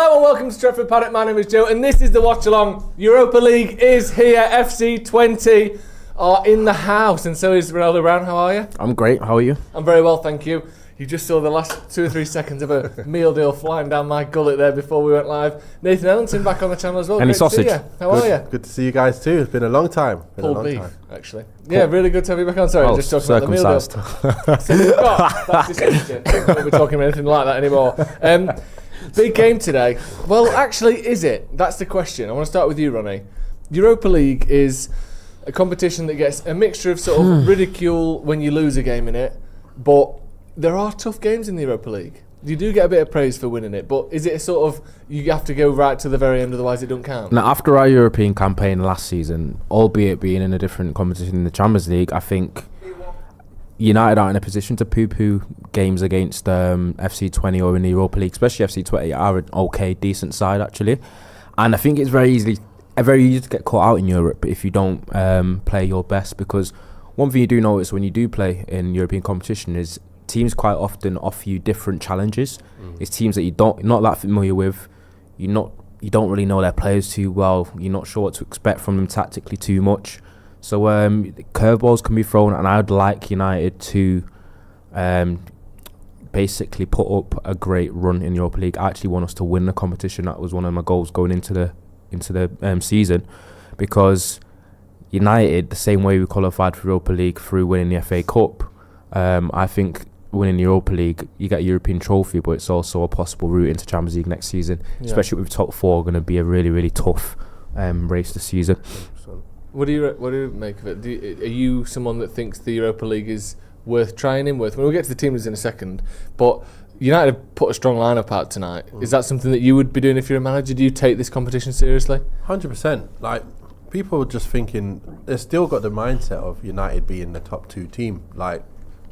Hello and welcome to Stretford, Paddock. My name is Joe and this is the watch-along. Europa League is here. FC Twente are in the house and so is Ronaldo Brown. How are you? I'm great. How are you? I'm very well, thank you. You just saw the last 2 or 3 seconds of a meal deal flying down my gullet there before we went live. Nathan Ellington back on the channel as well. Any Great sausage? To see you. How are you? Good to see you guys too. It's been a long time. Pulled beef, actually. Yeah, really good to have you back on. Sorry, just talking about the meal deal. That's disgusting. I won't be talking about anything like that anymore. Big game today. Well, actually, is it? That's the question. I want to start with you, Ronny. Europa League is a competition that gets a mixture of sort of ridicule when you lose a game in it, but there are tough games in the Europa League. You do get a bit of praise for winning it, but is it a sort of you have to go right to the very end, otherwise it don't count? Now, after our European campaign last season, albeit being in a different competition in the Champions League, I think United aren't in a position to poo-poo games against FC Twente or in the Europa League, especially FC Twente are an okay, decent side actually. And I think it's very easy to get caught out in Europe if you don't play your best, because one thing you do notice when you do play in European competition is teams quite often offer you different challenges. It's teams that you're not that familiar with. You don't really know their players too well. You're not sure what to expect from them tactically too much. So curveballs can be thrown, and I'd like United to basically put up a great run in Europa League. I actually want us to win the competition. That was one of my goals going into the season, because United, the same way we qualified for Europa League through winning the FA Cup, I think winning the Europa League, you get a European trophy, but it's also a possible route into Champions League next season, especially with top four going to be a really, really tough race this season. What do you make of it? Are you someone that thinks the Europa League is worth trying in? We'll get to the teams in a second, but United have put a strong lineup out tonight. Is that something that you would be doing if you're a manager? Do you take this competition seriously? 100%. Like, people are just thinking, they've still got the mindset of United being the top 2 team. Like,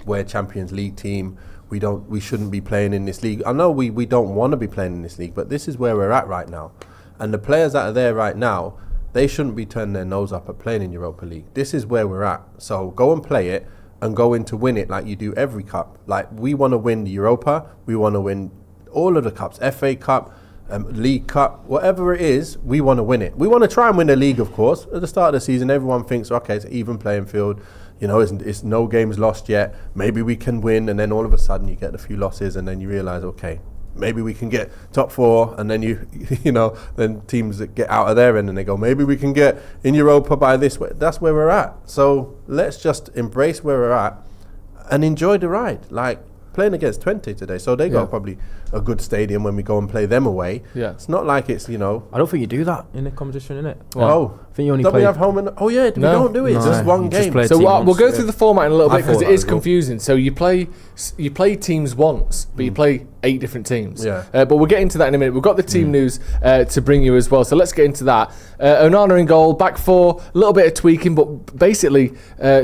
we're Champions League team. We shouldn't be playing in this league. I know we don't want to be playing in this league, but this is where we're at right now. And the players that are there right now, they shouldn't be turning their nose up at playing in Europa League. This is where we're at. So go and play it and go in to win it like you do every cup. Like, we want to win the Europa. We want to win all of the cups, FA Cup, League Cup, whatever it is, we want to win it. We want to try and win the league, of course. At the start of the season, everyone thinks, okay, it's an even playing field. You know, it's no games lost yet. Maybe we can win, and then all of a sudden you get a few losses, and then you realise, okay, maybe we can get top 4, and then then teams that get out of there and then they go, maybe we can get in Europa by this way. That's where we're at. So let's just embrace where we're at and enjoy the ride. Like, playing against Twente today, so they got probably a good stadium when we go and play them away. Yeah, it's not like it's I don't think you do that in a competition, innit? Well, I think you only don't play. we have home and we don't do it. It's just one game. So we'll go through the format in a little bit because it is confusing. So you play teams once, but you play 8 different teams. Yeah. But we'll get into that in a minute. We've got the team news to bring you as well. So let's get into that. Onana in goal, back 4, a little bit of tweaking, but basically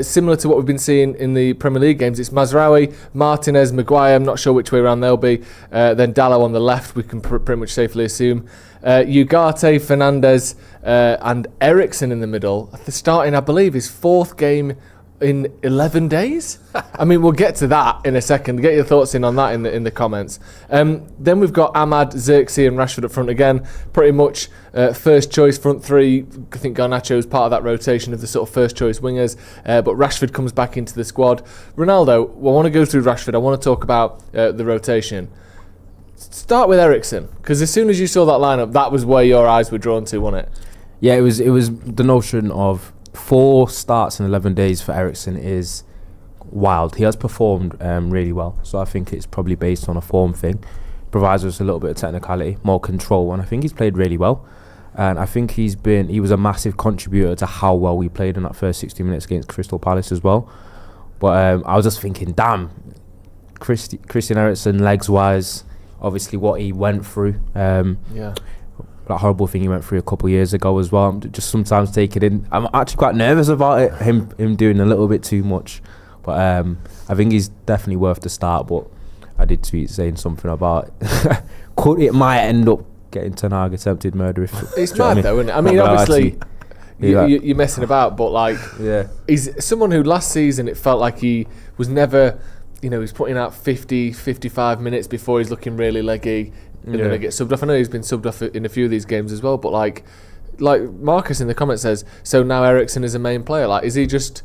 similar to what we've been seeing in the Premier League games. It's Mazraoui, Martinez, Maguire. I'm not sure which way around they'll be. Then Dalot on the left, we can pretty much safely assume. Ugarte, Fernandes, and Eriksen in the middle. Starting, I believe, his 4th game in 11 days. I mean, we'll get to that in a second. Get your thoughts in on that in the comments. Then we've got Ahmad, Xerxes and Rashford up front again. Pretty much first choice front 3. I think Garnacho is part of that rotation of the sort of first choice wingers. But Rashford comes back into the squad. Ronaldo, I want to go through Rashford. I want to talk about the rotation. Start with Eriksen, because as soon as you saw that lineup, that was where your eyes were drawn to, wasn't it? Yeah, it was the notion of 4 starts in 11 days for Eriksen is wild. He has performed really well, so I think it's probably based on a form thing. Provides us a little bit of technicality, more control, and I think he's played really well. And I think he was a massive contributor to how well we played in that first 60 minutes against Crystal Palace as well. But I was just thinking, damn, Christian Eriksen, legs-wise, obviously what he went through. That horrible thing he went through a couple of years ago as well. I'm just sometimes taking in. I'm actually quite nervous about it, him doing a little bit too much. But I think he's definitely worth the start. But I did tweet saying something about it might end up getting Ten Hag attempted murder. It's mad though, isn't it? I mean, obviously you're messing about, but like, he's someone who last season it felt like he was never, he's putting out 50, 55 minutes before he's looking really leggy. and then he gets subbed off. I know he's been subbed off in a few of these games as well, but like Marcus in the comments says, so now Eriksen is a main player. Like, is he just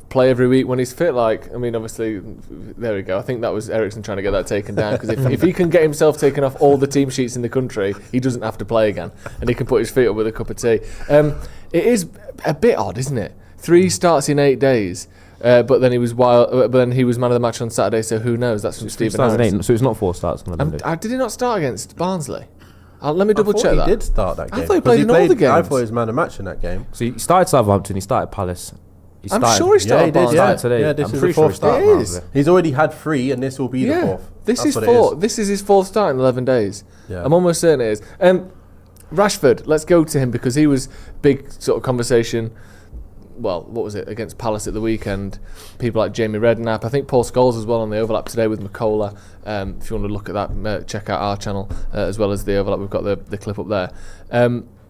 play every week when he's fit? Like, I mean, obviously, there we go. I think that was Eriksen trying to get that taken down, because if he can get himself taken off all the team sheets in the country, he doesn't have to play again, and he can put his feet up with a cup of tea. It is a bit odd, isn't it? 3 starts in 8 days. But then he was But then he was man of the match on Saturday. So who knows? That's from Stephen Harris. So it's not 4 starts. Did he not start against Barnsley? Let me double check that. He did start that game. I thought he played in all the games. I thought he was man of the match in that game. So he started Southampton. He started Palace. I'm sure he started Barnsley. Started today. Yeah, this I'm is the 4th start. It is. He's already had 3, and this will be the 4th. This is 4. This is his 4th start in 11 days. Yeah. I'm almost certain it is. Rashford, let's go to him, because he was big sort of conversation. Well, what was it, against Palace at the weekend? People like Jamie Redknapp. I think Paul Scholes as well on the overlap today with McCullough. If you want to look at that, check out our channel as well as the overlap. We've got the clip up there.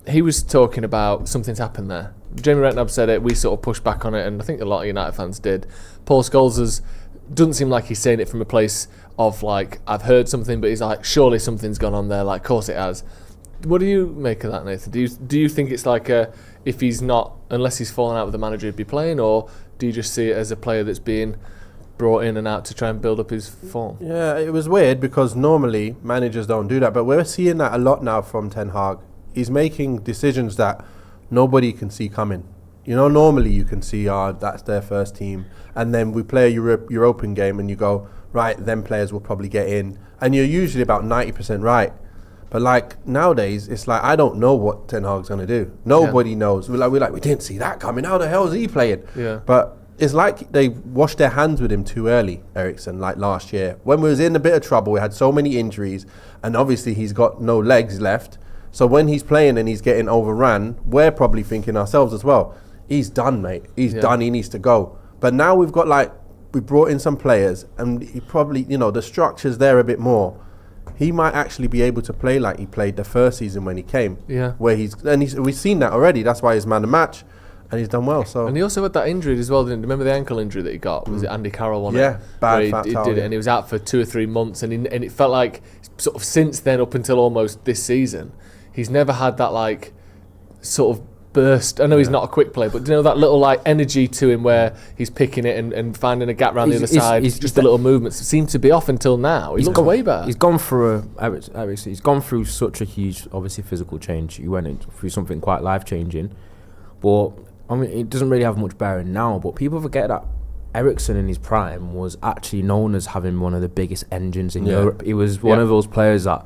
He was talking about something's happened there. Jamie Redknapp said it. We sort of pushed back on it, and I think a lot of United fans did. Paul Scholes doesn't seem like he's saying it from a place of like, I've heard something, but he's like, surely something's gone on there. Like, of course it has. What do you make of that, Nathan? Do you think it's like if he's not, unless he's fallen out with the manager, he'd be playing, or do you just see it as a player that's being brought in and out to try and build up his form? Yeah, it was weird, because normally managers don't do that, but we're seeing that a lot now from Ten Hag. He's making decisions that nobody can see coming. You know, normally you can see, that's their first team, and then we play a European game, and you go, right, them players will probably get in, and you're usually about 90% right. But like nowadays, it's like, I don't know what Ten Hag's going to do. Nobody knows. We're like, we didn't see that coming. How the hell is he playing? Yeah. But it's like they washed their hands with him too early, Eriksen, like last year. When we was in a bit of trouble, we had so many injuries, and obviously he's got no legs left. So when he's playing and he's getting overrun, we're probably thinking ourselves as well, he's done, mate. He's done. He needs to go. But now we brought in some players, and he probably, the structure's there a bit more. He might actually be able to play like he played the first season when he came. Yeah. We've seen that already. That's why he's man of the match, and he's done well. So. And he also had that injury as well, didn't he? Remember the ankle injury that he got? Was it Andy Carroll on it? Yeah, bad fat he did it, and he was out for 2 or 3 months, and it felt like sort of since then up until almost this season, he's never had that like sort of burst. I know he's not a quick player, but do you know that little like energy to him where he's picking it and finding a gap around the other side? Just the little movements seem to be off until now. He looks way better. He's gone through he's gone through such a huge, obviously, physical change. He went through something quite life-changing, but I mean, it doesn't really have much bearing now. But people forget that Eriksen in his prime was actually known as having one of the biggest engines in Europe. He was one of those players that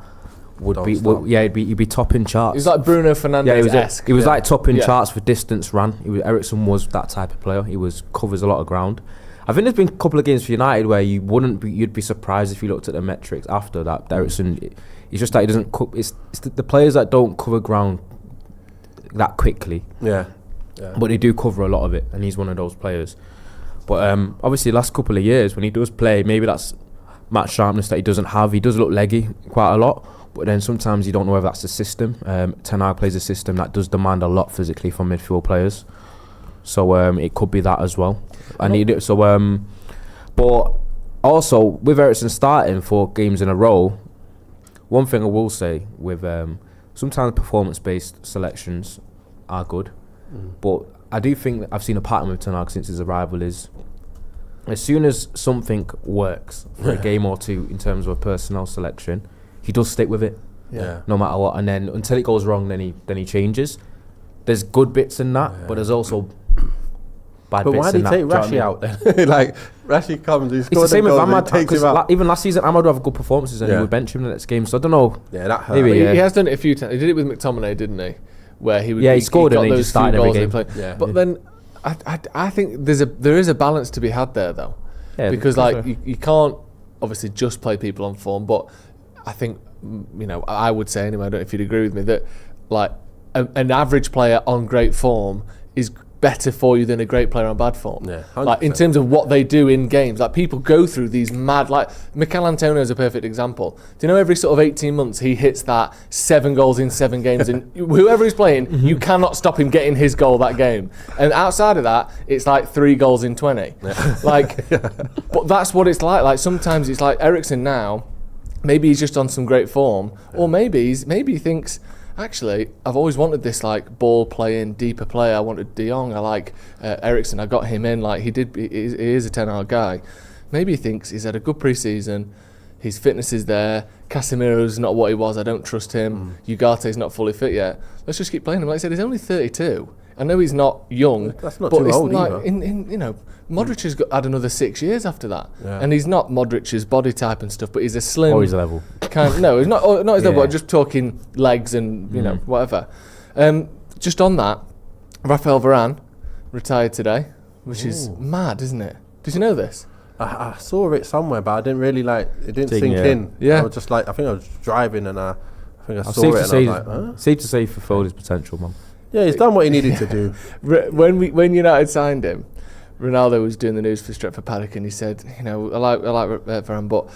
he'd be topping charts. He's like Bruno Fernandes-esque. He was like topping charts for distance run. Eriksen was that type of player. He covers a lot of ground. I think there's been a couple of games for United where you'd be surprised if you looked at the metrics after that. Eriksen, it's just that he doesn't. It's the players that don't cover ground that quickly. Yeah. But they do cover a lot of it, and he's one of those players. But obviously, last couple of years when he does play, maybe that's match sharpness that he doesn't have. He does look leggy quite a lot. But then sometimes you don't know whether that's the system. Ten Hag plays a system that does demand a lot physically from midfield players, so it could be that as well. But also with Eriksen starting 4 games in a row, one thing I will say with sometimes performance-based selections are good, but I do think I've seen a pattern with Ten Hag since his arrival is as soon as something works for a game or two in terms of a personnel selection, he does stick with it, no matter what. And then until it goes wrong, then he changes. There's good bits in that, but there's also bad bits in that. But why did he take Rashi out then? Like, Rashi comes, he's it's the same with Ahmad, because even last season, Ahmad would have good performances and he would bench him in the next game. So I don't know. Yeah, that hurt. Maybe, he has done it a few times. He did it with McTominay, didn't he? Where he scored and he just started every game. But then I think there is a balance to be had there, though. Yeah, because like you can't obviously just play people on form, but I think, I would say anyway, I don't know if you'd agree with me, that like an average player on great form is better for you than a great player on bad form. Yeah, 100%. Like in terms of what they do in games, like people go through these mad, like Mikel Antonio is a perfect example. Do you know every sort of 18 months he hits that 7 goals in 7 games, and whoever he's playing, you cannot stop him getting his goal that game. And outside of that, it's like 3 goals in 20. Like, but that's what it's like. Like sometimes it's like Eriksen now. maybe he's just on some great form, or maybe he thinks, actually, I've always wanted this like ball playing, deeper player. I wanted De Jong. I like Eriksen. I got him in. Like he is a 10-hour guy. Maybe he thinks he's had a good pre-season. His fitness is there. Casemiro's not what he was. I don't trust him. Ugarte's not fully fit yet. Let's just keep playing him. Like I said, he's only 32. I know he's not young. That's not but too it's old like either. Modric has had another 6 years after that, Yeah. and he's not Modric's body type and stuff. But he's a slim. Or his level. No, he's not his level. Yeah. But just talking legs and whatever. Just on that, Raphael Varane retired today, which is mad, isn't it? Did you know this? I saw it somewhere, but I didn't really it didn't sink yeah. in. Yeah. I was just like, I think I was driving and I think I saw Safe it to and say, I was like, huh? safe to say, he fulfilled his potential, man. Yeah, he's done what he needed to do. When United signed him, Ronaldo was doing the news for Stretford Paddock, and he said, I like Varane, but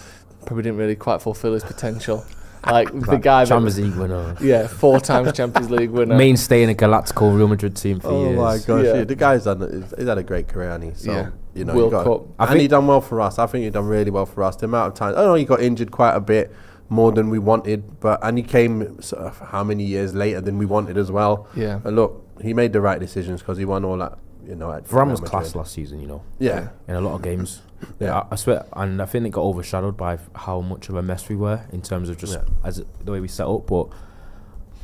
probably didn't really quite fulfil his potential. Like the guy Champions League winner. Yeah, 4 times Champions League winner. Mainstay in a Galactical Real Madrid team for years. Oh my gosh, Yeah. yeah, the guy's he's had a great career, hasn't he? So, Yeah. World Cup. And he done well for us. I think he done really well for us. The amount of time, I know he got injured quite a bit more than we wanted, and he came sort of how many years later than we wanted as well. Yeah. But look, he made the right decisions because he won all that. At Varane Real was class Madrid. last season, Yeah. in a lot of games. Yeah. I swear, and I think it got overshadowed by how much of a mess we were in terms of just the way we set up. But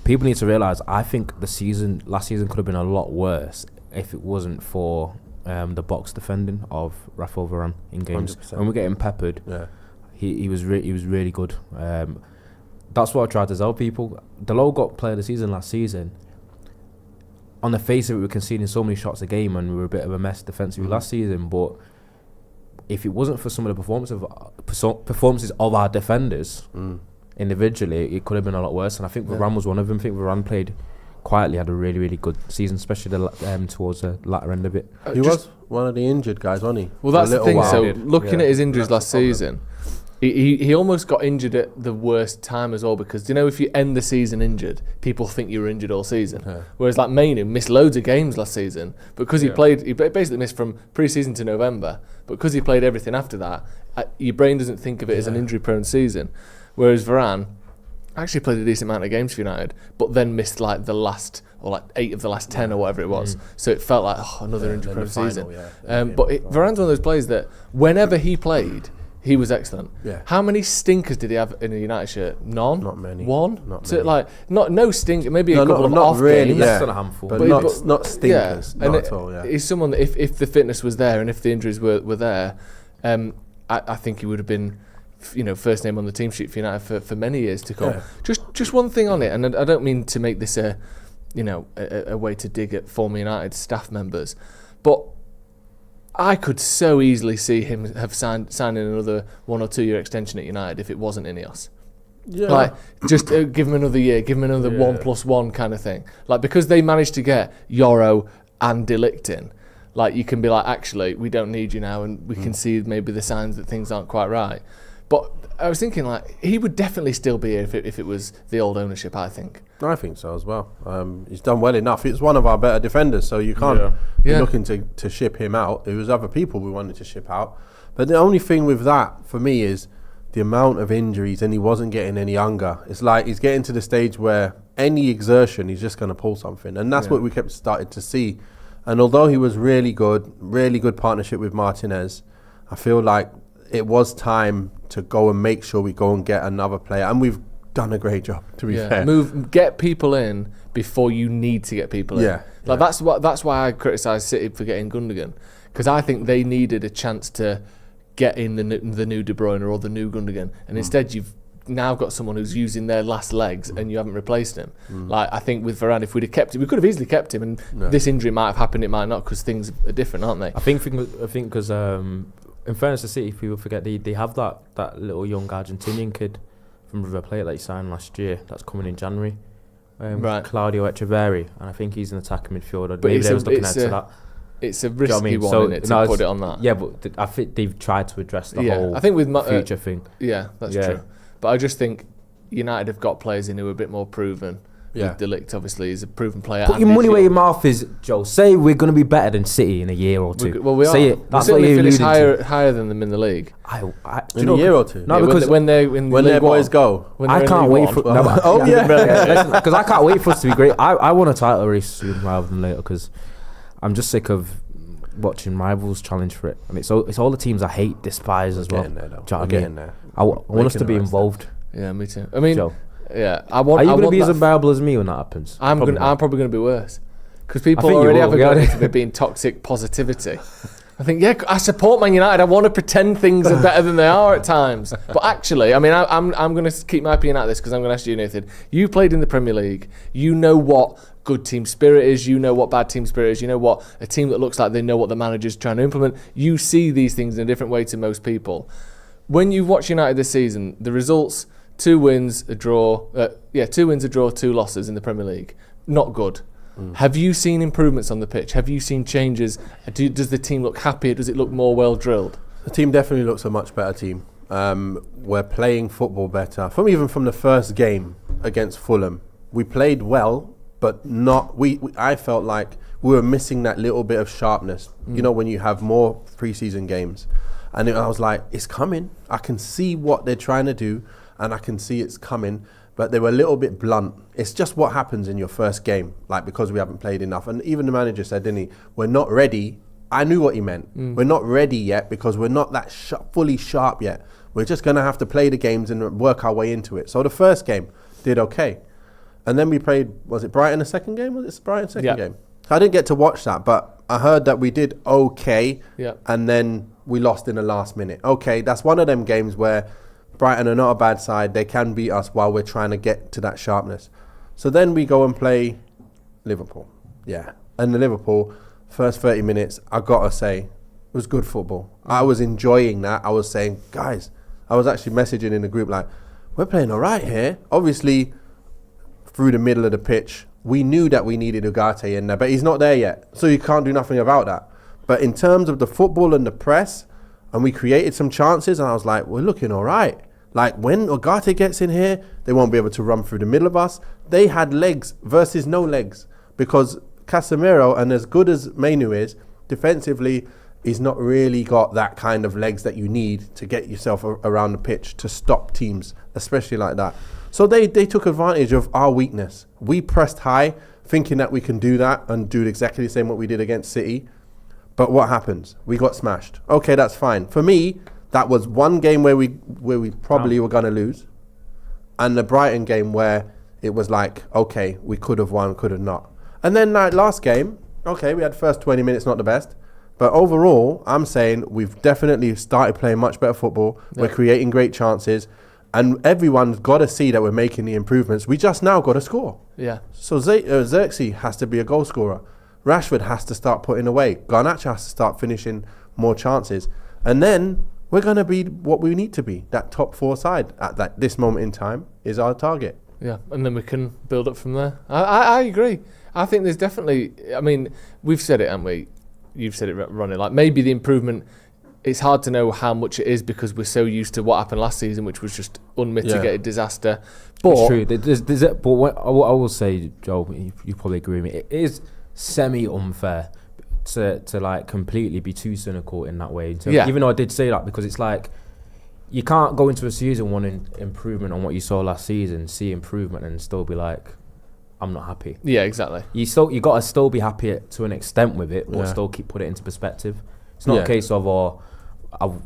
people need to realise, I think last season could have been a lot worse if it wasn't for the box defending of Raphael Varane in games. 100%. When we're getting peppered, Yeah. he was really good. That's what I tried to tell people. Delo got player of the season last season. On the face of it, we were conceding so many shots a game, and we were a bit of a mess defensively last season. But if it wasn't for some of the performances of our defenders individually, it could have been a lot worse. And I think Varane was one of them. I think Varane played quietly, had a really good season, especially towards the latter end of it. He was one of the injured guys, wasn't he? Well, For a that's the little thing. while. So looking at his injuries That's last the problem. season, he almost got injured at the worst time as well, because if you end the season injured, people think you were injured all season. Yeah. Whereas like Mainu missed loads of games last season because he basically missed from pre-season to November. But because he played everything after that, your brain doesn't think of it as an injury-prone season. Whereas Varane actually played a decent amount of games for United, but then missed like the last, or like 8 of the last 10 or whatever it was. So it felt like another injury-prone season. But Varane's one of those players that whenever he played, he was excellent. Yeah. How many stinkers did he have in a United shirt? None. Not many. One. Not So many. like no stink. Maybe a couple of not off really. games. Yeah. Less than a handful. But But not stinkers. and Not at all. Yeah. He's someone that if the fitness was there and if the injuries were there, I think he would have been, first name on the team sheet for United for many years to come. Yeah. Just one thing on it, and I don't mean to make this a way to dig at former United staff members, but I could so easily see him have signing another 1 or 2 year extension at United if it wasn't Ineos. Yeah. Like, just give him another year, give him another 1+1 kind of thing. Like, because they managed to get Yoro and De Ligt in, like, you can be like, actually, we don't need you now, and we can see maybe the signs that things aren't quite right. But I was thinking, like, he would definitely still be here if it was the old ownership, I think. I think so as well. He's done well enough. He's one of our better defenders, so you can't be looking to ship him out. There was other people we wanted to ship out. But the only thing with that, for me, is the amount of injuries, and he wasn't getting any younger. It's like he's getting to the stage where any exertion, he's just going to pull something. And that's what we kept starting to see. And although he was really good partnership with Martinez, I feel like it was time to go and make sure we go and get another player. And we've done a great job, to be fair. Get people in before you need to get people in. Yeah. That's why I criticise City for getting Gundogan, because I think they needed a chance to get in the new De Bruyne or the new Gundogan, and instead you've now got someone who's using their last legs and you haven't replaced him. Like, I think with Varane, if we'd have kept him, we could have easily kept him, and this injury might have happened, it might not, because things are different, aren't they? I think because in fairness to City, people forget they have that little young Argentinian kid from River Plate that he signed last year that's coming in January, Right. Claudio Echeverri, and I think he's an attacking midfielder. But Maybe they was looking into that. It's a Do you know what I risky mean? one, So, innit, to no, put it's- it on that. Yeah, but I think they've tried to address the whole I think with future thing. Yeah, that's Yeah. true. But I just think United have got players in who are a bit more proven, Yeah. De Ligt obviously is a proven player. Put your money where your mouth is, Joe. Say we're going to be better than City in a year or two. We Say are. it. That's We'll what you're finish alluding higher than them in the league. In a year or two. No, Yeah, because when their boys go. I can't wait for. Because I can't wait for us to be great. I want a title race sooner rather than later because I'm just sick of watching rivals challenge for it, and it's all the teams I hate, despise as well. Getting there. I want us to be involved. Yeah, me too. I mean, Joe. yeah, Are you going to be as unbearable as me when that happens? I'm probably going to be worse because people think you already will, have a go into me being toxic positivity. I think, yeah, I support Man United. I want to pretend things are better than they are at times. But actually, I mean, I'm going to keep my opinion out of this because I'm going to ask you, Nathan. You played in the Premier League. You know what good team spirit is. You know what bad team spirit is. You know what a team that looks like they know what the manager's trying to implement. You see these things in a different way to most people. When you watch United this season, the results, 2 wins, a draw. 2 wins, a draw, 2 losses in the Premier League. Not good. Have you seen improvements on the pitch? Have you seen changes? Does the team look happier? Does it look more well drilled? The team definitely looks a much better team. We're playing football better. Even from the first game against Fulham, we played well, but not. I felt like we were missing that little bit of sharpness. You know, when you have more pre-season games, and I was like, it's coming. I can see what they're trying to do, and I can see it's coming. But they were a little bit blunt. It's just what happens in your first game, like because we haven't played enough. And even the manager said, didn't he, we're not ready. I knew what he meant. We're not ready yet because we're not that fully sharp yet. We're just going to have to play the games and work our way into it. So the first game did okay. And then we played, was it Brighton the second game? Was it Brighton second game? I didn't get to watch that, but I heard that we did okay. Yeah. And then we lost in the last minute. Okay, that's one of them games where Brighton are not a bad side. They can beat us while we're trying to get to that sharpness. So then we go and play Liverpool. Yeah. And the Liverpool, first 30 minutes, I got to say, was good football. I was enjoying that. I was saying, guys, I was actually messaging in the group like, we're playing all right here. Obviously, through the middle of the pitch, we knew that we needed Ugarte in there, but he's not there yet. So you can't do nothing about that. But in terms of the football and the press, and we created some chances, and I was like, we're looking all right. Like, when Ugarte gets in here, they won't be able to run through the middle of us. They had legs versus no legs because Casemiro, and as good as Mainu is, defensively, he's not really got that kind of legs that you need to get yourself around the pitch to stop teams, especially like that. So they took advantage of our weakness. We pressed high, thinking that we can do that and do exactly the same what we did against City. But what happens? We got smashed. Okay, that's fine. For me, that was one game where we probably were going to lose, and the Brighton game where it was like, okay, we could have won, could have not. And then that last game, okay, we had first 20 minutes, not the best. But overall, I'm saying we've definitely started playing much better football. Yeah. We're creating great chances. And everyone's got to see that we're making the improvements. We just now got to score. Yeah. So Xerxes has to be a goal scorer. Rashford has to start putting away. Garnacho has to start finishing more chances. And then we're going to be what we need to be. That top 4 side at this moment in time is our target. Yeah, and then we can build up from there. I agree. I think there's definitely, I mean, we've said it, haven't we? You've said it, Ronny. Like, maybe the improvement, it's hard to know how much it is because we're so used to what happened last season, which was just unmitigated disaster. But it's true. But what I will say, Joel, you probably agree with me, it is semi-unfair to like completely be too cynical in that way. Even though I did say that, because it's like, you can't go into a season wanting improvement on what you saw last season, see improvement and still be like, I'm not happy. Yeah, exactly. You got to still be happy to an extent with it, but still put it into perspective. It's not a case of,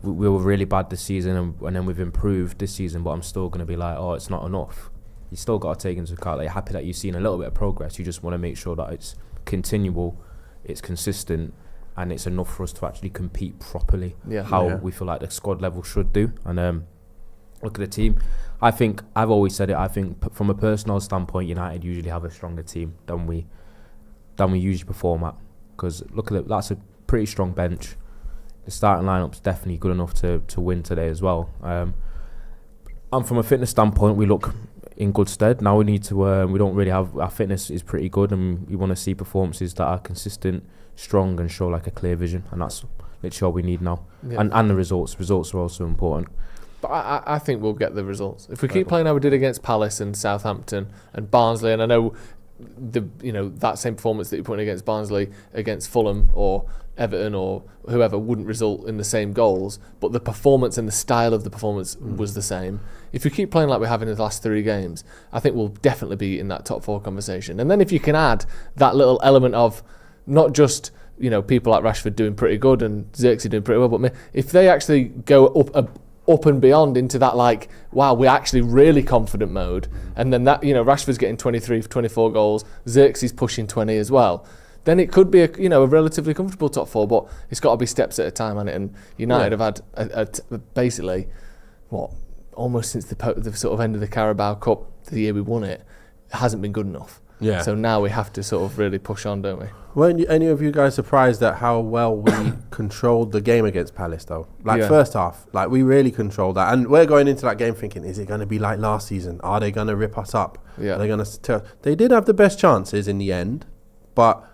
we were really bad this season and then we've improved this season, but I'm still going to be like, it's not enough. You still got to take into account that you're happy that you've seen a little bit of progress. You just want to make sure that it's continual, it's consistent, and it's enough for us to actually compete properly. We feel like the squad level should do. And look at the team. I think I've always said it. I think from a personal standpoint, United usually have a stronger team than we usually perform at. Because look at it, that's a pretty strong bench. The starting lineup's definitely good enough to win today as well. And from a fitness standpoint, we look in good stead. Now we need to. We don't really have, our fitness is pretty good, and we want to see performances that are consistent, strong, and show like a clear vision. And that's literally all we need now. Yeah. And the results. Results are also important. But I think we'll get the results. If we keep playing how we did against Palace and Southampton and Barnsley, and I know that same performance that you're putting against Barnsley, against Fulham or Everton or whoever wouldn't result in the same goals, but the performance and the style of the performance was the same. If we keep playing like we have in the last 3 games, I think we'll definitely be in that top 4 conversation. And then if you can add that little element of not just people like Rashford doing pretty good and Xerxes doing pretty well, but if they actually go up and beyond into that, like, wow, we're actually really confident mode, and then that, Rashford's getting 23 for 24 goals, Xerxes pushing 20 as well, then it could be a relatively comfortable top 4, but it's got to be steps at a time, hasn't it? And United have had basically, almost since the sort of end of the Carabao Cup, the year we won it, hasn't been good enough. Yeah. So now we have to sort of really push on, don't we? Weren't any of you guys surprised at how well we controlled the game against Palace, though? First half, we really controlled that. And we're going into that game thinking, is it going to be like last season? Are they going to rip us up? Yeah. Are they going to... They did have the best chances in the end, but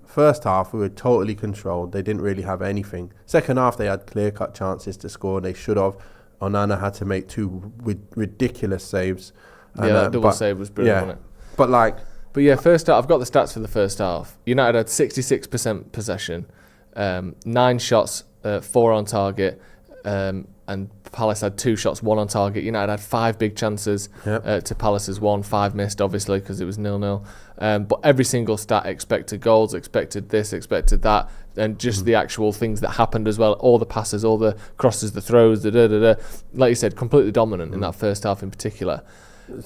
first half, we were totally controlled. They didn't really have anything. Second half, they had clear-cut chances to score. They should have. Onana had to make 2 ridiculous saves. That double save was brilliant, wasn't it? But yeah, first half, I've got the stats for the first half. United had 66% possession, 9 shots, 4 on target, and Palace had 2 shots, 1 on target. United had 5 big chances to Palace's 1, 5 missed, obviously, because it was 0-0. But every single stat, expected goals, expected this, expected that, and just the actual things that happened as well, all the passes, all the crosses, the throws, like you said, completely dominant in that first half in particular.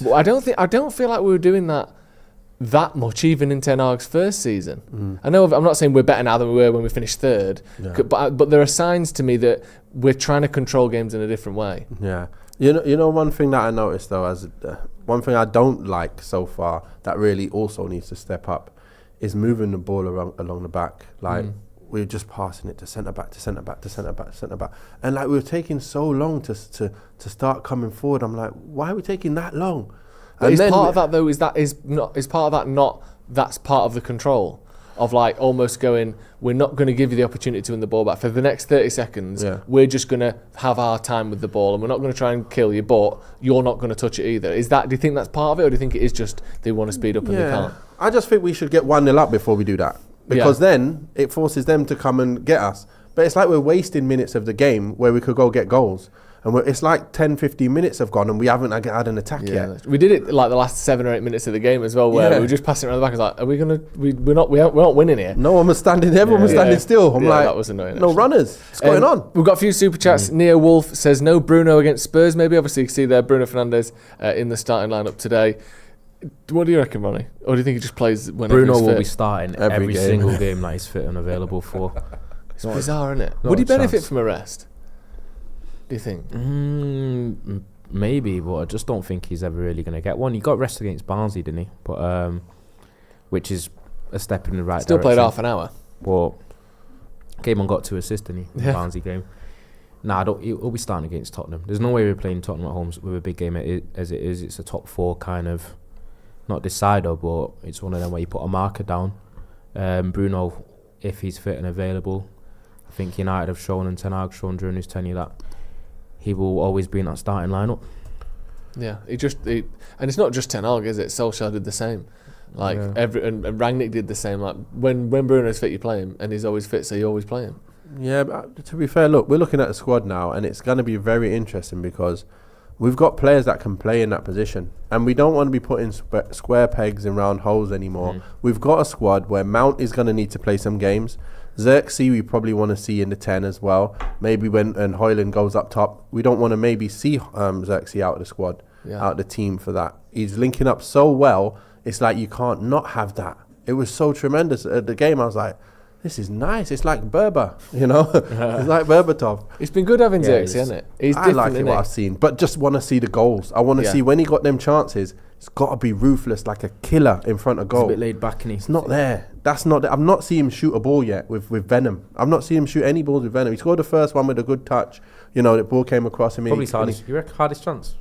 But I don't feel like we were doing that much even in Ten Hag's first season. I know I'm not saying we're better now than we were when we finished 3rd, but there are signs to me that we're trying to control games in a different way. Yeah, one thing that I noticed though, as one thing I don't like so far that really also needs to step up is moving the ball along the back. We're just passing it to centre back, to centre back, to centre back, to centre back, and we were taking so long to start coming forward. I'm like, why are we taking that long? But is part of that though? Is part of that not? That's part of the control of almost going. We're not going to give you the opportunity to win the ball back for the next 30 seconds. Yeah. We're just going to have our time with the ball, and we're not going to try and kill you. But you're not going to touch it either. Do you think that's part of it, or do you think it is just they want to speed up and they can't? I just think we should get 1-0 up before we do that, because then it forces them to come and get us. But it's like we're wasting minutes of the game where we could go get goals. And it's like 10, 15 minutes have gone and we haven't had an attack yet. We did it the last 7 or 8 minutes of the game as well, where we were just passing around the back. It's like, are we going to... We're not winning here. No one was standing... Everyone was standing still. I'm like, that was annoying. No runners. What's going on? We've got a few super chats. Neo Wolf says, no Bruno against Spurs. Maybe obviously you can see there Bruno Fernandes in the starting lineup today. What do you reckon, Ronnie? Or do you think he just plays whenever Bruno he's fit? will be starting every single game that he's fit and available for. It's bizarre, isn't it? Would he benefit from a rest? Do you think? Maybe, but I just don't think he's ever really going to get one. He got rest against Barnsley, didn't he? But which is a step in the right direction. Still played half an hour. But came on, got 2 assists, didn't he? The Barnsley game. He'll be starting against Tottenham. There's no way we're playing Tottenham at home with a big game as it is. It's a top 4 kind of, not decider, but it's one of them where you put a marker down. Bruno, if he's fit and available, I think United have shown and Ten Hag shown during his tenure that he will always be in that starting lineup. Yeah, and it's not just Ten Hag, is it? Solskjaer did the same. And Rangnick did the same. Like when Bruno's fit, you play him, and he's always fit, so you always play him. Yeah, but to be fair, look, we're looking at the squad now, and it's going to be very interesting because we've got players that can play in that position, and we don't want to be putting square pegs in round holes anymore. We've got a squad where Mount is going to need to play some games. Xerxes we probably want to see in the 10 as well. Maybe when Højlund goes up top, we don't want to maybe see Xerxes out of the squad, out of the team for that. He's linking up so well, it's like you can't not have that. It was so tremendous at the game. I was like, this is nice. It's like Berber, It's like Berbatov. It's been good having Xerxes, hasn't it? He's different, I like what I've seen, but just want to see the goals. I want to see when he got them chances. It's got to be ruthless, like a killer in front of goal. He's a bit laid back, and it's not there. That's not. I've not seen him shoot a ball yet with Venom. I've not seen him shoot any balls with Venom. He scored the first one with a good touch. The ball came across him. Probably hardest chance.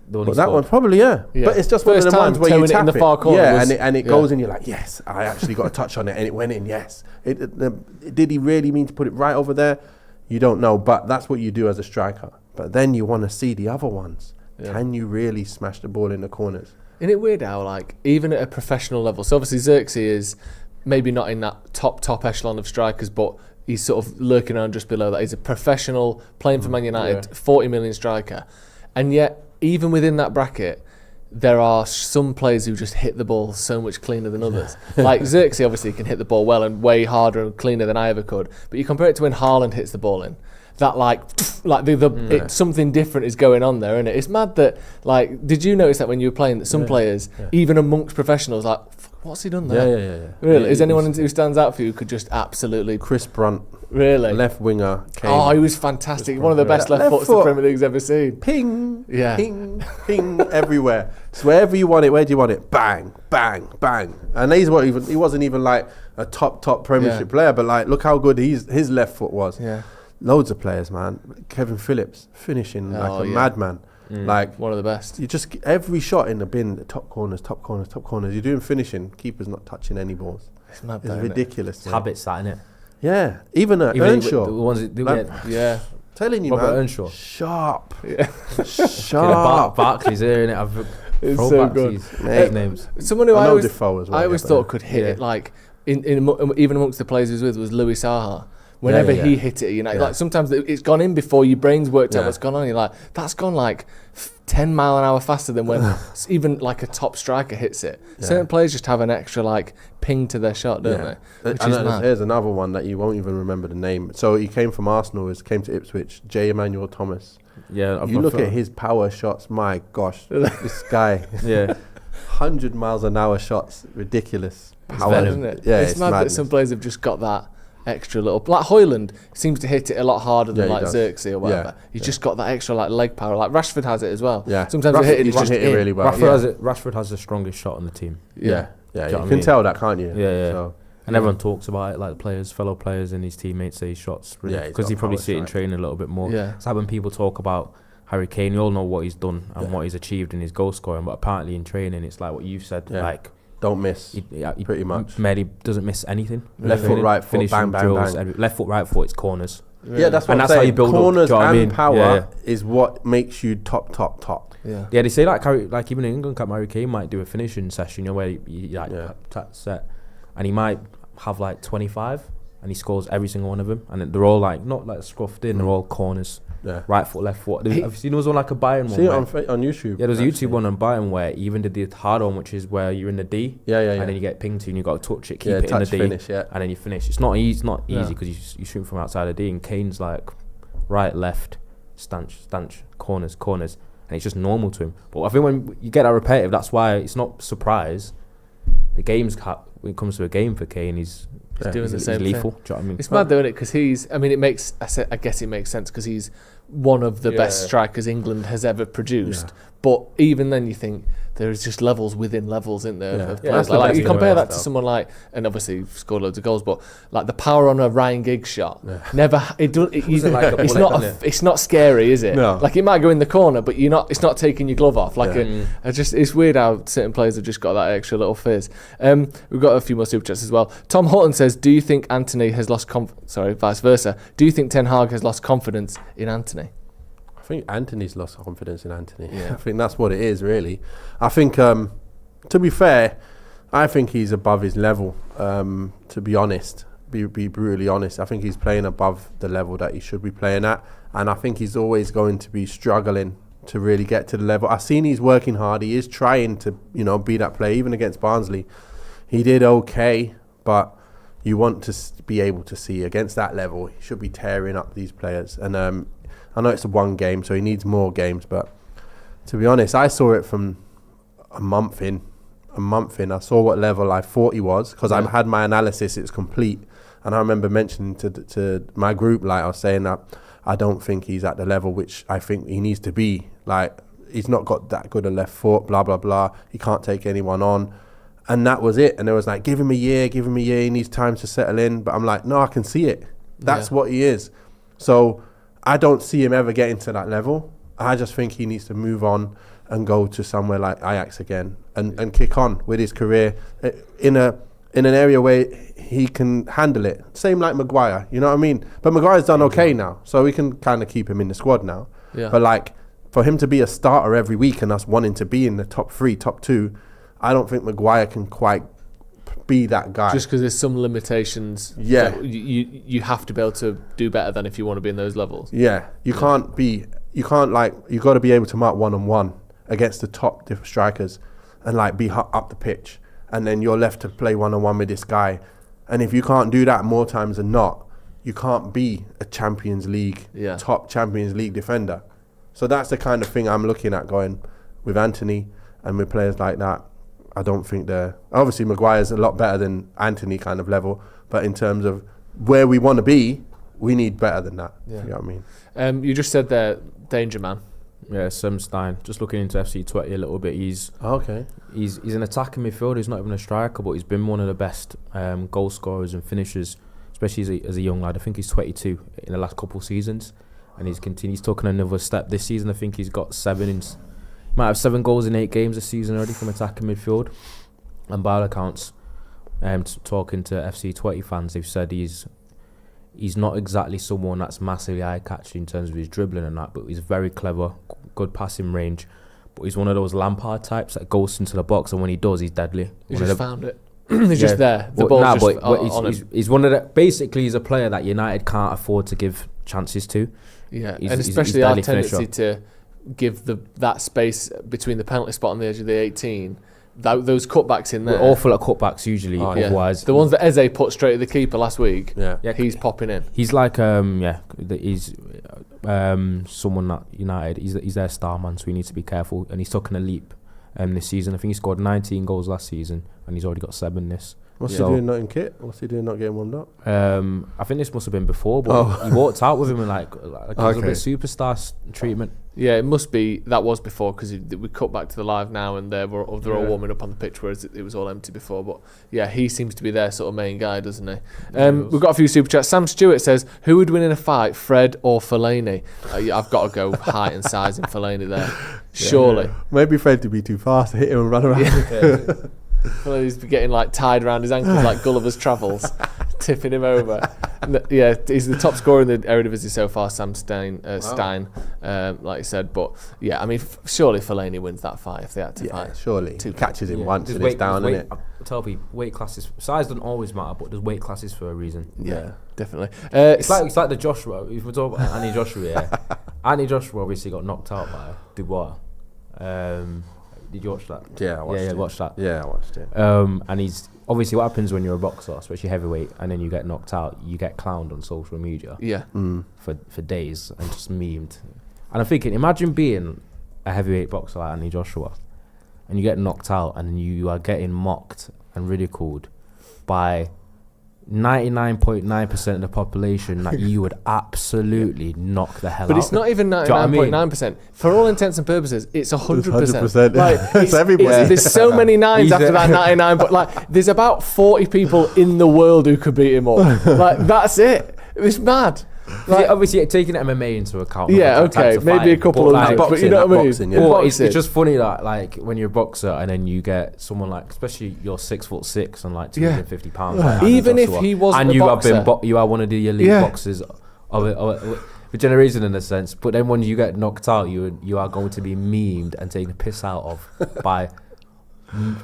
But that one probably, But it's just one of the ones where you tap in the far corner. And it goes in. You're like, yes, I actually got a touch on it, and it went in. Yes. Did he really mean to put it right over there? You don't know, but that's what you do as a striker. But then you want to see the other ones. Yeah. Can you really smash the ball in the corners? Isn't it weird how, like, even at a professional level, so obviously Xerxes is maybe not in that top echelon of strikers, but he's sort of lurking around just below that. He's a professional playing for Man United, 40 million striker. And yet, even within that bracket, there are some players who just hit the ball so much cleaner than others. Like Xerxes obviously can hit the ball well and way harder and cleaner than I ever could. But you compare it to when Haaland hits the ball in. That something different is going on there, isn't it? It's mad that, like, did you notice that when you were playing that some players, even amongst professionals, like, what's he done there? Yeah. Really? Is anyone who stands out for you who could just absolutely... Chris Brunt. Really? Left winger. Oh, he was fantastic. One of the best left foots the Premier League's ever seen. Ping, ping everywhere. So wherever you want it, where do you want it? Bang, bang, bang. And he wasn't even like a top Premiership player, but like, look how good his left foot was. Yeah. Loads of players, man. Kevin Phillips finishing like a madman. Like one of the best. You just every shot in the bin, the top corners. You're doing finishing. Keeper's not touching any balls. It's mad. It's ridiculous. It's habits, that, innit? Yeah, even Earnshaw. The ones that do it. Yeah. Telling you, Robert man. Earnshaw. Sharp. Yeah. Sharp. Barkley's here, innit? It's so good. Names. Someone who I always well, thought could hit it, like even amongst the players he was with, was Louis Saha. Whenever he hit it, like sometimes it's gone in before your brain's worked out what's gone on. You're like, that's gone like 10 mile an hour faster than when even like a top striker hits it. Certain players just have an extra like ping to their shot, don't they? Which is mad. There's another one that you won't even remember the name. So he came from Arsenal, came to Ipswich, J. Emmanuel Thomas. Yeah, you look at his power shots, my gosh, this guy. 100 miles an hour shots, ridiculous power. Isn't it? Yeah, it's mad that some players have just got that extra little, like Højlund seems to hit it a lot harder than like Xerxes or whatever. He's just got that extra like leg power. Like Rashford has it as well. Yeah, sometimes he's just hit it really well. Rashford has the strongest shot on the team. Yeah. You can tell that, can't you? Yeah. So, and everyone talks about it, like fellow players and his teammates say his shots because he probably see it in training a little bit more. Yeah, it's like when people talk about Harry Kane, you all know what he's done and what he's achieved in his goal scoring, but apparently in training it's like what you've said, like don't miss. He pretty much. He doesn't miss anything. Left foot, right foot, bang, bang. Left foot, right foot, it's corners. Yeah, that's what I'm saying. How you build corners and power is what makes you top. Yeah, they say like even in England, Harry Kane might do a finishing session, where he set, and he might have like 25, and he scores every single one of them, and they're all like not like scruffed in, they're all corners. Yeah. Right foot, left foot. Have you seen there was one like a Bayern one? See it on YouTube. Yeah, there's a YouTube one on Bayern where he even did the hard one, which is where you're in the D. And then you get pinged to and you got to touch it, keep it in the D, finish, and then you finish. It's not easy. It's not easy because you shoot from outside the D, and Kane's like right, left, stanch, corners, and it's just normal to him. But I think when you get that repetitive, that's why it's not surprise. The game's when it comes to a game for Kane, he's doing the same lethal. thing. Do you know what I mean? It's mad though, isn't it? Because I guess it makes sense because he's one of the best strikers England has ever produced. But even then, you think there's just levels within levels, isn't there? Of players. Like you compare that to someone like, and obviously he's scored loads of goals, but like the power on a Ryan Giggs shot, it's not scary, is it? No. Like it might go in the corner, but it's not taking your glove off. Like it's weird how certain players have just got that extra little fizz. We've got a few more super chats as well. Tom Houghton says, "Do you think Antony has lost vice versa? Do you think Ten Hag has lost confidence in Antony?" I think Anthony's lost confidence in Antony. Yeah. I think that's what it is, really. I think, to be fair, I think he's above his level, to be honest, be brutally honest. I think he's playing above the level that he should be playing at, and I think he's always going to be struggling to really get to the level. I've seen he's working hard. He is trying to, be that player. Even against Barnsley, he did okay, but you want to be able to see against that level, he should be tearing up these players. And I know it's a one game, so he needs more games. But to be honest, I saw it from a month in. I saw what level I thought he was because I had my analysis. It was complete. And I remember mentioning to my group, like I was saying that I don't think he's at the level which I think he needs to be. Like, he's not got that good a left foot, blah, blah, blah. He can't take anyone on. And that was it. And there was like, give him a year. He needs time to settle in. But I'm like, no, I can see it. That's what he is. So I don't see him ever getting to that level. I just think he needs to move on and go to somewhere like Ajax again and kick on with his career in an area where he can handle it. Same like Maguire, you know what I mean? But Maguire's done okay now, so we can kind of keep him in the squad now. Yeah. But like for him to be a starter every week and us wanting to be in the top 3, top 2, I don't think Maguire can quite be that guy. Just because there's some limitations. Yeah. That you have to be able to do better than if you want to be in those levels. Yeah. You got to be able to mark 1-on-1 against the top strikers and like be up the pitch. And then you're left to play 1-on-1 with this guy. And if you can't do that more times than not, you can't be a Champions League, top Champions League defender. So that's the kind of thing I'm looking at going with Antony and with players like that. I don't think obviously Maguire's a lot better than Antony kind of level, but in terms of where we want to be, we need better than that. Yeah. You know what I mean? You just said there, danger man. Yeah, Stein. Just looking into FC Twente a little bit, he's an attacking midfielder. He's not even a striker, but he's been one of the best goal scorers and finishers, especially as a young lad. I think he's 22 in the last couple of seasons, and he's taking another step this season. I think he's got 7 might have 7 goals in 8 games this season already from attacking midfield. And by all accounts, talking to FC Twente fans, they've said he's not exactly someone that's massively eye-catching in terms of his dribbling and that, but he's very clever, good passing range. But he's one of those Lampard types that goes into the box, and when he does, he's deadly. He's just found it. He's just there. The ball's just he's one of the. Basically, he's a player that United can't afford to give chances to. Yeah, and especially our tendency to give that space between the penalty spot and the edge of the 18. Those cutbacks in there. We're awful at cutbacks usually. Otherwise, the ones that Eze put straight at the keeper last week. Yeah, he's popping in. He's like he's someone that United. He's their star man, so we need to be careful. And he's taken a leap this season. I think he scored 19 goals last season, and he's already got 7 this. What's he doing not in kit? What's he doing not getting warmed up? I think this must have been before, but he walked out with him in like a little bit superstar treatment. Yeah, it must be that was before, because we cut back to the live now and they're all warming up on the pitch, whereas it was all empty before. But yeah, he seems to be their sort of main guy, doesn't he? We've got a few super chats. Sam Stewart says, who would win in a fight, Fred or Fellaini? I've got to go height and size in Fellaini there. Surely. Maybe Fred to be too fast to hit him and run around. Yeah. Well, he's getting like tied around his ankles like Gulliver's Travels, tipping him over. Yeah, he's the top scorer in the Eredivisie so far, Sam Stein, like you said. But yeah, I mean, surely Fellaini wins that fight if they had to fight. Surely. He catches him once and it's down, isn't it? I tell people, weight classes, size doesn't always matter, but there's weight classes for a reason. Yeah, definitely. It's like the Joshua. If we're talking about Anthony Joshua, Anthony Joshua obviously got knocked out by Dubois. Did you watch that? Yeah, I watched it. Yeah, I watched it. And he's obviously, what happens when you're a boxer, especially heavyweight, and then you get knocked out, you get clowned on social media. Yeah. For days and just memed. And I'm thinking, imagine being a heavyweight boxer like Anthony Joshua, and you get knocked out, and you are getting mocked and ridiculed by 99.9% of the population that you would absolutely knock the hell out. But it's not even 99.9%. For all intents and purposes, it's 100%. Like, it's everybody. There's so many nines after that 99, but like there's about 40 people in the world who could beat him up. Like that's it. It's mad. Like, obviously taking MMA into account. Yeah, okay, maybe a couple of like, but you know what I mean. Boxing, yeah. Well, it's just funny that like when you're a boxer and then you get someone like, especially you're 6'6" and like 250 pounds. Like even Joshua, if he wasn't and a you boxer, have been you are one of the elite boxers of the generation in a sense. But then when you get knocked out, you are going to be memed and taken a piss out of by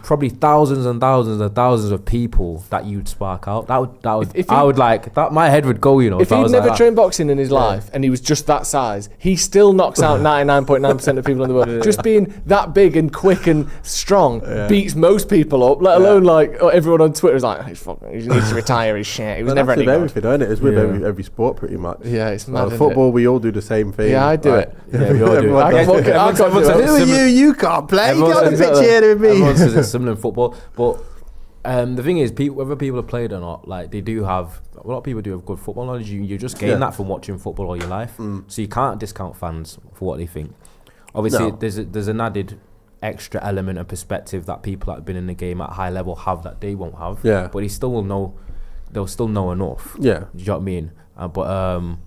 probably thousands and thousands and thousands of people that you'd spark out. My head would go, you know. If he'd never trained boxing in his life and he was just that size, he still knocks out 99.9% of people in the world. Just being that big and quick and strong beats most people up, let alone like everyone on Twitter is like, he needs to retire his shit. He was never any good. Everything, isn't it? It's with every sport pretty much. Yeah, it's mad. Football, we all do the same thing. Yeah, I do it. Yeah, we all do it. Who are you? You can't play. You got a picture here with me. It's similar in football, but the thing is, whether people have played or not, like they do have a lot of people do have good football knowledge. You just gain that from watching football all your life, so you can't discount fans for what they think. Obviously, there's an added extra element of perspective that people that have been in the game at a high level have that they won't have. Yeah, but they'll still know enough. Yeah, do you know what I mean?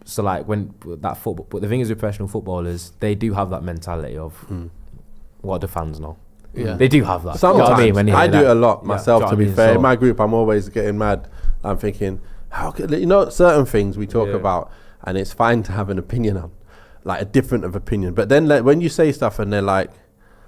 So like when that football, but the thing is with professional footballers, they do have that mentality of what the fans know. Yeah, they do have that. Sometimes you know what I do it a lot myself. To be fair, so, in my group, I'm always getting mad. I'm thinking, how could certain things we talk about, and it's fine to have an opinion on, like a different of opinion. But then when you say stuff and they're like,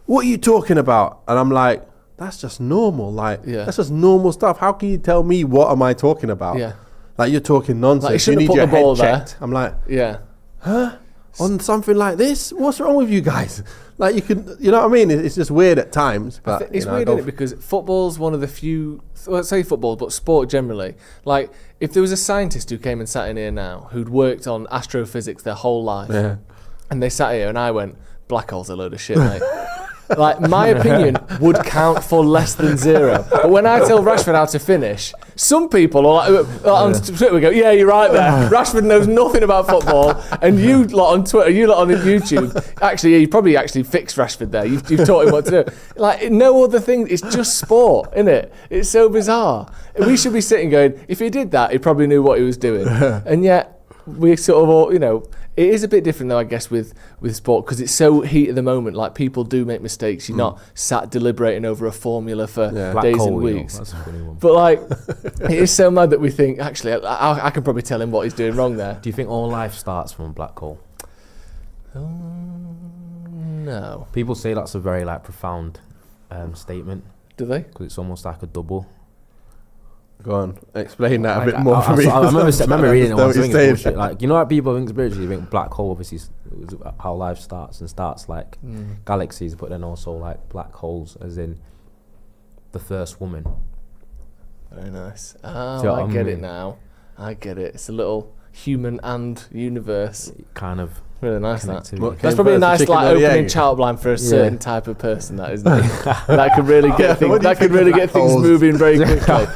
what are you talking about? And I'm like, that's just normal. Like, that's just normal stuff. How can you tell me what am I talking about? Yeah. Like, you're talking nonsense. Like, you need put your the ball head there. checked. I'm like, Yeah. huh? On something like this? What's wrong with you guys? Like, you can, you know what I mean? It's just weird at times. But It's weird, isn't it? Because football's one of the few, let's say football, but sport generally. Like, if there was a scientist who came and sat in here now who'd worked on astrophysics their whole life, and they sat here and I went, black hole's a load of shit, mate. Like, my opinion would count for less than 0. But when I tell Rashford how to finish, some people are like, on Twitter we go, yeah, you're right there. Rashford knows nothing about football. And you lot on Twitter, you lot on YouTube, actually, you probably actually fixed Rashford there. You've taught him what to do. Like, no other thing. It's just sport, isn't it? It's so bizarre. We should be sitting going, if he did that, he probably knew what he was doing. And yet, we sort of all, it is a bit different though, I guess, with sport, because it's so heat of the moment. Like, people do make mistakes. You're not sat deliberating over a formula for days and weeks. That's a funny one. But like, it is so mad that we think, actually, I can probably tell him what he's doing wrong there. Do you think all life starts from a black hole? No. People say that's a very profound statement. Do they? Because it's almost like a double. Go on, explain that a bit more for me. I remember reading it once. Saying. Like, you know, like people think spiritually, you think black hole obviously is how life starts like galaxies, but then also like black holes, as in the first woman. Very nice. Oh, I get it now. I get it. It's a little human and universe. Kind of. Really nice, that. That's probably a nice opening child line for a certain type of person, that, isn't it? That could really get things moving very quickly.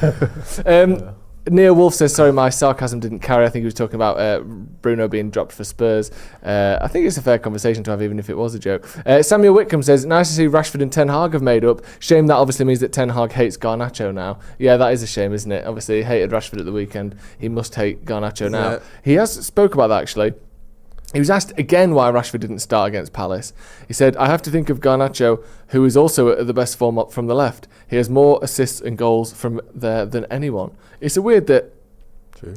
Neil Wolf says, sorry, my sarcasm didn't carry. I think he was talking about Bruno being dropped for Spurs. I think it's a fair conversation to have, even if it was a joke. Samuel Whitcomb says, nice to see Rashford and Ten Hag have made up. Shame that obviously means that Ten Hag hates Garnacho now. Yeah, that is a shame, isn't it? Obviously, he hated Rashford at the weekend. He must hate Garnacho now. He has spoke about that, actually. He was asked again why Rashford didn't start against Palace. He said, I have to think of Garnacho, who is also at the best form up from the left. He has more assists and goals from there than anyone. It's a weird that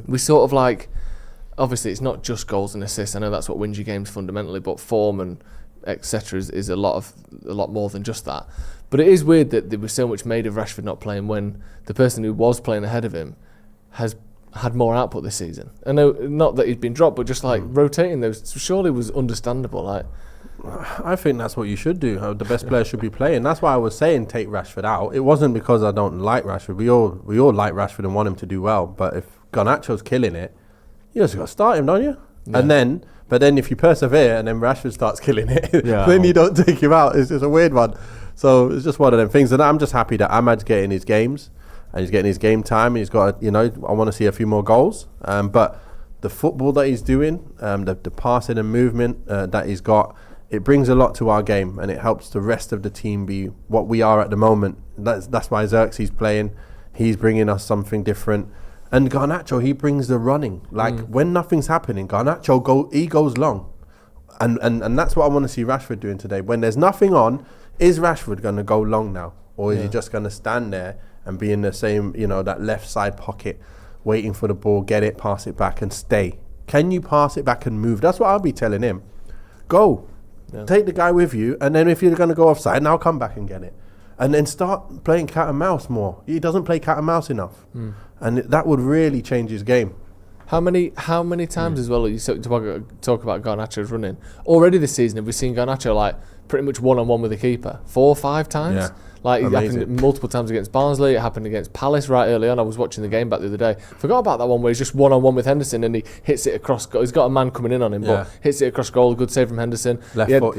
we sort of like, obviously it's not just goals and assists. I know that's what wins you games fundamentally, but form and etc. is a lot more than just that. But it is weird that there was so much made of Rashford not playing when the person who was playing ahead of him has had more output this season. I know, not that he'd been dropped, but just like rotating those surely was understandable. Like, I think that's what you should do. The best player should be playing. That's why I was saying take Rashford out. It wasn't because I don't like Rashford. We all like Rashford and want him to do well. But if Garnacho's killing it, you just got to start him, don't you? Yeah. But then if you persevere and then Rashford starts killing it, then you don't take him out. It's just a weird one. So it's just one of them things. And I'm just happy that Ahmad's getting his games. And he's getting his game time. And he's got, I want to see a few more goals. But the football that he's doing, the passing and movement that he's got, it brings a lot to our game, and it helps the rest of the team be what we are at the moment. That's why Xerxes playing. He's bringing us something different. And Garnacho, he brings the running. Like, when nothing's happening, Garnacho he goes long. And that's what I want to see Rashford doing today. When there's nothing on, is Rashford going to go long now? Or is he just going to stand there and be in the same, that left side pocket, waiting for the ball, get it, pass it back and stay? Can you pass it back and move? That's what I'll be telling him. Go. Yeah. Take the guy with you, and then if you're going to go offside, now come back and get it. And then start playing cat and mouse more. He doesn't play cat and mouse enough. And that would really change his game. How many times as well you talk about Garnacho's running? Already this season, have we seen Garnacho like pretty much one-on-one with the keeper? 4 or 5 times? Yeah. Like, it happened multiple times against Barnsley. It happened against Palace right early on. I was watching the game back the other day. Forgot about that one where he's just one-on-one with Henderson and he hits it across goal. He's got a man coming in on him, but hits it across goal. Good save from Henderson. Left foot.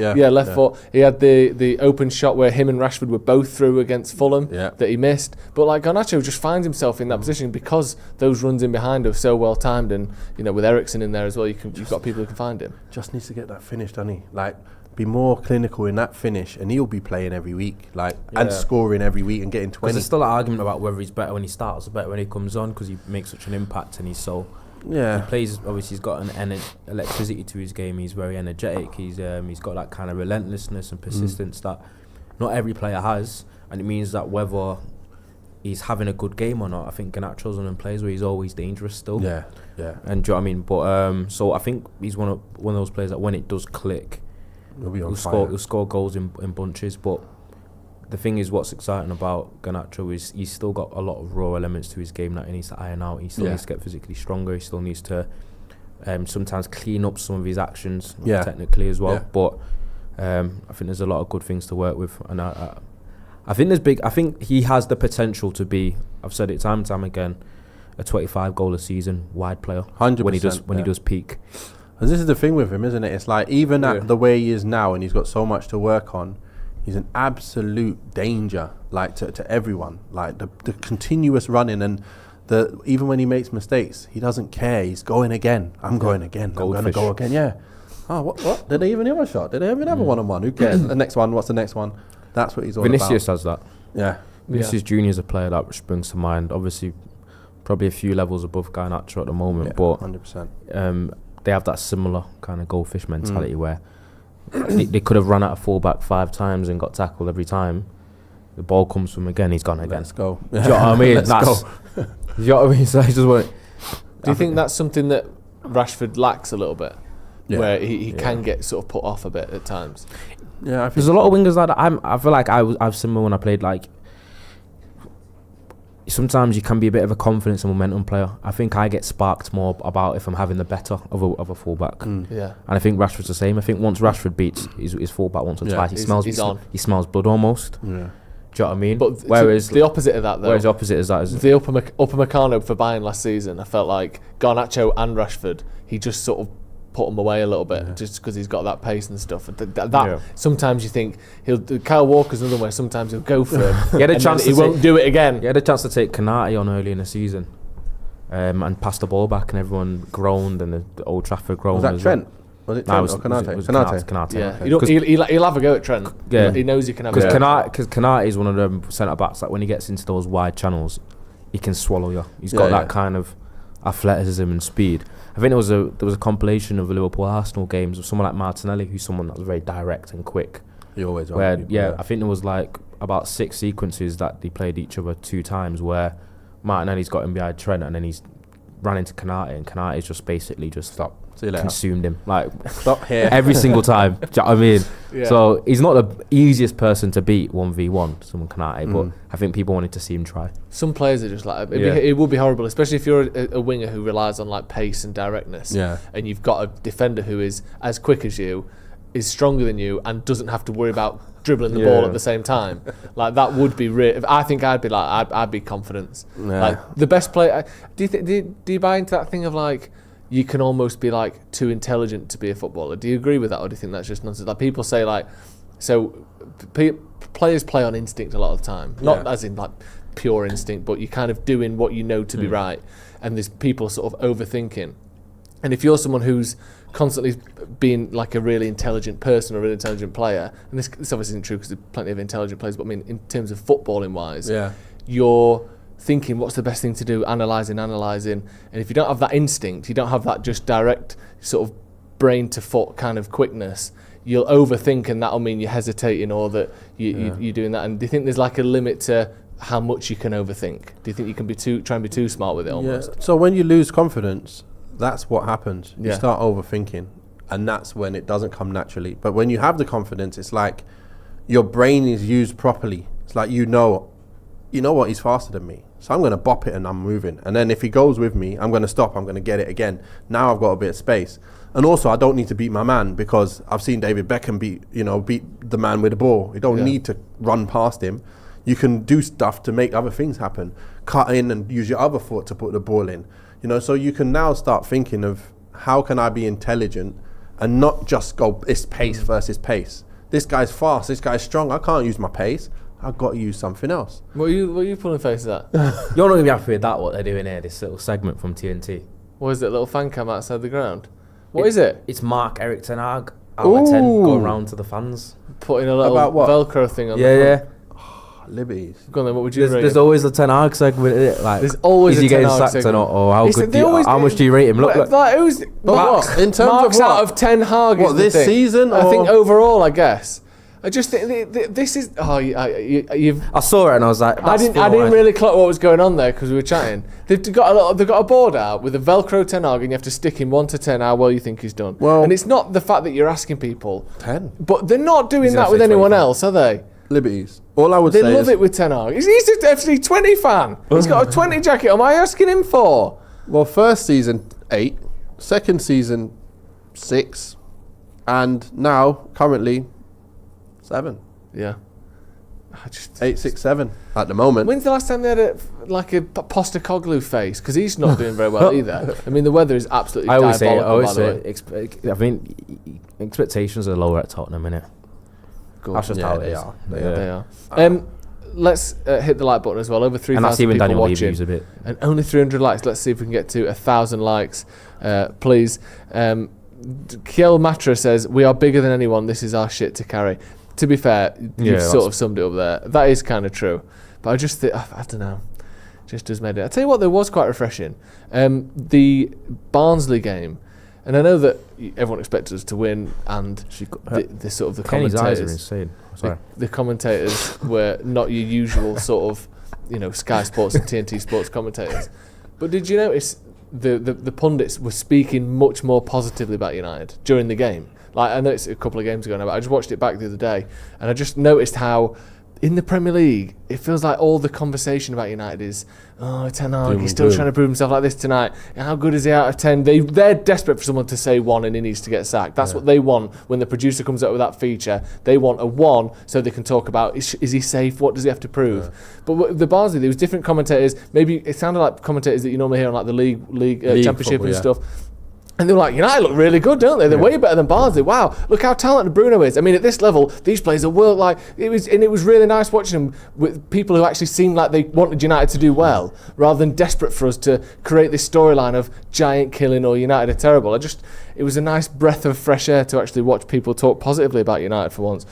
He had the open shot where him and Rashford were both through against Fulham that he missed. But like, Garnacho just finds himself in that position because those runs in behind are so well timed, and with Eriksen in there as well, you've got people who can find him. Just needs to get that finished, doesn't he? Like, be more clinical in that finish, and he'll be playing every week, and scoring every week and getting 20. There's still an argument about whether he's better when he starts or better when he comes on, because he makes such an impact and he's so. He plays. Obviously, he's got an electricity to his game. He's very energetic. He's got that kind of relentlessness and persistence that not every player has, and it means that whether he's having a good game or not. I think Garnacho's one of them players where he's always dangerous still. Yeah. And do you know what I mean? But so I think he's one of those players that when it does click, he'll score goals in bunches. But the thing is, what's exciting about Garnacho is he's still got a lot of raw elements to his game that he needs to iron out. He still needs to get physically stronger. He still needs to sometimes clean up some of his actions technically as well. But I think there's a lot of good things to work with, and I think he has the potential to be, I've said it time and time again, a 25 goal a season wide player 100% when he does peak. And this is the thing with him, isn't it? It's like even at the way he is now, and he's got so much to work on, he's an absolute danger, like to everyone. Like the continuous running, and even when he makes mistakes, he doesn't care. He's going again. I'm going again. Goldfish. I'm going to go again. Yeah. Oh, what? Did they even have a shot? Did they even have a one-on-one? Who cares? The next one. What's the next one? That's what he's all Vinicius about. has that. Yeah. Vinicius Junior is a player that springs to mind. Obviously, probably a few levels above Garnacho at the moment, but 100%. They have that similar kind of goldfish mentality where they could have run out of fullback 5 times and got tackled every time. The ball comes from again, he's gone again. Let's go. Do you know what I mean? Let's go. You know what I mean? So I just want. Do you think that's something that Rashford lacks a little bit? Yeah. Where he can get sort of put off a bit at times. Yeah, there's a lot of wingers like that. I feel like I was similar when I played. Like sometimes you can be a bit of a confidence and momentum player. I think I get sparked more about if I'm having the better of a fullback. Yeah, and I think Rashford's the same. I think once Rashford beats his fullback once or twice, he smells blood almost. Yeah. Do you know what I mean? But whereas the opposite of that, though. Whereas the opposite is that is the Upamecano for Bayern last season. I felt like Garnacho and Rashford, he just sort of put him away a little bit just because he's got that pace and stuff. Sometimes you think Kyle Walker's another way. Sometimes he'll go for him. He had a chance. He won't do it again. He had a chance to take Konate on early in the season, and pass the ball back, and everyone groaned, and the Old Trafford groaned. Was that Trent? Was it Trent or Konate? Konate. Yeah, he'll have a go at Trent. Yeah, he knows he can have a go. Because Konate is one of them centre backs that when he gets into those wide channels, he can swallow you. He's got that kind of athleticism and speed. I think there was a compilation of the Liverpool-Arsenal games of someone like Martinelli, who's someone that was very direct and quick. He always I think there was like about 6 sequences that they played each other 2 times where Martinelli's got him behind Trent and then he's ran into Konate, and Konate's just basically consumed him. Like, stop here. Every single time. Do you know what I mean? Yeah. So he's not the easiest person to beat 1v1, someone Konate, but I think people wanted to see him try. Some players are just like, it would be horrible, especially if you're a winger who relies on like pace and directness. Yeah. And you've got a defender who is as quick as you, is stronger than you, and doesn't have to worry about dribbling the ball at the same time. Like, that would be I think I'd be like, I'd be confidence. Yeah. Like, the best player. Do you buy into that thing of like, you can almost be like too intelligent to be a footballer? Do you agree with that, or do you think that's just nonsense? Like, people say like, so players play on instinct a lot of the time, not as in like pure instinct, but you're kind of doing what you know to be right, and there's people sort of overthinking. And if you're someone who's constantly being like a really intelligent person or a really intelligent player, and this obviously isn't true because there's plenty of intelligent players, but I mean in terms of footballing wise, you're thinking what's the best thing to do, analysing, and if you don't have that instinct, you don't have that just direct sort of brain to foot kind of quickness, you'll overthink, and that'll mean you're hesitating or that you're doing that. And do you think there's like a limit to how much you can overthink? Do you think you can try and be too smart with it almost? Yeah. So when you lose confidence, that's what happens. You start overthinking, and that's when it doesn't come naturally. But when you have the confidence, it's like your brain is used properly. It's like you know what, he's faster than me, so I'm going to bop it and I'm moving. And then if he goes with me, I'm going to stop, I'm going to get it again. Now I've got a bit of space. And also, I don't need to beat my man, because I've seen David Beckham beat the man with the ball. You don't need to run past him. You can do stuff to make other things happen. Cut in and use your other foot to put the ball in. So you can now start thinking of, how can I be intelligent and not just go, it's pace versus pace. This guy's fast, this guy's strong, I can't use my pace. I've got to use something else. What are you pulling faces at? You're not going to be happy with that, what they're doing here, this little segment from TNT. What is it, little fan cam outside the ground? What is it? It's Mark Erik Ten Hag out of 10 going round to the fans. Putting a little Velcro thing on the front. Libbies. Go on then, what would you rate? There's always the Ten Hag segment, isn't it? Like, there's always is a he getting sacked segment. or how good how much do you rate him? Look, in terms Marks of what? out of Ten Hag. What, this season? I think overall, I guess. I just think this is. Oh, you've. I saw it and I was like, I didn't really clock what was going on there because we were chatting. They've got a board out with a Velcro 10 and you have to stick in 1 to 10 how well you think he's done. Well, and it's not the fact that you're asking people 10, but they're not doing that with anyone 25. else, are they? Liberties. All I would They say love is, it with 10 Hag. He's an FC 20 fan. He's got a 20 jacket on. What am I asking him for? well, first season 8, second season 6, and now currently 7. Yeah. 8, 6, 7 at the moment. When's the last time they had a Postecoglou face? Because he's not doing very well either. I mean, the weather is absolutely diabolical, by the way. I mean, expectations are lower at Tottenham, innit? Good. That's just Yeah, how it they is. are. They are. Let's hit the like button as well. Over 3,000 And that's even people Daniel Levy watching. views a bit. And only 300 likes. Let's see if we can get to 1,000 likes, please. Kiel Matra says, we are bigger than anyone. This is our shit to carry. To be fair, you've sort of summed it up there. That is kind of true. But I just think, I don't know. Just has made it. I tell you what, there was quite refreshing. The Barnsley game. And I know that everyone expected us to win, and the sort of the Kenny's eyes are commentators, insane. Sorry. the commentators were not your usual sort of, Sky Sports and TNT Sports commentators. But did you notice the pundits were speaking much more positively about United during the game? Like, I know it's a couple of games ago now, but I just watched it back the other day, and I just noticed how in the Premier League, it feels like all the conversation about United is, Ten Hag, he's still trying to prove himself like this tonight. How good is he out of 10? They're desperate for someone to say 1 and he needs to get sacked. That's what they want when the producer comes up with that feature. They want a 1 so they can talk about, is he safe? What does he have to prove? But with the Barnsley, there was different commentators. Maybe it sounded like commentators that you normally hear on like the league championship football, and stuff. And they were like, United look really good, don't they? They're way better than Barnsley. Wow, look how talented Bruno is. I mean, at this level, these players are world like it was really nice watching them with people who actually seemed like they wanted United to do well, rather than desperate for us to create this storyline of giant killing or United are terrible. It was a nice breath of fresh air to actually watch people talk positively about United for once.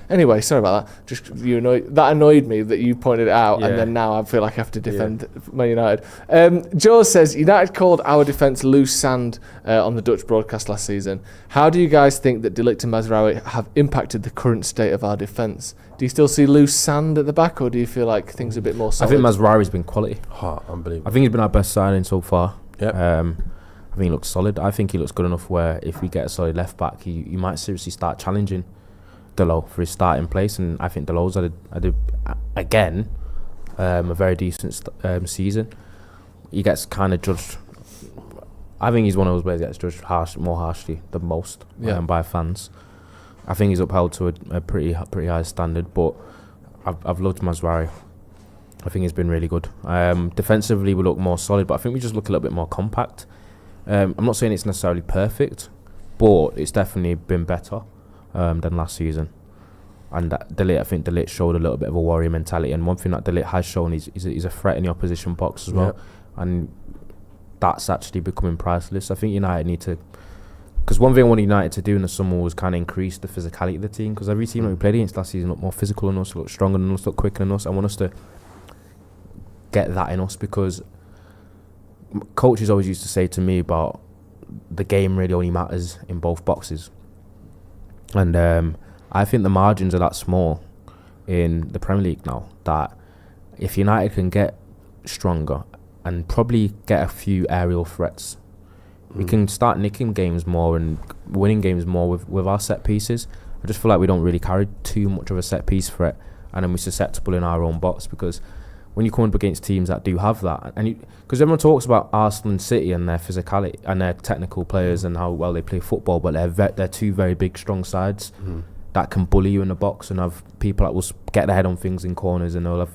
Anyway, sorry about that. That annoyed me that you pointed it out, and then now I feel like I have to defend Man United. Jaws says, United called our defence loose sand on the Dutch broadcast last season. How do you guys think that De Ligt and Mazraoui have impacted the current state of our defence? Do you still see loose sand at the back, or do you feel like things are a bit more solid? I think Mazraoui's been quality. Unbelievable. I think he's been our best signing so far. Yep. I think he looks solid. I think he looks good enough where if we get a solid left back, he might seriously start challenging Delo for his starting place, and I think Delo's had a very decent season. He gets kind of judged. I think he's one of those players that gets judged more harshly than most by fans. I think he's upheld to a pretty high standard, but I've loved Mazraoui. I think he's been really good. Defensively, we look more solid, but I think we just look a little bit more compact. I'm not saying it's necessarily perfect, but it's definitely been better than last season. And I think De Ligt showed a little bit of a warrior mentality, and one thing that De Ligt has shown is he's a threat in the opposition box as well, and that's actually becoming priceless. I think United need to, because one thing I wanted United to do in the summer was kind of increase the physicality of the team, because every team that we played against last season looked more physical than us, looked stronger than us, looked quicker than us. I want us to get that in us, because coaches always used to say to me about the game really only matters in both boxes. And I think the margins are that small in the Premier League now that if United can get stronger and probably get a few aerial threats, we can start nicking games more and winning games more with our set pieces. I just feel like we don't really carry too much of a set piece threat, and then we're susceptible in our own box, because when you come up against teams that do have that, and because everyone talks about Arsenal and City and their physicality and their technical players and how well they play football, but they're two very big, strong sides that can bully you in the box and have people that will get their head on things in corners, and they'll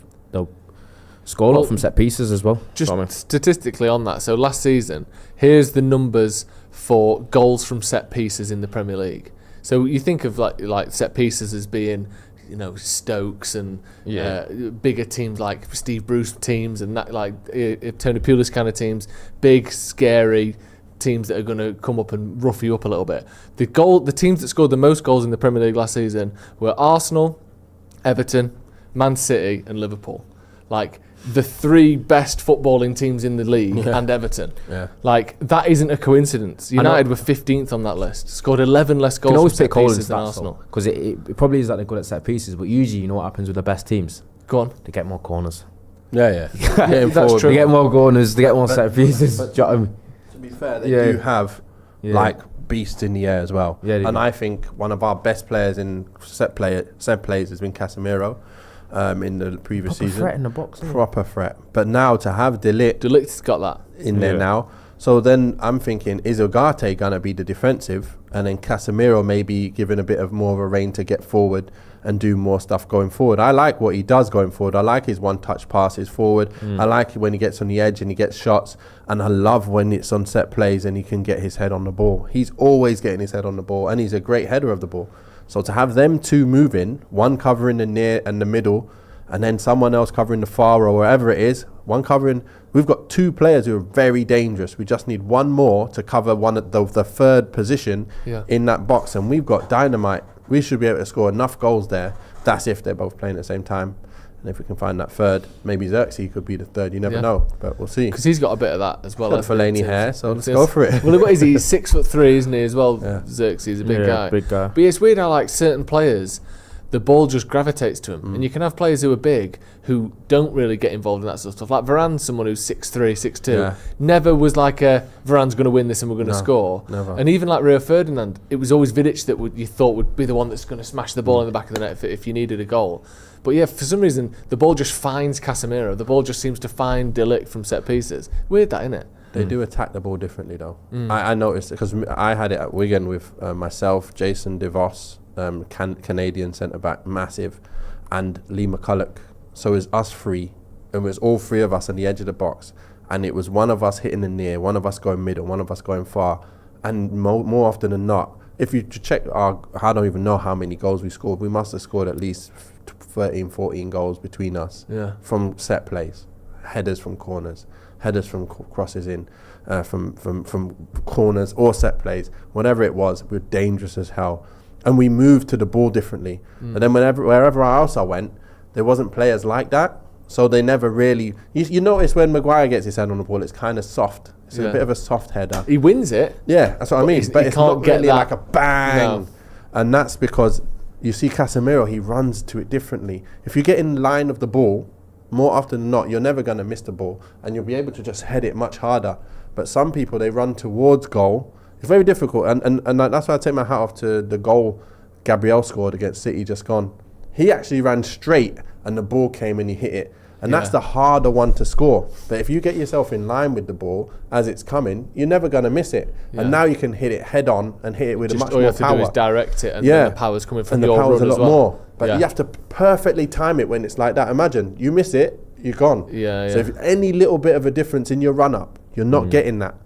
score a lot from set pieces as well. Just statistically on that, so last season, here's the numbers for goals from set pieces in the Premier League. So you think of like set pieces as being, Stokes and bigger teams like Steve Bruce teams and that, like Tony Pulis kind of teams, big, scary teams that are going to come up and rough you up a little bit. The teams that scored the most goals in the Premier League last season were Arsenal, Everton, Man City and Liverpool. Like, the 3 best footballing teams in the league and Everton. Yeah. Like, that isn't a coincidence. United were 15th on that list, scored 11 less goals from set pieces than Arsenal. Because it probably is that they're good at set pieces, but usually you know what happens with the best teams? Go on. They get more corners. Yeah. That's true. They get more corners, they get more set pieces. but Do you know what I mean? To be fair, they do have like beasts in the air as well. Yeah, and I think one of our best players in set plays has been Casemiro in the previous season. Threat in the box. Proper threat. But now to have De Ligt's got that in there now. So then I'm thinking, is Ugarte going to be the defensive? And then Casemiro maybe given a bit of more of a rein to get forward and do more stuff going forward. I like what he does going forward. I like his one-touch passes forward. I like it when he gets on the edge and he gets shots. And I love when it's on set plays and he can get his head on the ball. He's always getting his head on the ball, and he's a great header of the ball. So to have them two moving, one covering the near and the middle, and then someone else covering the far or wherever it is, one covering... We've got 2 players who are very dangerous. We just need one more to cover one at the third position in that box, and we've got dynamite. We should be able to score enough goals there. That's if they're both playing at the same time. And if we can find that third, maybe Xerxes could be the third. You never know, but we'll see. Because he's got a bit of that as well. Got the Fellaini hair, so let's go for it. Well, what is he? He's 6'3", isn't he, as well? Xerxes, a big guy. Big guy. But it's weird how, like, certain players, the ball just gravitates to him. And you can have players who are big who don't really get involved in that sort of stuff. Like Varane's someone who's 6'3", 6'2". Never was like Varane's going to win this and we're going to score. Never. And even like Rio Ferdinand, it was always Vidic that you thought would be the one that's going to smash the ball in the back of the net if you needed a goal. But yeah, for some reason, the ball just finds Casemiro. The ball just seems to find De Ligt from set pieces. Weird that, isn't it? They do attack the ball differently, though. I noticed, because I had it at Wigan with myself, Jason DeVos, Canadian centre-back, massive, and Lee McCulloch. So it was us 3, and it was all 3 of us on the edge of the box, and it was one of us hitting the near, one of us going middle, one of us going far, and more often than not, if you check I don't even know how many goals we scored. We must have scored at least 13, 14 goals between us from set plays, headers from corners, headers from crosses in, from corners or set plays, whatever it was. We were dangerous as hell. And we moved to the ball differently. And then wherever else I went, there wasn't players like that. So they never really... You notice when Maguire gets his head on the ball, it's kind of soft. It's a bit of a soft header. He wins it. Yeah, that's what I mean. But it's not really like a bang. No. And that's because you see Casemiro, he runs to it differently. If you get in line of the ball, more often than not, you're never going to miss the ball. And you'll be able to just head it much harder. But some people, they run towards goal. It's very difficult, and that's why I take my hat off to the goal Gabriel scored against City just gone. He actually ran straight, and the ball came and he hit it. And that's the harder one to score. But if you get yourself in line with the ball as it's coming, you're never going to miss it. And now you can hit it head on and hit it with much more power. All you have to do is direct it, and then the power's coming from your run as well. And the power's a lot more. But you have to perfectly time it when it's like that. Imagine, you miss it, you're gone. So if any little bit of a difference in your run-up, you're not getting that.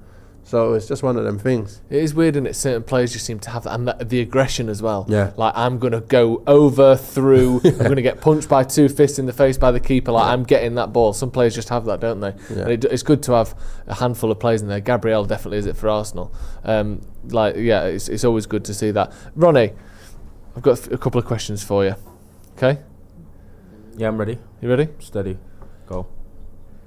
So it's just one of them things. It is weird, and it's certain players just seem to have that, and the aggression as well. Yeah. Like, I'm going to go over, through, I'm going to get punched by 2 fists in the face by the keeper. Like, I'm getting that ball. Some players just have that, don't they? Yeah. And it's good to have a handful of players in there. Gabriel definitely is it for Arsenal. It's always good to see that. Ronnie, I've got a couple of questions for you. Okay? Yeah, I'm ready. You ready? Steady. Go.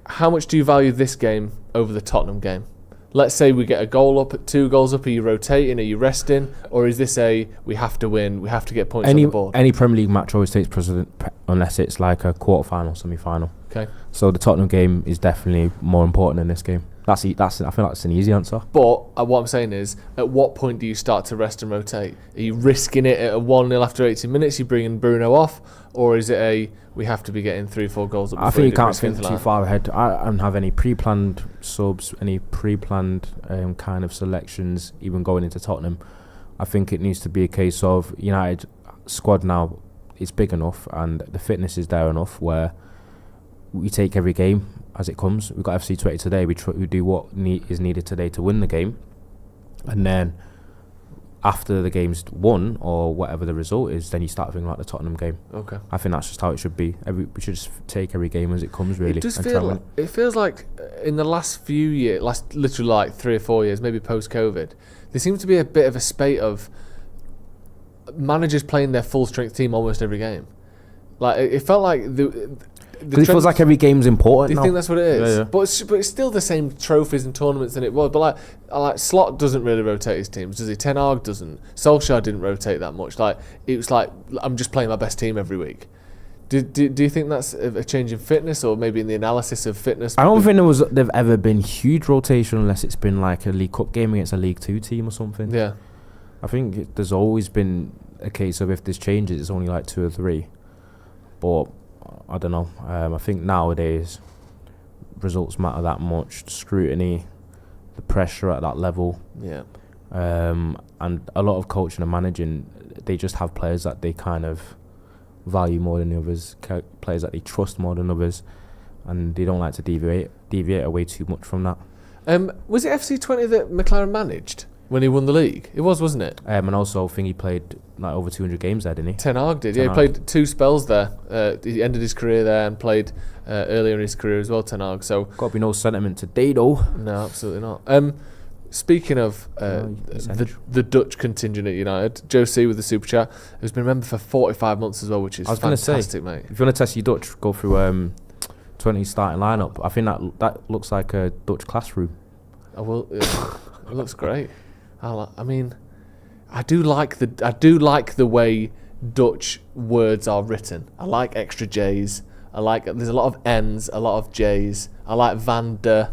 How much do you value this game over the Tottenham game? Let's say we get a goal up, 2 goals up. Are you rotating? Are you resting? Or is this we have to win, we have to get points on the board? Any Premier League match always takes precedent unless it's like a quarter-final, semi-final. Okay. So the Tottenham game is definitely more important than this game. I feel like that's an easy answer. But what I'm saying is, at what point do you start to rest and rotate? Are you risking it at a 1-0 after 80 minutes? You bringing Bruno off? Or is it we have to be getting 3-4 goals up? I think you can't think too far ahead. I don't have any pre-planned subs, any pre-planned kind of selections, even going into Tottenham. I think it needs to be a case of United squad now is big enough and the fitness is there enough where we take every game as it comes. We've got FC Twente today. We do what is needed today to win the game, and then after the game's won or whatever the result is, then you start thinking like the Tottenham game. Okay. I think that's just how it should be. We should just take every game as it comes, really. It feels like in the last few years, literally like 3 or 4 years, maybe post-COVID, there seems to be a bit of a spate of managers playing their full-strength team almost every game. Like, it felt like Because it feels like every game's important. Do you now. think that's what it is? Yeah. But it's still the same trophies and tournaments than it was. But like Slot doesn't really rotate his teams, does he? Ten Hag doesn't. Solskjaer didn't rotate that much. Like it was like I'm just playing my best team every week. Do you think that's a change in fitness, or maybe in the analysis of fitness? I don't think there've ever been huge rotation unless it's been like a League Cup game against a League 2 team or something. Yeah. I think there's always been a case of if there's changes, it's only like 2 or 3. But I don't know. I think nowadays results matter that much. The scrutiny, the pressure at that level. Yeah. And a lot of coaching and managing, they just have players that they kind of value more than the others, players that they trust more than others, and they don't like to deviate away too much from that. Was it FC Twente that McLaren managed when he won the league? It was, wasn't it? And also I think he played like over 200 games there, didn't he? Ten Hag did. He played 2 spells there. He ended his career there and played earlier in his career as well, Ten Hag. So got to be no sentiment today though. No, absolutely not. Speaking of the Dutch contingent at United, Joe C with the super chat, who's been a member for 45 months as well, which is fantastic, mate. If you want to test your Dutch, go through 20 starting lineup. I think that looks like a Dutch classroom. I will. It looks great. I mean, I do like the way Dutch words are written. I like extra J's. There's a lot of N's, a lot of J's. I like Van der.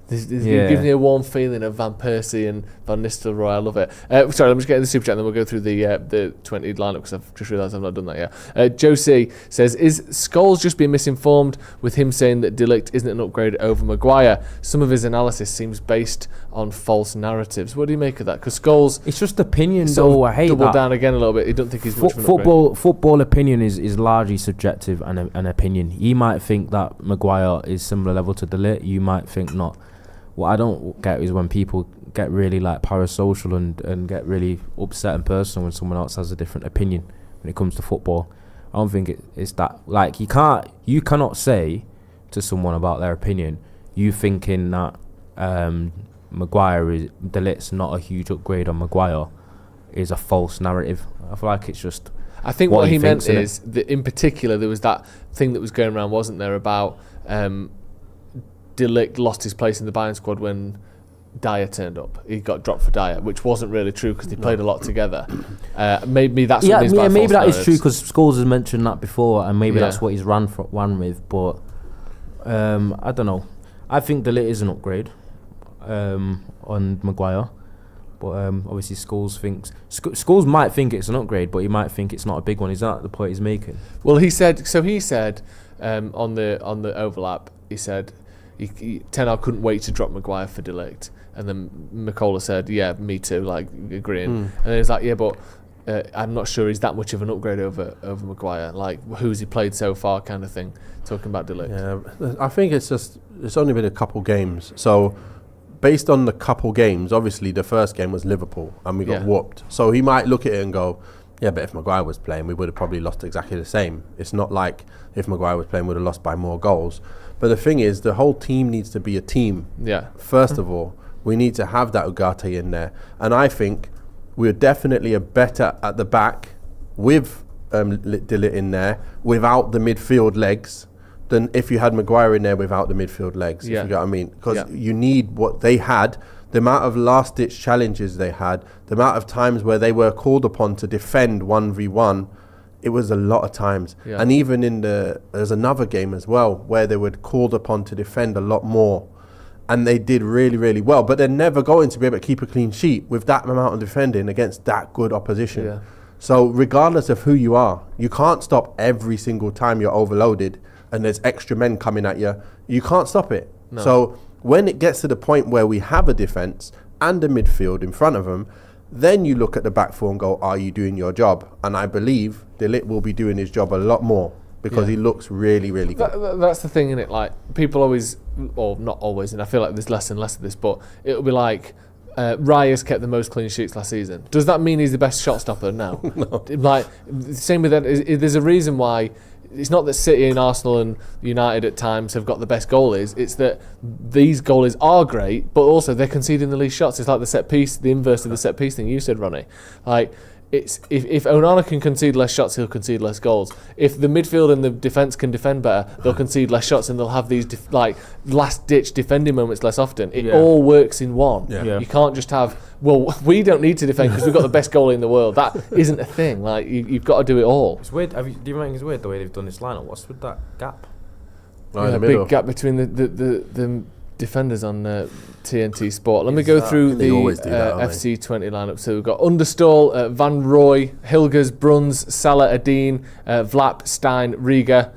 You give me a warm feeling of Van Persie and Van Nistelrooy. I love it. Sorry, I'm just getting the super chat and then we'll go through the 20 lineup because I've just realised I've not done that yet. Joe C says, is Scholes just being misinformed with him saying that De Ligt isn't an upgrade over Maguire? Some of his analysis seems based on false narratives. What do you make of that? Because Scholes... It's just opinion, though. I hate double that. down again a little bit. You don't think he's much of an upgrade? Football opinion is largely subjective and an opinion. You might think that Maguire is similar level to De Ligt. You might think not. What I don't get is when people get really like parasocial and get really upset and personal when someone else has a different opinion when it comes to football. I don't think it's that. Like you cannot say to someone about their opinion, you thinking that Maguire is De Ligt's not a huge upgrade on Maguire is a false narrative. I feel like it's just. I think what he meant is that in particular there was that thing that was going around, wasn't there, about De Ligt lost his place in the Bayern squad when Dyer turned up. He got dropped for Dyer, which wasn't really true because they played a lot together. Maybe that's what means by maybe that narratives. is true because Scholes has mentioned that before, and maybe that's what he's run with. But I don't know. I think De Ligt is an upgrade on Maguire, but obviously Scholes might think it's an upgrade, but he might think it's not a big one. Is that the point he's making? Well, he said on the overlap. He said. Ten Hag couldn't wait to drop Maguire for De Ligt, and then Mikola said, "Yeah, me too," like agreeing. And then he's like, "Yeah, but I'm not sure he's that much of an upgrade over Maguire. Like, who's he played so far, kind of thing." Talking about De Ligt. Yeah, I think it's only been a couple games. So, based on the couple games, obviously the first game was Liverpool, and we got whooped. So he might look at it and go, "Yeah, but if Maguire was playing, we would have probably lost exactly the same." It's not like if Maguire was playing, we would have lost by more goals. But the thing is, the whole team needs to be a team. Yeah. First of all, we need to have that Ugarte in there. And I think we're definitely a better at the back with De Ligt in there without the midfield legs than if you had Maguire in there without the midfield legs, if you get what I mean. Because you need what they had, the amount of last-ditch challenges they had, the amount of times where they were called upon to defend 1v1, it was a lot of times. Yeah. And even there's another game as well where they were called upon to defend a lot more. And they did really, really well. But they're never going to be able to keep a clean sheet with that amount of defending against that good opposition. Yeah. So regardless of who you are, you can't stop every single time you're overloaded and there's extra men coming at you. You can't stop it. No. So when it gets to the point where we have a defence and a midfield in front of them, then you look at the back four and go, are you doing your job? And I believe De Ligt will be doing his job a lot more because he looks really, really good. That's the thing, innit? Like, people always, or not always, and I feel like there's less and less of this, but it'll be like, Raya's kept the most clean sheets last season. Does that mean he's the best shot stopper? No. No. Like, same with that. There's a reason why. It's not that City and Arsenal and United at times have got the best goalies. It's that these goalies are great, but also they're conceding the least shots. It's like the set piece, the inverse of the set piece thing you said, Ronnie. Like, it's if Onana can concede less shots, he'll concede less goals. If the midfield and the defence can defend better, they'll concede less shots and they'll have these last-ditch defending moments less often. It all works in one. Yeah. You can't just have, well, we don't need to defend because we've got the best goalie in the world. That isn't a thing. Like you've got to do it all. It's weird. Do you think it's weird the way they've done this lineup? What's with that gap? A big gap between the defenders on TNT Sport. Let me go through the FC Twente lineup. So we've got Understall, Van Roy, Hilgers, Bruns, Salah, Adine, Vlap, Stein, Riga.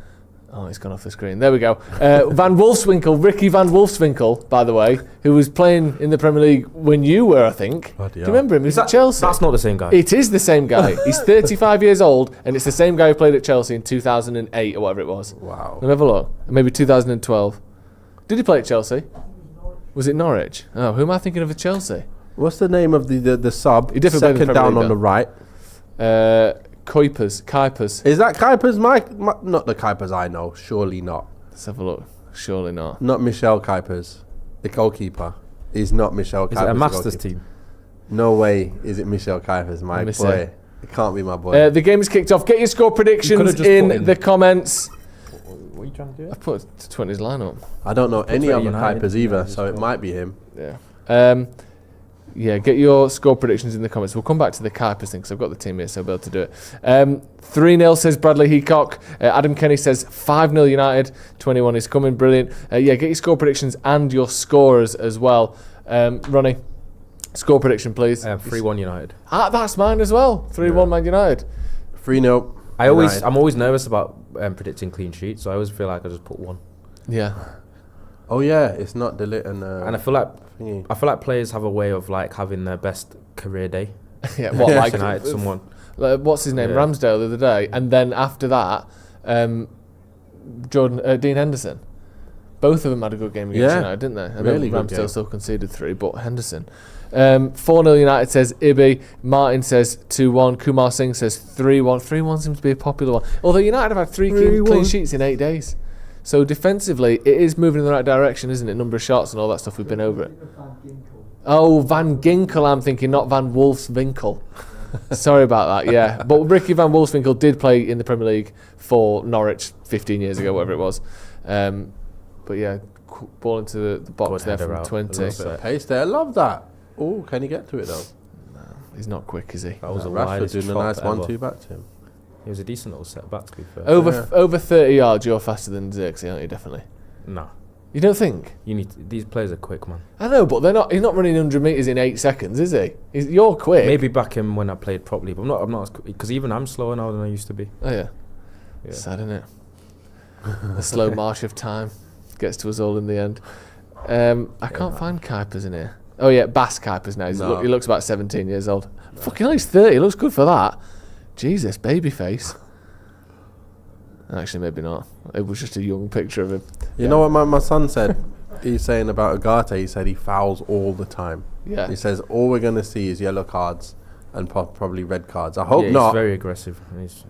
Oh, it's gone off the screen. There we go. Van Wolfswinkel, Ricky Van Wolfswinkel, by the way, who was playing in the Premier League when you were, I think. Do you remember him? He was at Chelsea. That's not the same guy. It is the same guy. He's 35 years old, and it's the same guy who played at Chelsea in 2008 or whatever it was. Wow. Let me have a look. Maybe 2012. Did he play at Chelsea? Was it Norwich? Oh, who am I thinking of at Chelsea? What's the name of the sub? He definitely played in the second Premier down League, on the right. Kuipers. Is that Kuipers? Not the Kuipers I know. Surely not. Let's have a look. Surely not. Not Michel Kuipers, the goalkeeper. Is not Michel Kuipers. Is it a Masters team? No way. Is it Michel Kuipers, my boy? It can't be my boy. The game is kicked off. Get your score predictions in the comments. What are you trying to do? I put 20's lineup. I don't know any other United. Kuipers either, so it might be him. Yeah. Get your score predictions in the comments. We'll come back to the Kuipers thing because I've got the team here, so I'll be able to do it. 3-0 says Bradley Heacock. Adam Kenny says 5-0 United. 21 is coming. Brilliant. Get your score predictions and your scorers as well. Ronnie, score prediction, please. 3-1 United. That's mine as well. 3-1 Man United. 3-0. I'm always nervous about predicting clean sheets, so I always feel like I just put one. Yeah. Oh yeah, it's not Delit and I feel like players have a way of like having their best career day. Yeah. What like United, someone. What's his name? Ramsdale the other day, and then after that, Dean Henderson. Both of them had a good game against United, didn't they? And really then good Ramsdale game. still conceded 3, but Henderson. 4-0 United says Ibi. Martin says 2-1. Kumar Singh says 3-1. 3-1 seems to be a popular one. Although United have had 3 clean sheets in 8 days. So defensively, it is moving in the right direction, isn't it? Number of shots and all that stuff, we've been over it. Oh, Van Ginkel, I'm thinking, not Van Wolfswinkel. Sorry about that, yeah. But Ricky Van Wolfswinkel did play in the Premier League for Norwich 15 years ago, whatever it was. But yeah, ball into the box there from Twente. Pace there. I love that. Oh, can he get to it though? No, he's not quick, is he? That was Rashford doing a nice 1-2 back to him. It was a decent little setback, to be fair. Over 30 yards, you're faster than Xerxes, aren't you? Definitely. No. You don't think? These players are quick, man. I know, but they're not. He's not running 100 metres in 8 seconds, is he? You're quick. Maybe back in when I played properly, but I'm not as quick, because even I'm slower now than I used to be. Oh yeah. Sad, isn't it? The slow march of time gets to us all in the end. I can't find Kuipers in here. Oh yeah, Bass Kuipers now. He looks about 17 years old. No. Fucking hell, he's 30. He looks good for that. Jesus, baby face. Actually, maybe not. It was just a young picture of him. You know what my son said? He's saying about Agate. He said he fouls all the time. Yeah. He says all we're going to see is yellow cards and probably red cards. I hope not. He's very aggressive.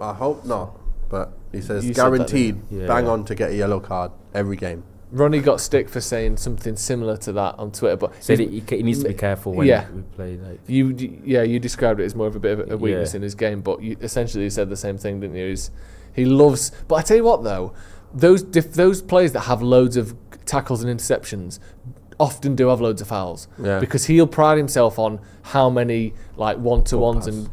I hope not. But he says You guaranteed said bang on to get a yellow card every game. Ronnie got stick for saying something similar to that on Twitter, but said he needs to be careful when we play. Like you described it as more of a bit of a weakness in his game, but you essentially said the same thing, didn't you? He loves. But I tell you what, though, those players that have loads of tackles and interceptions often do have loads of fouls because he'll pride himself on how many like 1-to-1s and.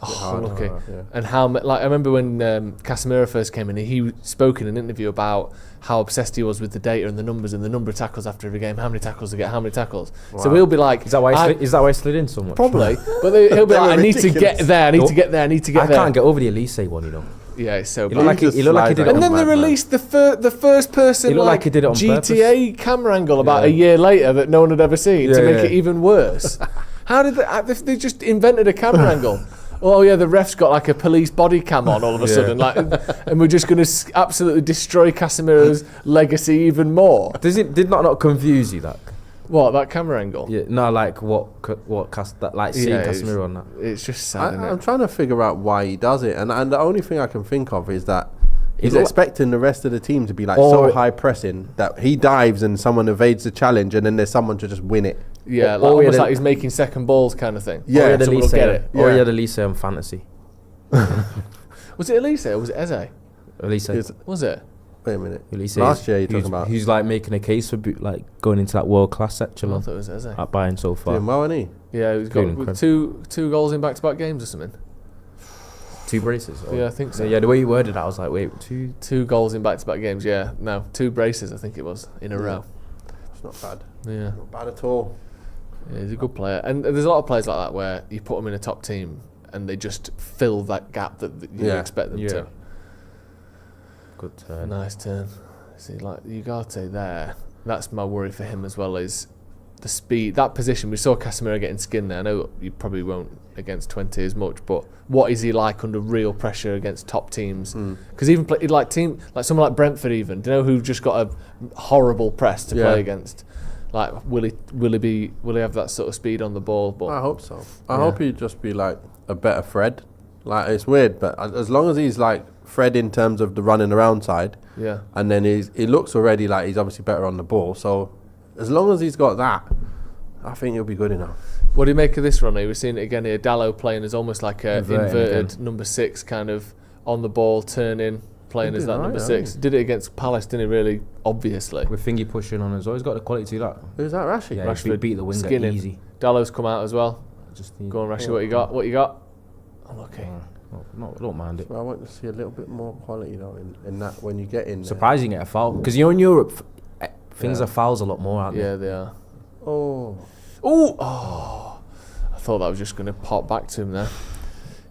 Unlucky. And how I remember when Casemiro first came in, he spoke in an interview about how obsessed he was with the data and the numbers and the number of tackles after every game, how many tackles they get, how many tackles. Wow. So he'll be like, is that why he slid in so much? Probably, but he'll be like, I need to get there, I need to get there, I need to get there. I can't get over the Elise one, you know. Yeah, it's so bad. He looked like he did it. And then they released the first person like he did it on GTA purpose. Camera angle about a year later that no one had ever seen to make it even worse. How did they just invented a camera angle? Oh yeah, the ref's got like a police body cam on all of a sudden, and we're just going to absolutely destroy Casemiro's legacy even more. Did that not confuse you? That camera angle? Yeah, no, like seeing Casemiro on that. It's just sad. I'm trying to figure out why he does it, and the only thing I can think of is that He's expecting the rest of the team to be like so high pressing that he dives and someone evades the challenge, and then there's someone to just win it. Yeah, almost like he's making second balls kind of thing. Yeah, someone will get it. Or he had Elise on fantasy. Was it Elise or was it Eze? Elise. Was it? Wait a minute. Elise. Last year you're talking about. He's like making a case for like going into that world class section. I thought it was Eze. At Bayern so far. Doing well, isn't he? Yeah, he's got with two goals in back-to-back games or something. 2 braces? Yeah, I think so. Yeah, the way you worded that, I was like, wait, two goals in back-to-back games, yeah. No, 2 braces, I think it was, in a row. It's not bad. Yeah. Not bad at all. Yeah, he's a good player. And there's a lot of players like that where you put them in a top team and they just fill that gap that you expect them to. Good turn. Nice turn. See, like, Ugarte there, that's my worry for him as well, is the speed. That position, we saw Casemiro getting skinned there. I know you probably won't against Twente as much, but what is he like under real pressure against top teams? Because even like someone like Brentford, even, do you know who just got a horrible press to play against? Like, will he have that sort of speed on the ball? But I hope so. I hope he'd just be like a better Fred. Like, it's weird, but as long as he's like Fred in terms of the running around side, and then he looks already like he's obviously better on the ball. So as long as he's got that, I think he'll be good enough. What do you make of this, Ronny? We're seeing it again here. Dalot playing as almost like a inverted number 6, kind of on the ball, turning, playing as that number 6. Did it against Palace, didn't he? Really, obviously. With Thingy pushing on as well. He's got the quality to do that. Who's that, Rashford? Yeah, Rashford beat the winger skinning. easy. Dalot's come out as well. Go on, Rashford. What you got? Unlucky. No, I don't mind it. Well, I want to see a little bit more quality though in that when you get in. Surprising at a foul because in Europe things are fouls a lot more, aren't they? Yeah, they are. Oh! I thought that was just going to pop back to him there.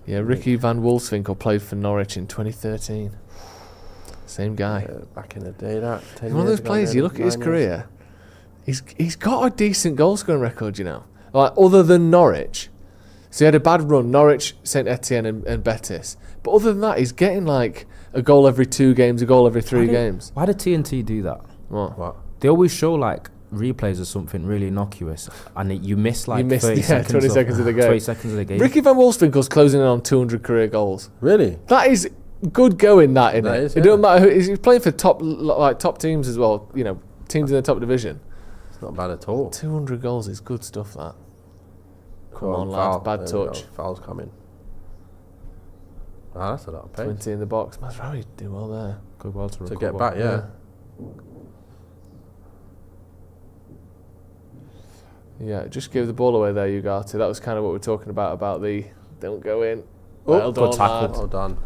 Yeah, Ricky Van Wolfswinkel played for Norwich in 2013. Same guy. Back in the day, that. He's one of those players. You look at his career. He's got a decent goal scoring record, you know. Like, other than Norwich. So he had a bad run, Norwich, St Etienne and Betis. But other than that, he's getting like a goal every 2 games, a goal every 3 games. Why did TNT do that? What? They always show like replays of something really innocuous and you miss like 20 seconds of the game. 20 seconds of the game. Ricky Van Wolfswinkel's closing in on 200 career goals. Really? That is good going, that, isn't That it? is, It doesn't matter who. He's playing for top teams as well, you know, teams in the top division. It's not bad at all. 200 goals is good stuff, that. Come on, lads. Bad touch. Foul's coming. Ah, that's a lot of pace. 20 in the box. Mazraoui do well there. Good well to recover. Get back, Yeah, just give the ball away there, Ugarte. That was kind of what we're talking about the don't go in. Well done, good tackle. lad. Well done.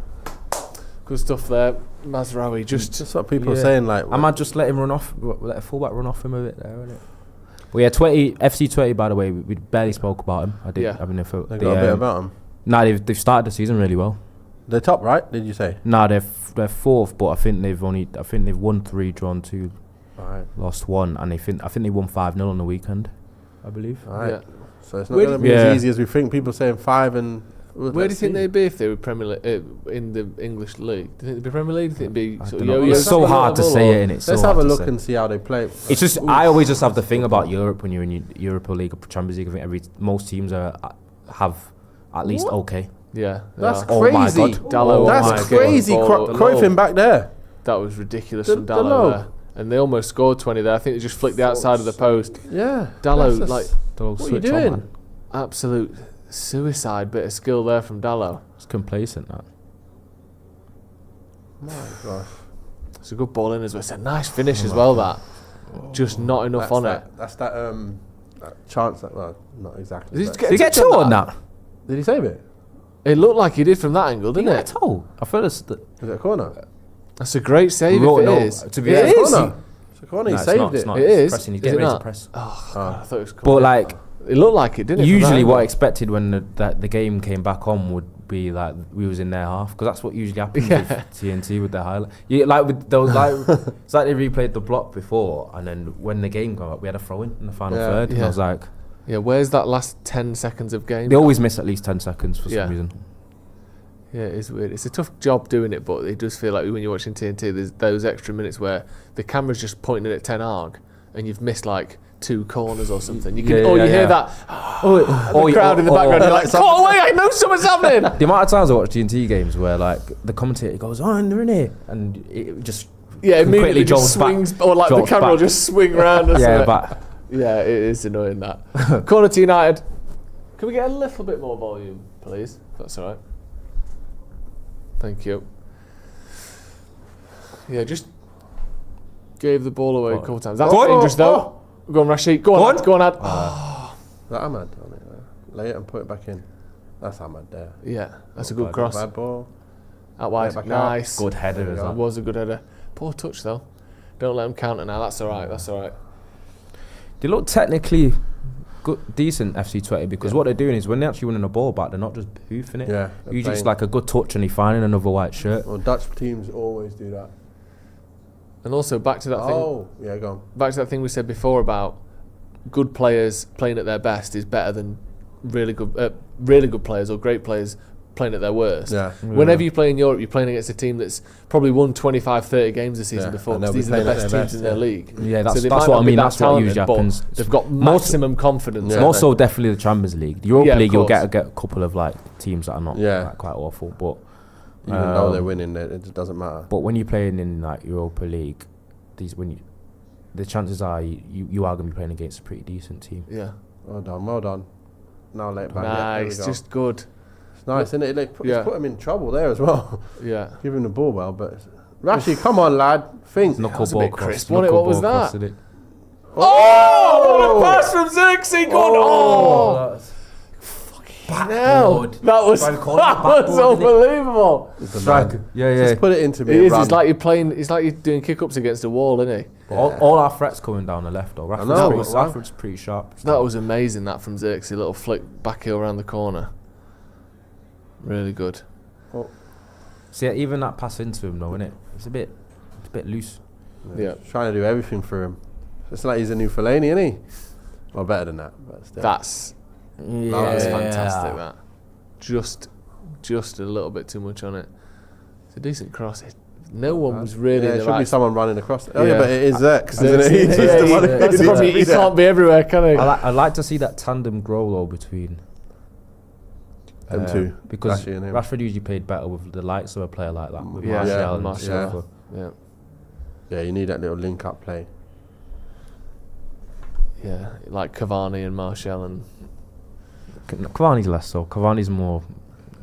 Good stuff there. Mazraoui just what people are saying, like... I might just let him run off, let a fullback run off him a bit there, isn't it? Well, yeah, FC Twente, by the way, we barely spoke about him. I did. Yeah. I mean, They got a bit about him. Nah, they've started the season really well. They're top, right? Did you say? Nah, they're 4th, but I think they've won 3, drawn 2, lost 1, and I think they won 5-0 on the weekend, I believe. Right. Yeah. So it's not going to be as easy as we think. People saying 5 and... Where do you think they'd be if they were Premier League, in the English league? Do you think they'd be Premier League? Do you think it'd be sort of yo-yo? It's so hard to say it, innit? Let's have a look and see how they play. It's just I always just have the thing about Europe when you're in Europa League or Champions League. I think most teams have at least okay. Yeah, that's oh crazy. My God. Dalot, that's crazy. Cruyff back there. That was ridiculous from Dalot there. And they almost scored 20 there. I think they just flicked the outside of the post. Yeah. Dalot, what are you doing? Absolute suicide bit of skill there from Dalot. It's complacent, that. My gosh. It's a good ball in as well. It's a nice finish as well, that. Just not enough on it. That's that chance that, well, not exactly. Did he get 2 on that? Did he save it? It looked like he did from that angle, didn't it? I feel it's... Is it a corner? That's a great save if it is. To be It is. honest, It's a corner. He saved it. It is. Pressing, he's Is it getting ready to not? press. Oh, God, I thought it was But corner. like... It looked like it, didn't it? Usually what I expected when the game came back on would be like we was in their half, because that's what usually happens with TNT with their highlight. Like with those, it's like they replayed the block before, and then when the game came up, we had a throw in the final third, and I was like, yeah, where's that last 10 seconds of game? They always miss at least 10 seconds for some reason. Yeah, it's weird. It's a tough job doing it, but it does feel like when you're watching TNT, there's those extra minutes where the camera's just pointing at Ten Hag, and you've missed like 2 corners or something. You can, you hear that. the crowd in the background, you're like, cut away, I know something's happening. The amount of times I watch G&T games where like the commentator goes, "Oh, they're in here," and it just immediately just swings, or like the camera will just swing around. But yeah, it is annoying that. Corner to United. Can we get a little bit more volume, please? If that's all right. Thank you. Yeah, just gave the ball away a couple times. That's dangerous though. Go on, Rashid. Go on, Ad. Is that Ahmad on it? Lay it and put it back in. That's Ahmad there. Yeah, that's a good cross. Bad ball. Out wide. Nice. Good header. That was a good header. Poor touch though. Don't let him counter now. That's all right. That's all right. They look technically good, decent FC Twente because what they're doing is when they're actually winning a ball back, they're not just hoofing it. Yeah. Usually it's like a good touch and he's finding another white shirt. Well, Dutch teams always do that. And also back to that thing. Oh, yeah, go on. Back to that thing we said before about good players playing at their best is better than really good players or great players playing at their worst. Yeah. Whenever you play in Europe, you're playing against a team that's probably won 25, 30 games this season before, because these are the best teams in their league. Yeah, that's so what I mean. That's what usually but happens. They've got maximum confidence. More so definitely the Champions League. The Europa League, you'll get a couple of like teams that are not like, quite awful, but even though they're winning, it doesn't matter. But when you're playing in like Europa League, the chances are you are going to be playing against a pretty decent team. Yeah. Well done. Now let it back. Nice, just good. It's nice, isn't it? It's put him in trouble there as well. Yeah. Give him the ball well, but Rashi, come on, lad. Think. Knuckleball cross. What was that? Oh! What a pass from Xerxes! Oh! Hell, that was unbelievable. Just put it into me. It's like you're doing kick-ups against a wall, isn't he? All our threats coming down the left, though. Rashford's pretty sharp. That was amazing, that from Xerxes. A little flick back heel around the corner. Really good. See, even that pass into him, though, isn't it? It's a bit loose. Yeah. Trying to do everything for him. It's like he's a new Fellaini, isn't he? Well, better than that. But still. That's fantastic. That just a little bit too much on it. It's a decent cross. No one was really. Yeah, it should be someone running across. But it is Xerxes. That's the problem. He can't be everywhere, can he? I'd like to see that tandem grow though between them two, because Rashford usually played better with the likes of a player like that. With Martial. Yeah, you need that little link-up play. Yeah, like Cavani and Martial and. Cavani's less so. Cavani's more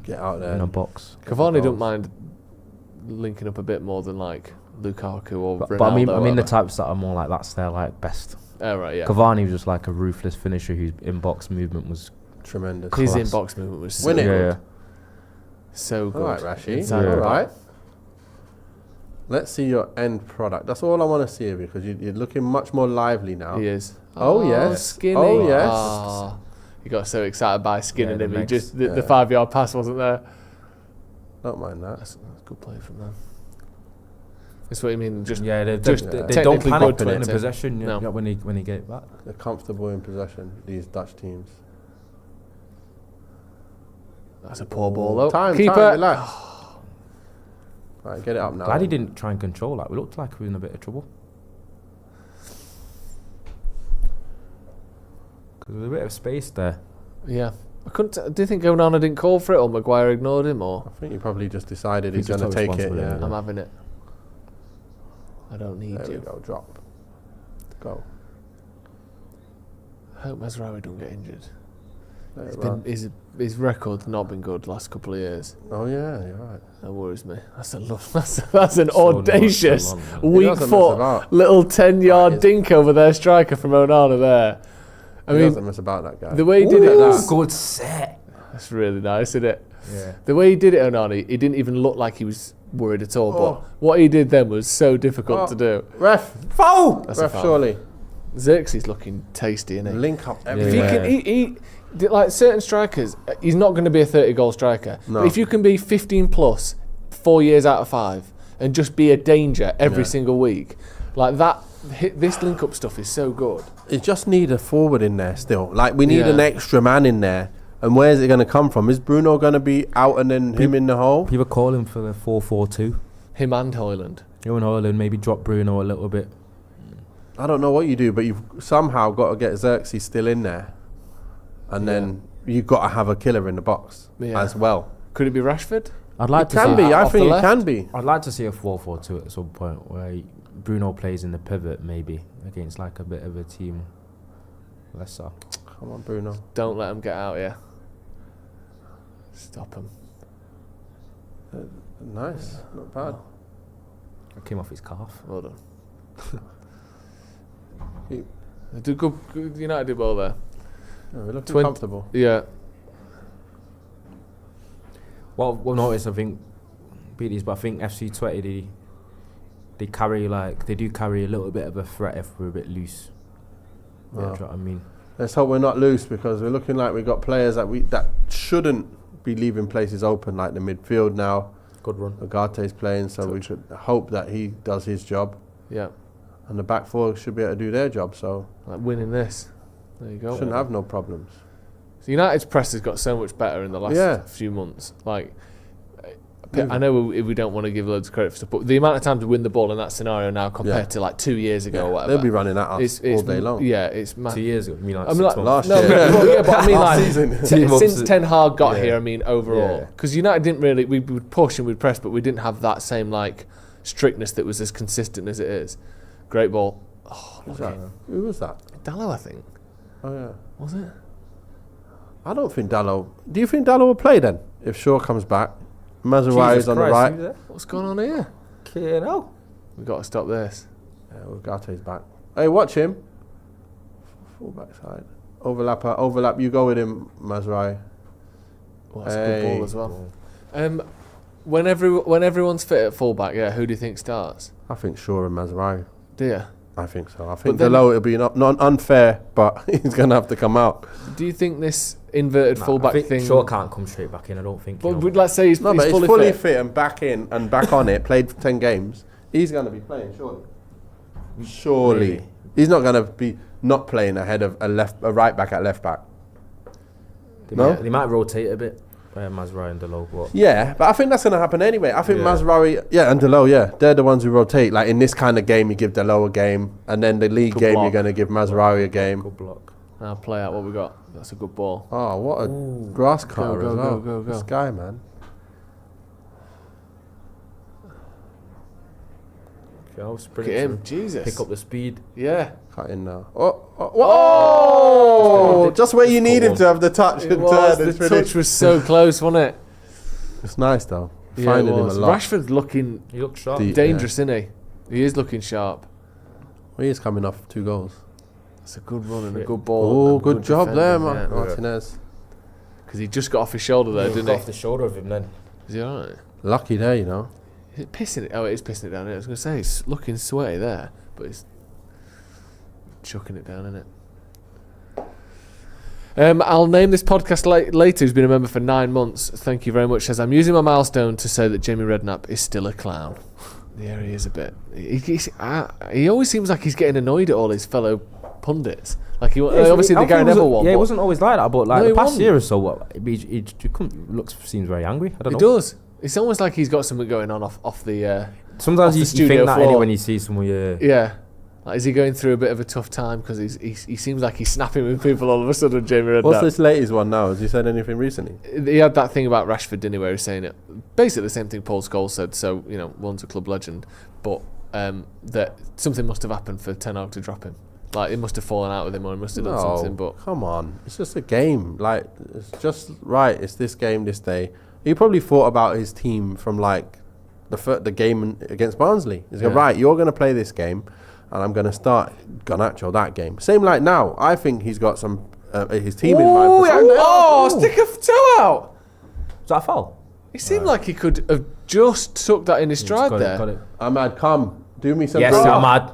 get out there in a box. Cavani don't mind linking up a bit more than like Lukaku or Ronaldo. But I mean the types that are more like that's their like best. Oh right, yeah. Cavani was just like a ruthless finisher whose in-box movement was tremendous. His in-box movement was so good. So good. All right, Rashi. All right. Let's see your end product. That's all I want to see of you, because you're looking much more lively now. He is. Oh yes. Skinny. Oh yes. He got so excited by skinning him. He just the 5-yard pass wasn't there. Don't mind that. That's a good play from them. That's what you mean. Just they don't panic in possession. No. When he get it back. They're comfortable in possession. These Dutch teams. That's a poor ball though. Time, relax. Right, get it up now. Glad he didn't try and control that. We looked like we were in a bit of trouble. Because there was a bit of space there. Yeah. Do you think Onana didn't call for it, or Maguire ignored him, or? I think he probably just decided he's going to take it. Yeah. I'm having it. I don't need you. There we go. Drop. Go. I hope Mazraoui don't get injured. His record's not been good the last couple of years. Oh yeah, you're right. That worries me. That's an audacious, weak foot, little 10-yard dink over their striker from Onana there. I mean, doesn't mess about that guy. The way he did it, good set. That's really nice, isn't it? Yeah. The way he did it, Onana, he didn't even look like he was worried at all. But what he did then was so difficult to do. Ref, foul. That's ref, surely. Xerxes looking tasty, isn't he? Link up If everywhere. he like certain strikers, he's not going to be a 30-goal striker. No. But if you can be 15 plus 4 years out of 5 and just be a danger every single week, like that, this link-up stuff is so good. It just need a forward in there still. Like we need an extra man in there. And where's it going to come from? Is Bruno going to be out and then him in the hole? People call him for the 4-4-2. Him and Højlund. You and Højlund, maybe drop Bruno a little bit. I don't know what you do, but you've somehow got to get Xerxes still in there. and then you've got to have a killer in the box as well. Could it be Rashford? I'd like It to can see. be. I off the think it left? can be. I'd like to see a 4-4-2 at some point where Bruno plays in the pivot, maybe against like a bit of a team lesser. Come on, Bruno. Don't let him get out here. Stop him. Nice, not bad. It came off his calf. Well done. He- They did good. United did well there. Yeah, we're looking 20 comfortable. Yeah. Well, notice I think BDs, but I think FC Twente they do carry a little bit of a threat if we're a bit loose. Yeah, do you know what I mean? Let's hope we're not loose, because we're looking like we've got players that shouldn't be leaving places open, like the midfield now. Good run. Agate's playing, so we should hope that he does his job, Yeah. and the back four should be able to do their job. So Like winning this. There you go. shouldn't have no problems. So United's press has got so much better in the last few months. Like, I know we don't want to give loads of credit for stuff, but the amount of times we win the ball in that scenario now compared to like 2 years ago or whatever. They'll be running at us all day long. Yeah, it's 2 years ago. I mean, like I mean, 6 like, months. Last year. but I mean, Last like, season. since Ten Hag got Yeah. here, I mean, overall, Yeah. because United didn't really, we would push and we'd press, but we didn't have that same like strictness that was as consistent as it is. Great ball. Oh, Who's that? Who was that? Dallo, I think. Oh yeah. Was it? I don't think Dallo. Do you think Dallo will play then if Shaw comes back? Mazurai is on the right. What's going on here? Okay, no. We've got to stop this. Yeah, Agate's back. Hey, watch him. Full back side. Overlap. You go with him, Mazurai. Oh, that's a good ball as well. When everyone's fit at fullback, who do you think starts? I think Shaw and Mazurai. Do you? I think so. I think then- Dalot, it'll be not unfair, but he's going to have to come out. Do you think this inverted fullback thing? Shaw can't come straight back in. I don't think. But let's say he's No, but fully, he's fully fit. fit and back in and back on it, played for 10 games. He's going to be playing, surely. Really? He's not going to be not playing ahead of a right back at left back. They might rotate a bit. Mazraoui and Dalot, but Yeah, but I think that's going to happen anyway. I think Yeah. Mazurai, and Dalot, they're the ones who rotate. Like in this kind of game, you give Dalot a game, and then the league Good game, block. you're going to give Mazurai a game. good block. Now play out what we got. That's a good ball. Oh, what a grass cutter go, as well. go. This guy, man. Okay, I'll sprint Look at him, to Jesus. pick up the speed. Yeah. Cut in now. Oh, just where you need him to have the touch and turn. The touch was so close, wasn't it? It's nice though. Yeah, Finding it him a was. lot. Rashford's looking He looks sharp. Deep. dangerous, isn't he? He is looking sharp. Well, he is coming off 2 goals. It's a good run and a good ball. Oh, and good job there, defending, man. Martinez. Because he just got off his shoulder there, He didn't got he? off the shoulder of him then. Is he alright? Lucky there, you know. Is it pissing it? Oh, it is pissing it down. I was going to say, it's looking sweaty there, but it's chucking it down, isn't it? I'll name this podcast later, who's been a member for 9 months. Thank you very much. Says, I'm using my milestone to say that Jamie Redknapp is still a clown. Yeah, he is a bit. He always seems like he's getting annoyed at all his fellow pundits. Like obviously the Gary Neville one. Yeah, it but wasn't always like that, but like No, he the past wasn't. year or so, he seems very angry. I don't He know. does. It's almost like he's got something going on off the. Sometimes off the you studio think that floor. anyway when you see someone. Yeah. Like, is he going through a bit of a tough time? Because he seems like he's snapping with people all of a sudden, Jamie Redknapp. What's this latest one now? Has he said anything recently? He had that thing about Rashford, didn't he, where he was saying it. Basically the same thing Paul Scholes said, so, one's a club legend. But that something must have happened for Ten Hag to drop him. Like, he must have fallen out with him or he must have done something. But come on. It's just a game. Like, it's just right. It's this game this day. He probably thought about his team from, like, the game against Barnsley. He's going, right, you're going to play this game, and I'm going to start Garnacho that game. Same like now. I think he's got some his team in mind. Stick a toe out! Is that a foul? He seemed like he could have just took that in his stride Got there. it, got it. Ahmad, come. Do me some Yes, Ahmad.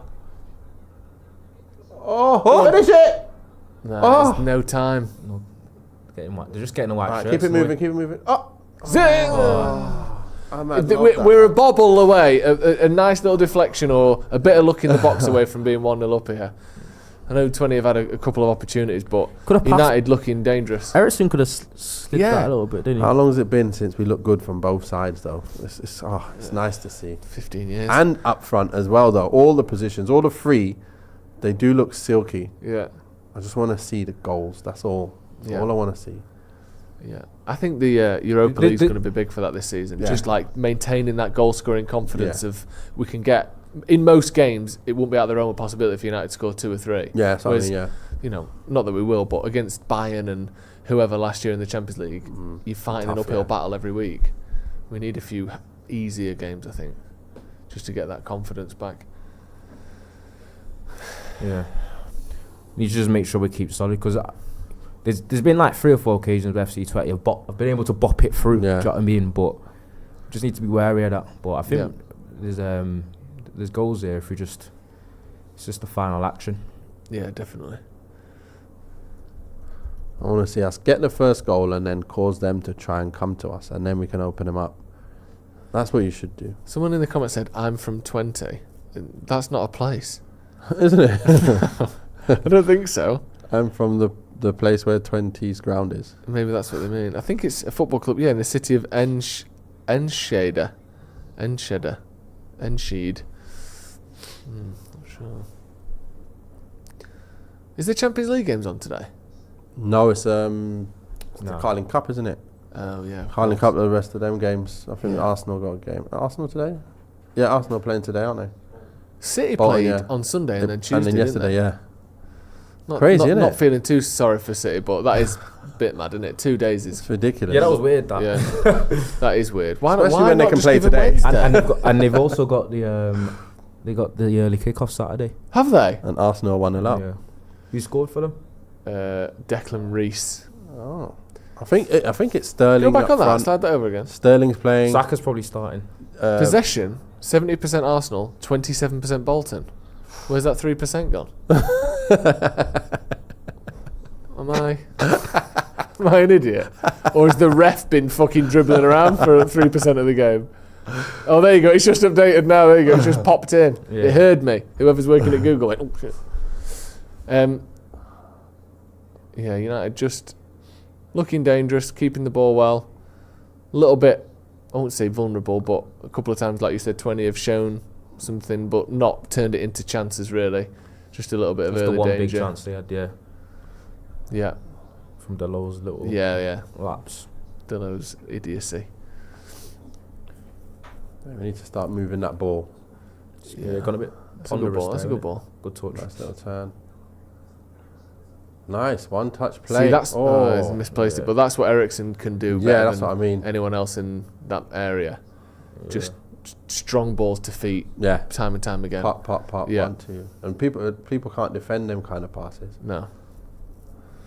Finish it! No, there's no time. They're just getting a white Right, shirt. keep it moving. Oh! Zing! Ahmad, We're a bobble away, a nice little deflection or a bit of luck in the box away from being 1-0 up here. I know 20 have had a couple of opportunities, but Could have United looking dangerous. Eriksen could have slid that a little bit, didn't he? How long has it been since we look good from both sides, though? It's nice to see. 15 years. And up front as well, though. All the positions, all the 3, they do look silky. Yeah. I just want to see the goals. That's all. That's all I want to see. Yeah, I think the Europa League is going to be big for that this season. Yeah. Just like maintaining that goal-scoring confidence of we can get in most games. It won't be out of the realm of possibility for United to score 2 or 3. Yeah, so Whereas, yeah. you know, not that we will, but against Bayern and whoever last year in the Champions League, you're fighting an uphill battle every week. We need a few easier games, I think, just to get that confidence back. Yeah. We need to just make sure we keep solid, because there's been like 3 or 4 occasions with FC Twente I've been able to bop it through. Do you know what I mean? But just need to be wary of that. But I think there's goals there if it's just the final action. Yeah, definitely. I want to see us get the first goal and then cause them to try and come to us, and then we can open them up. That's what you should do. Someone in the comments said, "I'm from Twente." That's not a place. Isn't it? I don't think so. I'm from the place where Twente's ground is. Maybe that's what they mean. I think it's a football club, in the city of Enschede. Not sure. Is the Champions League games on today? No, it's the Carling Cup, isn't it? Oh, yeah. Carling Cup, the rest of them games. I think Arsenal got a game. Arsenal today? Yeah, Arsenal playing today, aren't they? City Bolton, played yeah. on Sunday and then Tuesday, and then yesterday, didn't they? Crazy, isn't Not it? feeling too sorry for City, but that is a bit mad, isn't it? 2 days is... It's ridiculous. Yeah, that was weird. That. Yeah, that is weird. Why Especially why when they not can just play give them today. Wednesday? and they've also got the early kickoff Saturday. Have they? And Arsenal 1-0 up. Yeah. Who scored for them? Declan Reese. Oh. I think it's Sterling. Go back up on that. front. Slide that over again. Sterling's playing. Saka's probably starting. Possession, 70% Arsenal, 27% Bolton. Where's that 3% gone? Am I an idiot? Or has the ref been fucking dribbling around for 3% of the game? Oh, there you go. It's just updated now. There you go. It's just popped in. Yeah. It heard me. Whoever's working at Google went, oh shit. Yeah, United just looking dangerous, keeping the ball well. A little bit, I won't say vulnerable, but a couple of times, like you said, 20 have shown something, but not turned it into chances really. Just a little bit of That's early the one danger. big chance they had, Yeah, from Delo's little yeah. laps. Delo's idiocy. We need to start moving that ball. Yeah, gone a bit. That's a good ball. That's a good ball. Good touch. Nice little turn. Nice one-touch play. See, that's he's misplaced it, but that's what Eriksen can do. Yeah, better that's than what I mean. Anyone else in that area, just strong balls to feet, Yeah. time and time again. Pop, Yeah. 1-2. And people can't defend them kind of passes. No.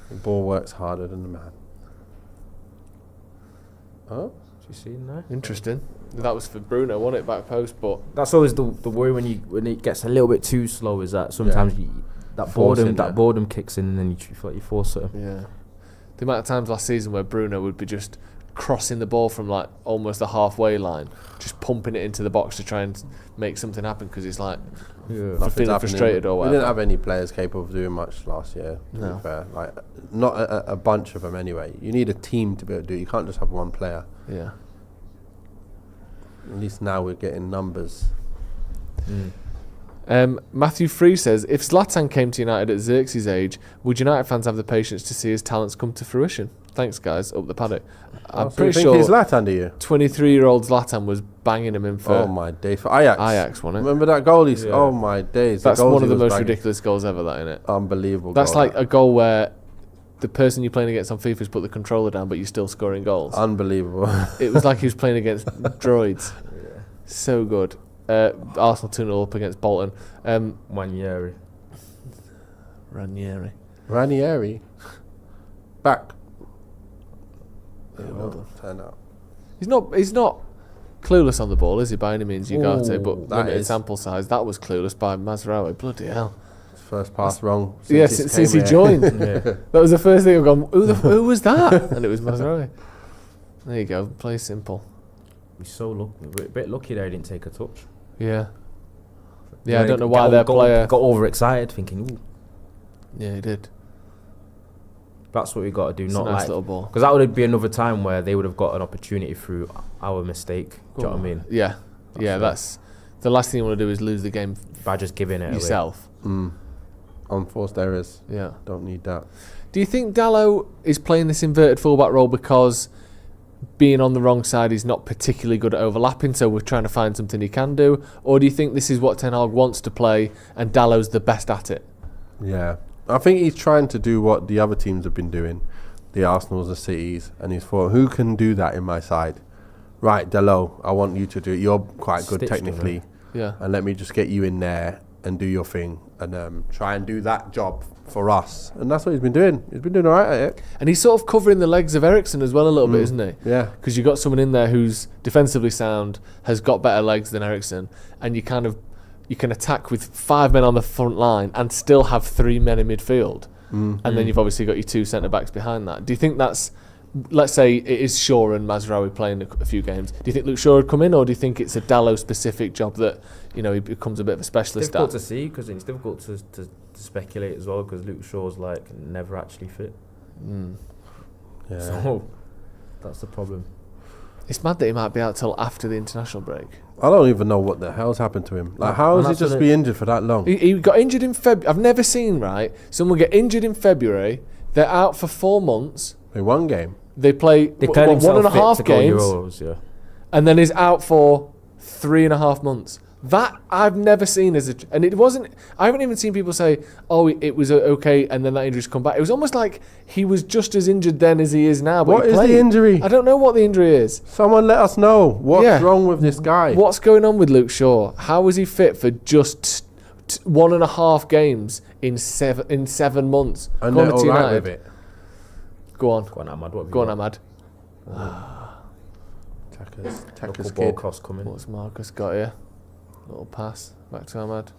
The ball works harder than the man. Oh, Do you see now? Interesting. That was for Bruno, wasn't it? Back post, but That's always the worry when it gets a little bit too slow. Is that sometimes that boredom kicks in, and then you feel like you force it. yeah. The amount of times last season where Bruno would be just crossing the ball from like almost the halfway line, just pumping it into the box to try and make something happen because he's like nothing's feeling happening. frustrated or We whatever. didn't have any players capable of doing much last year, to No. be fair. Like, not a bunch of them anyway. You need a team to be able to do it. You can't just have one player. Yeah. At least now we're getting numbers. Matthew Free says, if Zlatan came to United at Xerxes' age, would United fans have the patience to see his talents come to fruition? Thanks, guys. Up the paddock. I'm So pretty you sure think he's Zlatan, do you? 23-year-old Zlatan was banging him in for Oh my days, for Ajax. Ajax, wasn't it? Remember that goal? Yeah. Oh my days. That's goals one of he the was most banging. ridiculous goals ever, that, isn't it? Unbelievable. That's goal, like a goal where the person you're playing against on FIFA has put the controller down, but you're still scoring goals. unbelievable. It was like he was playing against droids. So good. Arsenal 2-0 up against Bolton. Ranieri. Ranieri. Back. Yeah, well done. Turn out. He's not clueless on the ball, is he, by any means, Ugarte, Ooh, but that limited is. sample size. That was clueless by Mazraoui. Bloody hell. First pass wrong. Since he joined. That was the first thing I've gone, who was that? And it was Mazraoui. There you go. Play simple. He's so lucky. We're a bit lucky there he didn't take a touch. Yeah. Yeah, I don't know why their player... got overexcited thinking, ooh, Yeah, he did. that's what we got to do. It's Not a nice like, little ball. because that would be another time where they would have got an opportunity through our mistake. Do you know what I mean? Yeah. That's That's the last thing you want to do is lose the game By just giving it yourself. Mm. unforced errors. Yeah. Don't need that. Do you think Dalot is playing this inverted fullback role because being on the wrong side is not particularly good at overlapping, so we're trying to find something he can do? Or do you think this is what Ten Hag wants to play and Dalot's the best at it? Yeah. I think he's trying to do what the other teams have been doing, the Arsenals, the Cities, and he's thought, who can do that in my side? Right, Dalot, I want you to do it. You're quite good Stitched technically. him, Yeah. And let me just get you in there and do your thing and try and do that job for us. And that's what he's been doing. He's been doing all right at it. And he's sort of covering the legs of Eriksen as well a little bit, isn't he? Yeah. Because you've got someone in there who's defensively sound, has got better legs than Eriksen, and you can attack with 5 men on the front line and still have 3 men in midfield. And then you've obviously got your 2 centre-backs behind that. Do you think that's, let's say it is Shaw and Mazraoui playing a few games, do you think Luke Shaw would come in, or do you think it's a Dalot-specific job that, he becomes a bit of a specialist difficult at? to see because it's difficult to speculate as well because Luke Shaw's like never actually fit. Yeah. So that's the problem. It's mad that he might be out till after the international break. I don't even know what the hell's happened to him. Like, how And has he that's just be injured for that long? He got injured in February. I've never seen, someone get injured in February, they're out for 4 months, In one game. they play Declared himself 1.5 fit to go games, Euros, yeah. and then is out for 3.5 months. That I've never seen and it wasn't. I haven't even seen people say, "Oh, it was okay," and then that injury's come back. It was almost like he was just as injured then as he is now. But What he is played. the injury? I don't know what the injury is. Someone let us know. What's wrong with this guy? What's going on with Luke Shaw? How was he fit for just 1.5 games in 7 months? And Go on they're to all right United. with it. Go on, Go on, Ahmad. What have go you on, got? Ahmad. Tackers Local ball kid. cost coming. What's Marcus got here? Little pass back to Ahmad.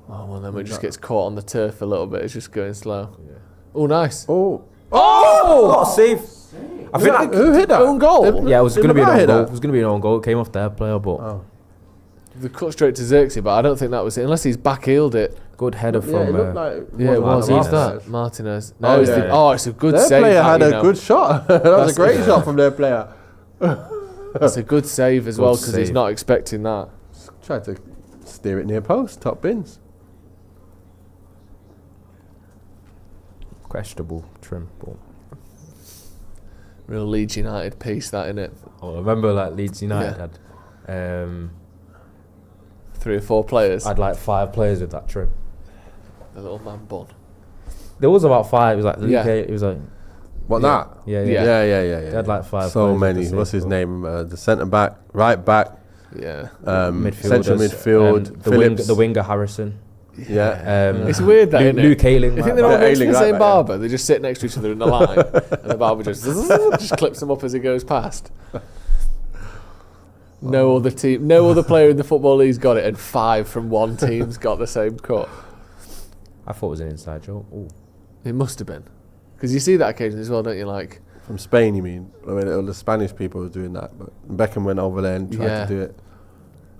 Oh, well, then it just gets caught on the turf a little bit. It's just going slow. Yeah. Oh, nice. Oh. What a save! I think Who hit that? Own goal. yeah, it was Did going to be an Lamar own hit goal. that? It was going to be an own goal. It came off their player, but Oh. The cut straight to Xerxes, but I don't think that was it. Unless he's back-heeled it. good header Yeah, from. it looked like Yeah, it was. Martinez. Who's that? Martinez. No, Oh, it's yeah. it's a good Their save. player that, had you a know. good shot. That was a great yeah. shot from their player. It's a good save as Good well because he's save. not expecting that. Tried to steer it near post, top bins. Questionable trim, but Real Leeds United piece, that, innit? I remember like Leeds United had 3 or 4 players. had like 5 players with that trim. The little man bun. There was about 5. It was like Luke Yeah. it was like What, Yeah. that? yeah. Yeah. They had like 5 So players with many. the same What's his goal. name? The centre back, right back, Yeah. central Midfielders, midfield. Phillips. the winger Harrison. Yeah. It's weird that, innit? Luke Ayling. You think like they're all that. next to the Ayling same right back, yeah. barber? They just sit next to each other in the line, and the barber just clips them up as he goes past. No other player in the Football League's got it, and 5 from one team's got the same cut. I thought it was an inside joke. Ooh. It must have been, because you see that occasionally as well, don't you? Like, From Spain, you mean? I mean, all the Spanish people were doing that, but Beckham went over there and tried Yeah. to do it.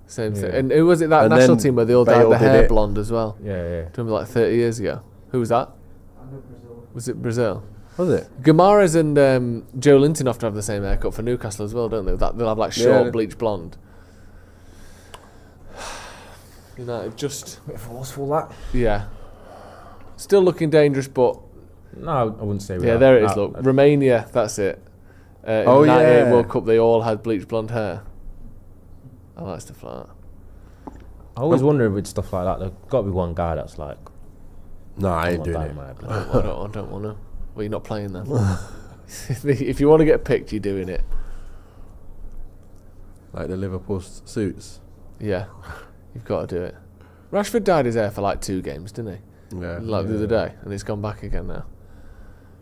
same Yeah. thing. And who was it? That And national then team where they all dyed Bale their did hair it. blonde as well. Yeah. Do you remember, like 30 years ago? Who was that? Was it Brazil? Was it? Gamares and Joe Linton often have the same haircut for Newcastle as well, don't they? They'll have like short Yeah. bleach blonde. United just, Bit forceful that. yeah. Still looking dangerous, but No, I wouldn't say. we yeah, are. there it is. No, Look, Romania, that's it. In Oh, the 98 yeah. World Cup, they all had bleach blonde hair. I like stuff like that. I always wonder with stuff like that. There's got to be one guy that's like, No, I ain't "I'm doing not it. dying my I blood." don't want to. Well, you're not playing then. If you want to get picked, you're doing it. Like the Liverpool suits. Yeah, you've got to do it. Rashford dyed his hair for like 2 games, didn't he? Yeah. Like the other day, and it's gone back again now.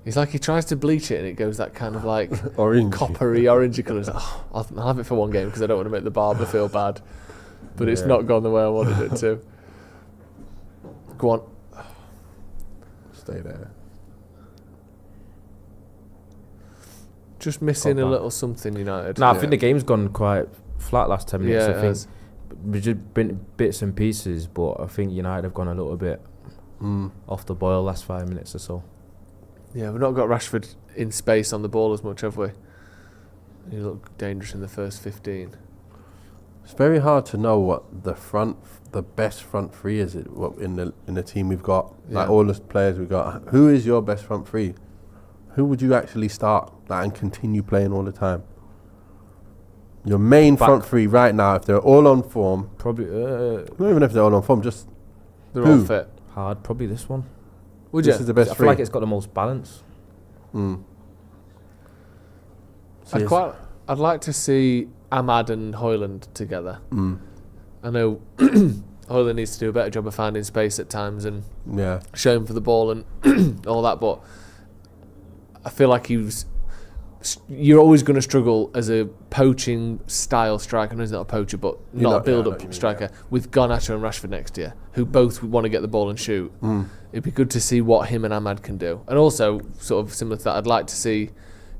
He's like, he tries to bleach it and it goes that kind of like Orange. coppery, orangey colour. He's like, oh, I'll have it for 1 game because I don't want to make the barber feel bad. But it's Yeah. not gone the way I wanted it to. Go on. Stay there. Just missing a back. little something, United. No, I Yeah. think the game's gone quite flat last 10 minutes. Yeah, I it think has. we've just been bits and pieces, but I think United have gone a little bit off the boil last 5 minutes or so. Yeah, we've not got Rashford in space on the ball as much, have we? He looked dangerous in the first 15. It's very hard to know what the best front three is in the team we've got. Like all the players we've got. Who is your best front three? Who would you actually start and continue playing all the time? Your main front three right now, if they're all on form. Probably. Not even if they're all on form, just They're all fit. Hard. Probably this one. Would you? This is the best I three. feel like it's got the most balance. I'd like to see Ahmad and Højlund together. I know Højlund needs to do a better job of finding space at times and showing for the ball and all that, but I feel like you're always going to struggle as a poaching style striker. I know he's not a poacher, but not a build-up striker with Garnacho and Rashford next year, who both want to get the ball and shoot. It'd be good to see what him and Ahmad can do. And also, sort of similar to that, I'd like to see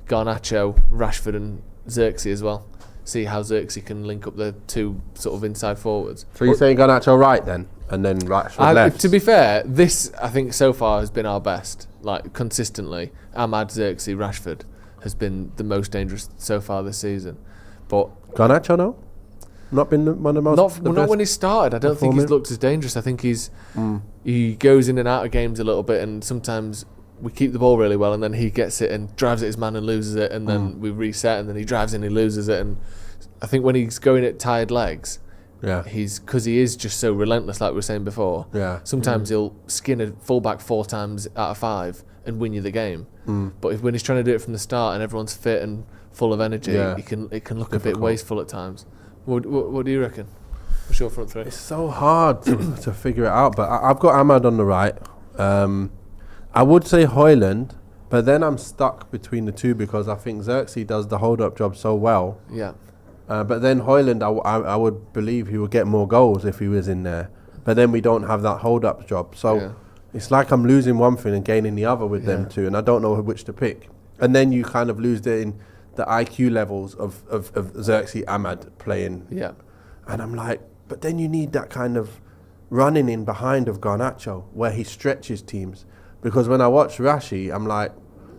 Garnacho, Rashford and Xerxes as well. See how Xerxes can link up the two sort of inside forwards. So you're saying Garnacho right then? And then Rashford left? To be fair, this, I think, so far has been our best. Like, consistently. Ahmad, Xerxes, Rashford has been the most dangerous so far this season. But Garnacho, no? Not been one of the most... Not when he started. I don't think he's looked as dangerous. I think he goes in and out of games a little bit, and sometimes we keep the ball really well, and then he gets it and drives at his man and loses it, and then we reset, and then he drives in and he loses it. And I think when he's going at tired legs, because he is just so relentless, like we were saying before. Sometimes he'll skin a fullback 4 times out of 5 and win you the game. But when he's trying to do it from the start and everyone's fit and full of energy, it can look a bit wasteful at times. What do you reckon? What's your front three? It's so hard to figure it out, but I've got Ahmad on the right. I would say Højlund, but then I'm stuck between the two because I think Xerxes does the hold-up job so well. But then Højlund, I would believe he would get more goals if he was in there. But then we don't have that hold-up job. So it's like I'm losing one thing and gaining the other with them two, and I don't know which to pick. And then you kind of lose the IQ levels of Xerxes Ahmad playing. And I'm like, but then you need that kind of running in behind of Garnacho where he stretches teams. Because when I watch Rashi, I'm like,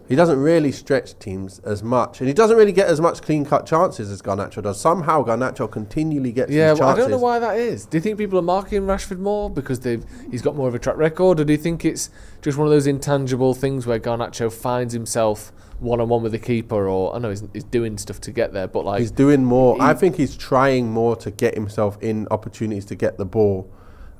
he doesn't really stretch teams as much. And he doesn't really get as much clean-cut chances as Garnacho does. Somehow Garnacho continually gets these chances. I don't know why that is. Do you think people are marking Rashford more because he's got more of a track record? Or do you think it's just one of those intangible things where Garnacho finds himself one-on-one with the keeper? Or I know he's doing stuff to get there, but like... He's doing more. I think he's trying more to get himself in opportunities to get the ball.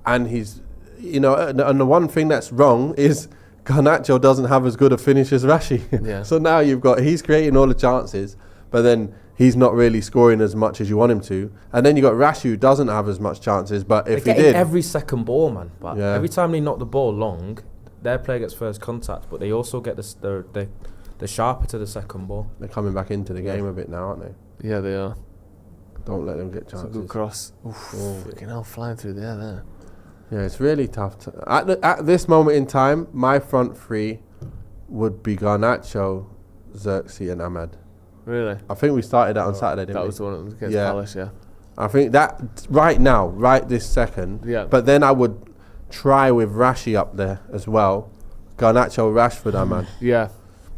And he's... and the one thing that's wrong is... Garnacho doesn't have as good a finish as Rashi. So now he's creating all the chances, but then he's not really scoring as much as you want him to. And then you got Rashi who doesn't have as much chances, but if he did... every second ball, man. But every time they knock the ball long, their player gets first contact, but they also get the sharper to the second ball. They're coming back into the game a bit now, aren't they? Yeah, they are. Don't let them get chances. It's a good cross. Fucking hell, flying through the air there. Yeah, it's really tough. At this moment in time, my front three would be Garnacho, Xerxes and Ahmad. Really? I think we started that on Saturday, didn't we? That was the one against Palace, I think that right now, right this second. But then I would try with Rashi up there as well. Garnacho, Rashford, Ahmad.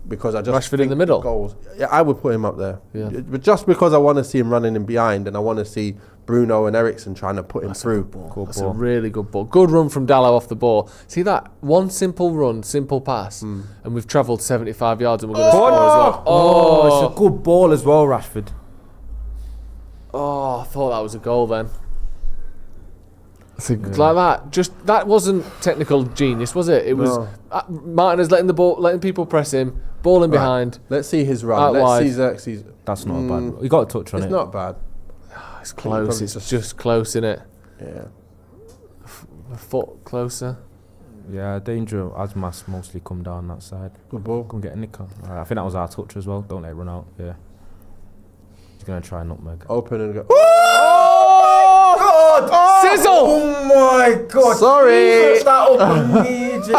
Because I just Rashford in the middle. Goals. Yeah, I would put him up there. But just because I want to see him running in behind, and I want to see Bruno and Eriksen trying to put him through. That's a really good ball. Good run from Dalot off the ball. See that? One simple run, simple pass, and we've travelled 75 yards and we're going to score as well. It's a good ball as well, Rashford. Oh, I thought that was a goal then. Like that. That wasn't technical genius, was it? It was Martinez letting people press him, ball in behind. Let's see his run. Let's see Xerxes. That's not bad. You got a touch on it. It's not bad. It's close. It's just close, isn't it? Yeah. A foot closer. Yeah, danger as mass mostly come down that side. Good ball. Come get a nick on. I think that was our touch as well. Don't let it run out. Yeah. He's going to try nutmeg. Open and go. God! Sizzle! Oh my God! Sorry! That up immediately.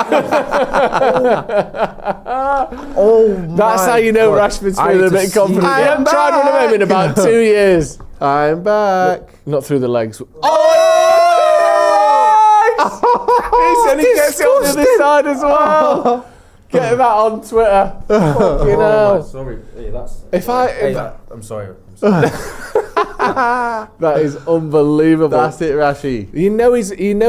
That's how you know Rashford's feeling a bit confident. I haven't tried one of them in about 2 years. I'm back. Not through the legs. Oh! He said he gets it on the other side as well. Get that on Twitter. Fucking hell. Sorry. Hey, I'm sorry. That is unbelievable. That's it, Rashi. You know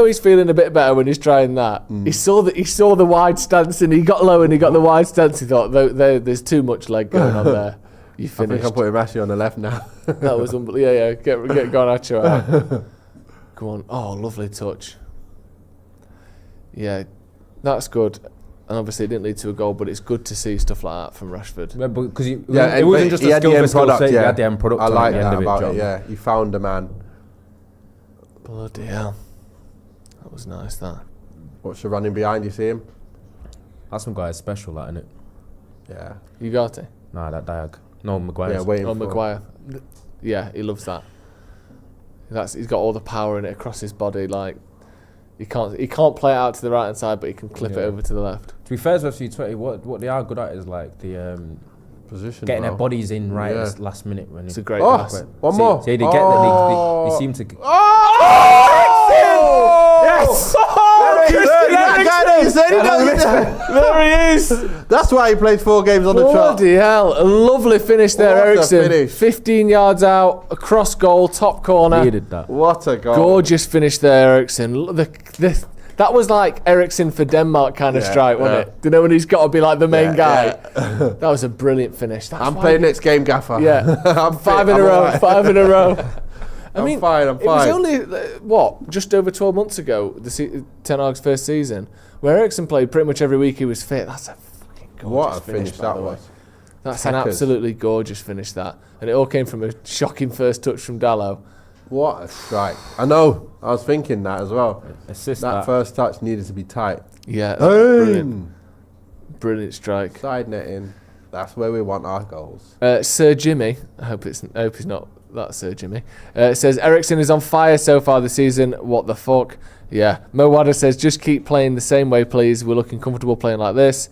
he's feeling a bit better when he's trying that. He saw the wide stance and he got low and he got the wide stance. He thought there's too much leg going on there. You finished. I think I'm putting Rashi on the left now. That was unbelievable. Yeah. Get Garnacho out. Go on. Oh, lovely touch. Yeah, that's good. And obviously it didn't lead to a goal, but it's good to see stuff like that from Rashford. Yeah, because it wasn't just a skill for skill's sake. He had the end product. I like that about about it. Yeah, he found a man. Bloody hell, that was nice. That. What's the running behind? You see him? That's some guy special, that, isn't it? Yeah. You got it. Nah, that Diag. No, Maguire. Yeah, waiting for Maguire. Yeah, he loves that. He's got all the power in it across his body. Like he can't play it out to the right hand side, but he can clip it over to the left. To be fair, as FC Twente, what they are good at is like the position, getting their bodies in right at the last minute. When it's a great pass. One more. See, they seem to. Yes! There he is. That's why he played 4 games on the trot. Bloody hell. A lovely finish there, What a Eriksen. finish. 15 yards out, across goal, top corner. Needed that. What a goal. Gorgeous finish there, Eriksen. That was like Eriksen for Denmark kind of strike, wasn't it? Do you know when he's got to be like the main guy? Yeah. That was a brilliant finish. I'm playing next game, Gaffer. Yeah. I'm five in a row. I'm fine. It was only, just over 12 months ago, Ten Hag's first season, where Eriksen played pretty much every week he was fit. That's a fucking gorgeous finish that was. That's an absolutely gorgeous finish, that. And it all came from a shocking first touch from Dalot. What a strike. I know. I was thinking that as well. Assist that first touch needed to be tight. Yeah, brilliant. Brilliant strike. Side netting. That's where we want our goals. Sir Jimmy, I hope he's not that Sir Jimmy, says Eriksen is on fire so far this season. What the fuck? Yeah. Mo Wada says just keep playing the same way, please. We're looking comfortable playing like this.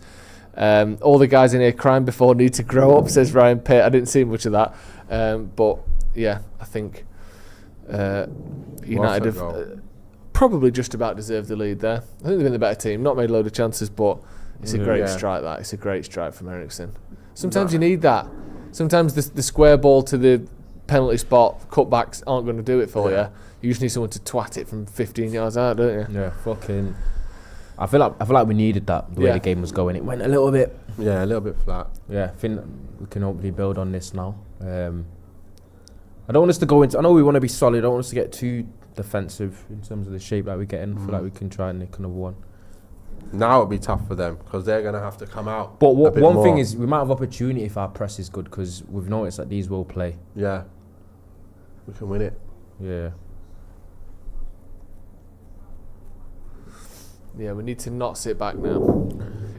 All the guys in here crying before need to grow up, says Ryan Pitt. I didn't see much of that. But yeah, I think United have probably just about deserved the lead there. I think they've been the better team. Not made a load of chances, but it's a great strike, that. It's a great strike from Eriksen. Sometimes you need that. Sometimes the square ball to the penalty spot, cutbacks aren't going to do it for you. You just need someone to twat it from 15 yards out, don't you? Yeah, fucking. I feel like we needed that, the way the game was going. It went a little bit. Yeah, a little bit flat. Yeah, I think we can hopefully build on this now. I don't want us to go into. I know we want to be solid. I don't want us to get too defensive in terms of the shape that we get in. I feel like we can try and nick another one. Now it'll be tough for them because they're going to have to come out. But one thing is, we might have opportunity if our press is good, because we've noticed that these will play. Yeah. We can win it. Yeah. Yeah, we need to not sit back now.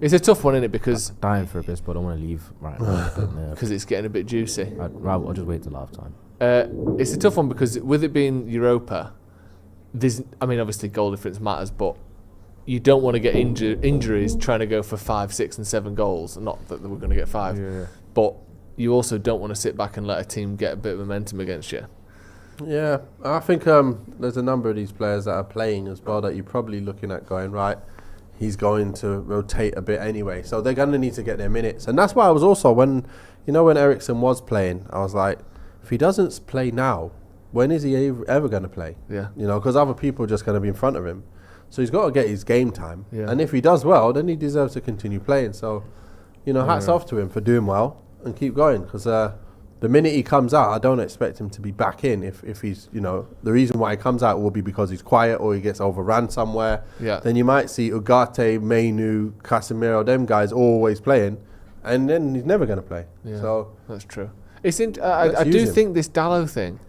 It's a tough one, isn't it? Because I'm dying for a bit, but I don't want to leave right now. Because it's getting a bit juicy. I'll just wait till half time. It's a tough one because with it being Europa, obviously goal difference matters, but you don't want to get injuries trying to go for 5, 6 and 7 goals. Not that we're going to get 5, but you also don't want to sit back and let a team get a bit of momentum against you. Yeah, I think there's a number of these players that are playing as well that you're probably looking at going, right, he's going to rotate a bit anyway. So they're going to need to get their minutes. And that's why I was also, when Eriksen was playing, I was like, if he doesn't play now, when is he ever going to play? Yeah. Because other people are just going to be in front of him. So he's got to get his game time. Yeah. And if he does well, then he deserves to continue playing. So, hats off to him for doing well and keep going. Because the minute he comes out, I don't expect him to be back in. If he's, the reason why he comes out will be because he's quiet or he gets overrun somewhere. Yeah. Then you might see Ugarte, Mainu, Casemiro, them guys always playing. And then he's never going to play. Yeah, so that's true. I do think this Dalot thing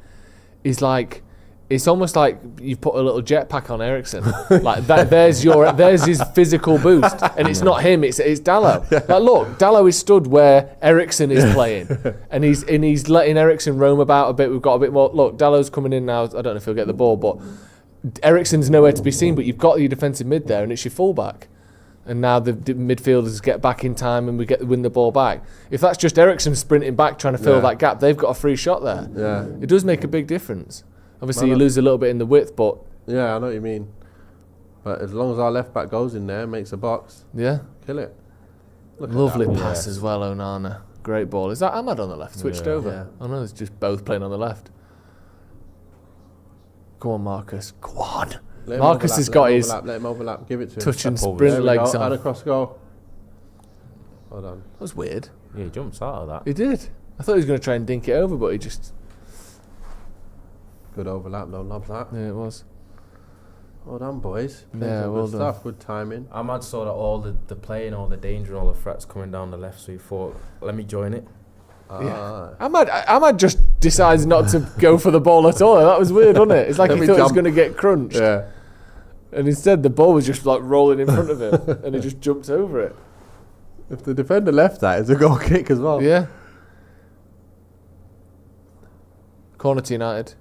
is like, it's almost like you've put a little jetpack on Eriksen. Like that, there's his physical boost, and it's not him, it's Dalot. Yeah. Like look, Dalot is stood where Eriksen is playing, and he's letting Eriksen roam about a bit. We've got a bit more. Look, Dalot's coming in now. I don't know if he'll get the ball, but Eriksen's nowhere to be seen. But you've got your defensive mid there, and it's your fullback. And now the midfielders get back in time, and we win the ball back. If that's just Eriksen sprinting back trying to fill that gap, they've got a free shot there. Yeah, it does make a big difference. Obviously, you lose a little bit in the width, but... Yeah, I know what you mean. But as long as our left-back goes in there, makes a box, kill it. Lovely pass as well, Onana. Great ball. Is that Ahmad on the left? Switched over? Yeah. Oh, no, it's just both playing on the left. Go on, Marcus. Go on. Let him Marcus overlap, has got his Let him overlap. Give it to him. touch and Step over. sprint There we legs go. on. And That across goal. Hold on. was weird. Yeah, he jumps out of that. He did. I thought he was going to try and dink it over, but he just... Good overlap, though. Love that. Yeah, it was. Well done, boys. Yeah, Good well stuff. Good timing. Ahmad saw that all the play and all the danger and all the threats coming down the left, so he thought, let me join it. Yeah. Ahmad just decides not to go for the ball at all. That was weird, wasn't it? It's like Let he me thought he was jump. going to get crunched. Yeah. And instead, the ball was just like rolling in front of him, and he just jumped over it. If the defender left that, it's a goal kick as well. Yeah. Corner to United.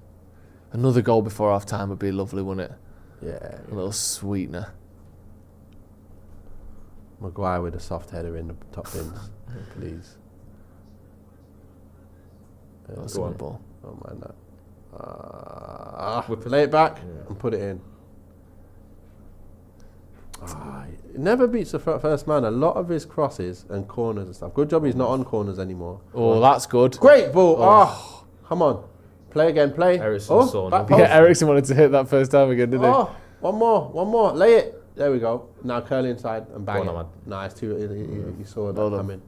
Another goal before half time would be lovely, wouldn't it? Yeah. A little sweetener. Maguire with a soft header in the top bins. Please. That's Go a on. good ball. Don't mind that. Lay it back and put it in. It never beats the first man. A lot of his crosses and corners and stuff. Good job he's not on corners anymore. Oh, that's good. Great ball. Oh, come on. Play again. Play. Eriksen saw back him. post. Yeah, Eriksen wanted to hit that first time again, didn't he? Oh, one more. Lay it. There we go. Now curl inside and bang Go it. on, Ahmad. Nice too. He saw that Well done. coming.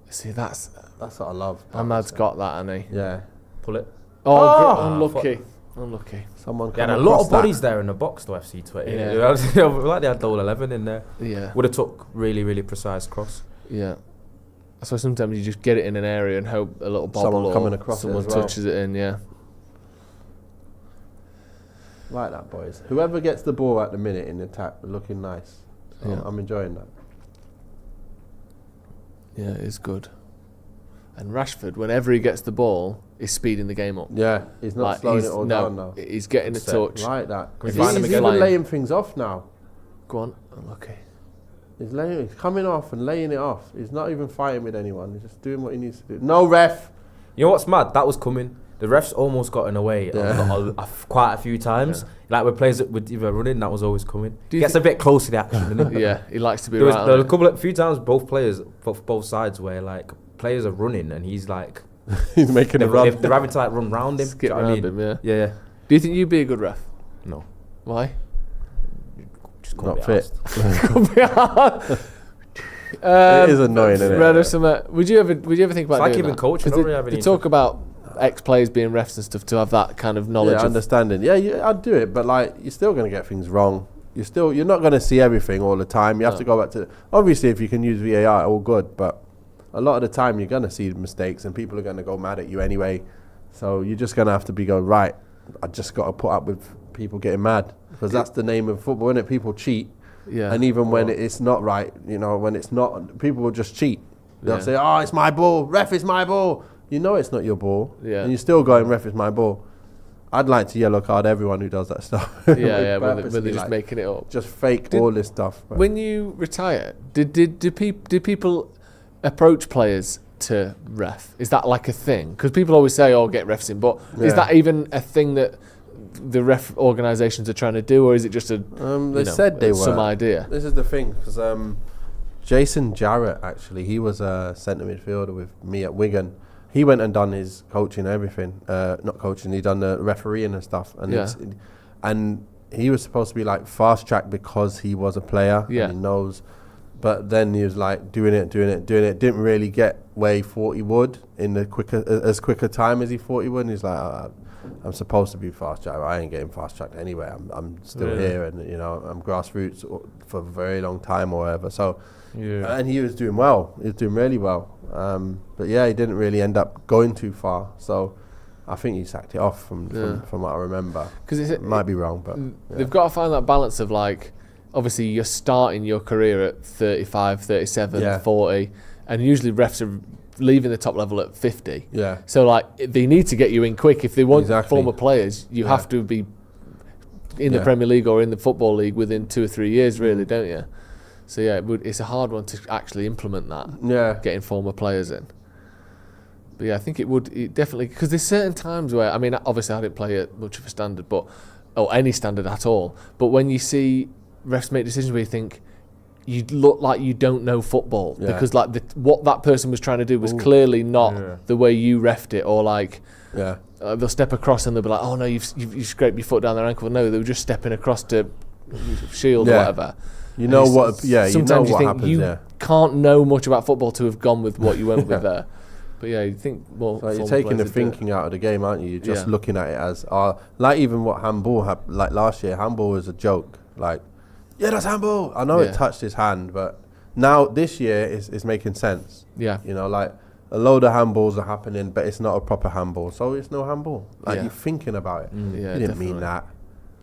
See, that's... That's what I love. Ahmad's got that, hasn't he? Yeah. Pull it. Oh, unlucky. Unlucky. Someone They had a come lot across of bodies that. there in the box, though, FC Twente. Yeah. Like they had the whole 11 in there. Yeah. Would have took really, really precise cross. Yeah. That's why sometimes you just get it in an area and hope a little bobble Someone or coming across it someone as well. touches it in, yeah. Like that, boys. Whoever gets the ball at the minute in the attack, looking nice. So Yeah. I'm enjoying that. Yeah, it is good. And Rashford, whenever he gets the ball, is speeding the game up. Yeah, he's not slowing it all down now. He's getting a Set. touch. Like that. Can we He's find him even again? laying things off now. Go on. Unlucky. He's coming off and laying it off. He's not even fighting with anyone. He's just doing what he needs to do. No ref. You know what's mad? That was coming. The refs almost got in the way quite a few times. Like with players that would either running, that was always coming. Do you Gets a bit close to the action, doesn't it? Yeah, he likes to be There was right on a few times both sides where like players are running and he's like He's making a they're, run. they're having to like run round him. Skip do you know what I round mean? him, yeah. Yeah. Do you think you'd be a good ref? No. Why? Just can't Not be fit. arsed. It is annoying, isn't it? Red or something. Would you ever think about It's like doing even that? coaching, 'Cause don't really have they any talk about ex-players being refs and stuff to have that kind of knowledge Yeah, of... understanding. Yeah, I'd do it, but like you're still going to get things wrong. You're not going to see everything all the time. You have No. to go back to. Obviously, if you can use VAR, all good. But a lot of the time, you're going to see mistakes, and people are going to go mad at you anyway. So you're just going to have to be going right. I just got to put up with people getting mad because that's the name of football, isn't it? People cheat, Yeah. and even when it's not right, when it's not, people will just cheat. They'll Yeah. say, "Oh, it's my ball. Ref, it's my ball." You know it's not your ball, Yeah. and you're still going, "Ref, it's my ball." I'd like to yellow card everyone who does that stuff. yeah, but Purposely, they're just like, making it up. just fake Did- all this stuff. But When you retire, did people approach players to ref? Is that like a thing? Because people always say, "Oh, get refs in," but is Yeah. that even a thing that the ref organisations are trying to do, or is it just a they said they were. some idea? This is the thing, because Jason Jarrett, actually, he was a centre midfielder with me at Wigan. He went and done his coaching and everything. Not coaching, he done the refereeing and stuff. And Yeah. and he was supposed to be like fast track because he was a player Yeah. and he knows. But then he was like doing it. Didn't really get where he thought he would in the as quick a time as he thought he would. And he's like, I'm supposed to be fast track. I ain't getting fast tracked anyway. I'm still Really? here, and I'm grassroots for a very long time or whatever. So, Yeah. and he was doing well. He was doing really well. But yeah, he didn't really end up going too far. So, I think he sacked it off from what I remember. Because Might be wrong, but they've got to find that balance of like, obviously you're starting your career at 35, 37, Yeah. 40, and usually refs are leaving the top level at 50. yeah. So like they need to get you in quick. If they want Exactly. former players, you Yeah. have to be in the Yeah. Premier League or in the Football League within 2 or 3 years, really, don't you? So yeah, it's a hard one to actually implement that, Yeah. getting former players in. But yeah, I think it definitely, because there's certain times where, I mean, obviously I didn't play at much of a standard, or any standard at all. But when you see refs make decisions where you think, you look like you don't know football because like what that person was trying to do was clearly not the way you refed it, or like they'll step across and they'll be like, oh no, you've scraped your foot down their ankle. No, they were just stepping across to shield or whatever. You know what? Yeah, sometimes you know what think happens. you can't know much about football to have gone with what you went with there. But yeah, you think well, so you're taking the thinking out of the game, aren't you? You're just looking at it as like even what handball had. Like last year, handball was a joke. Like, yeah, that's handball. I know it touched his hand, but now this year is making sense. Yeah, you know, like a load of handballs are happening, but it's not a proper handball, so it's no handball. Like you're thinking about it. You didn't mean that,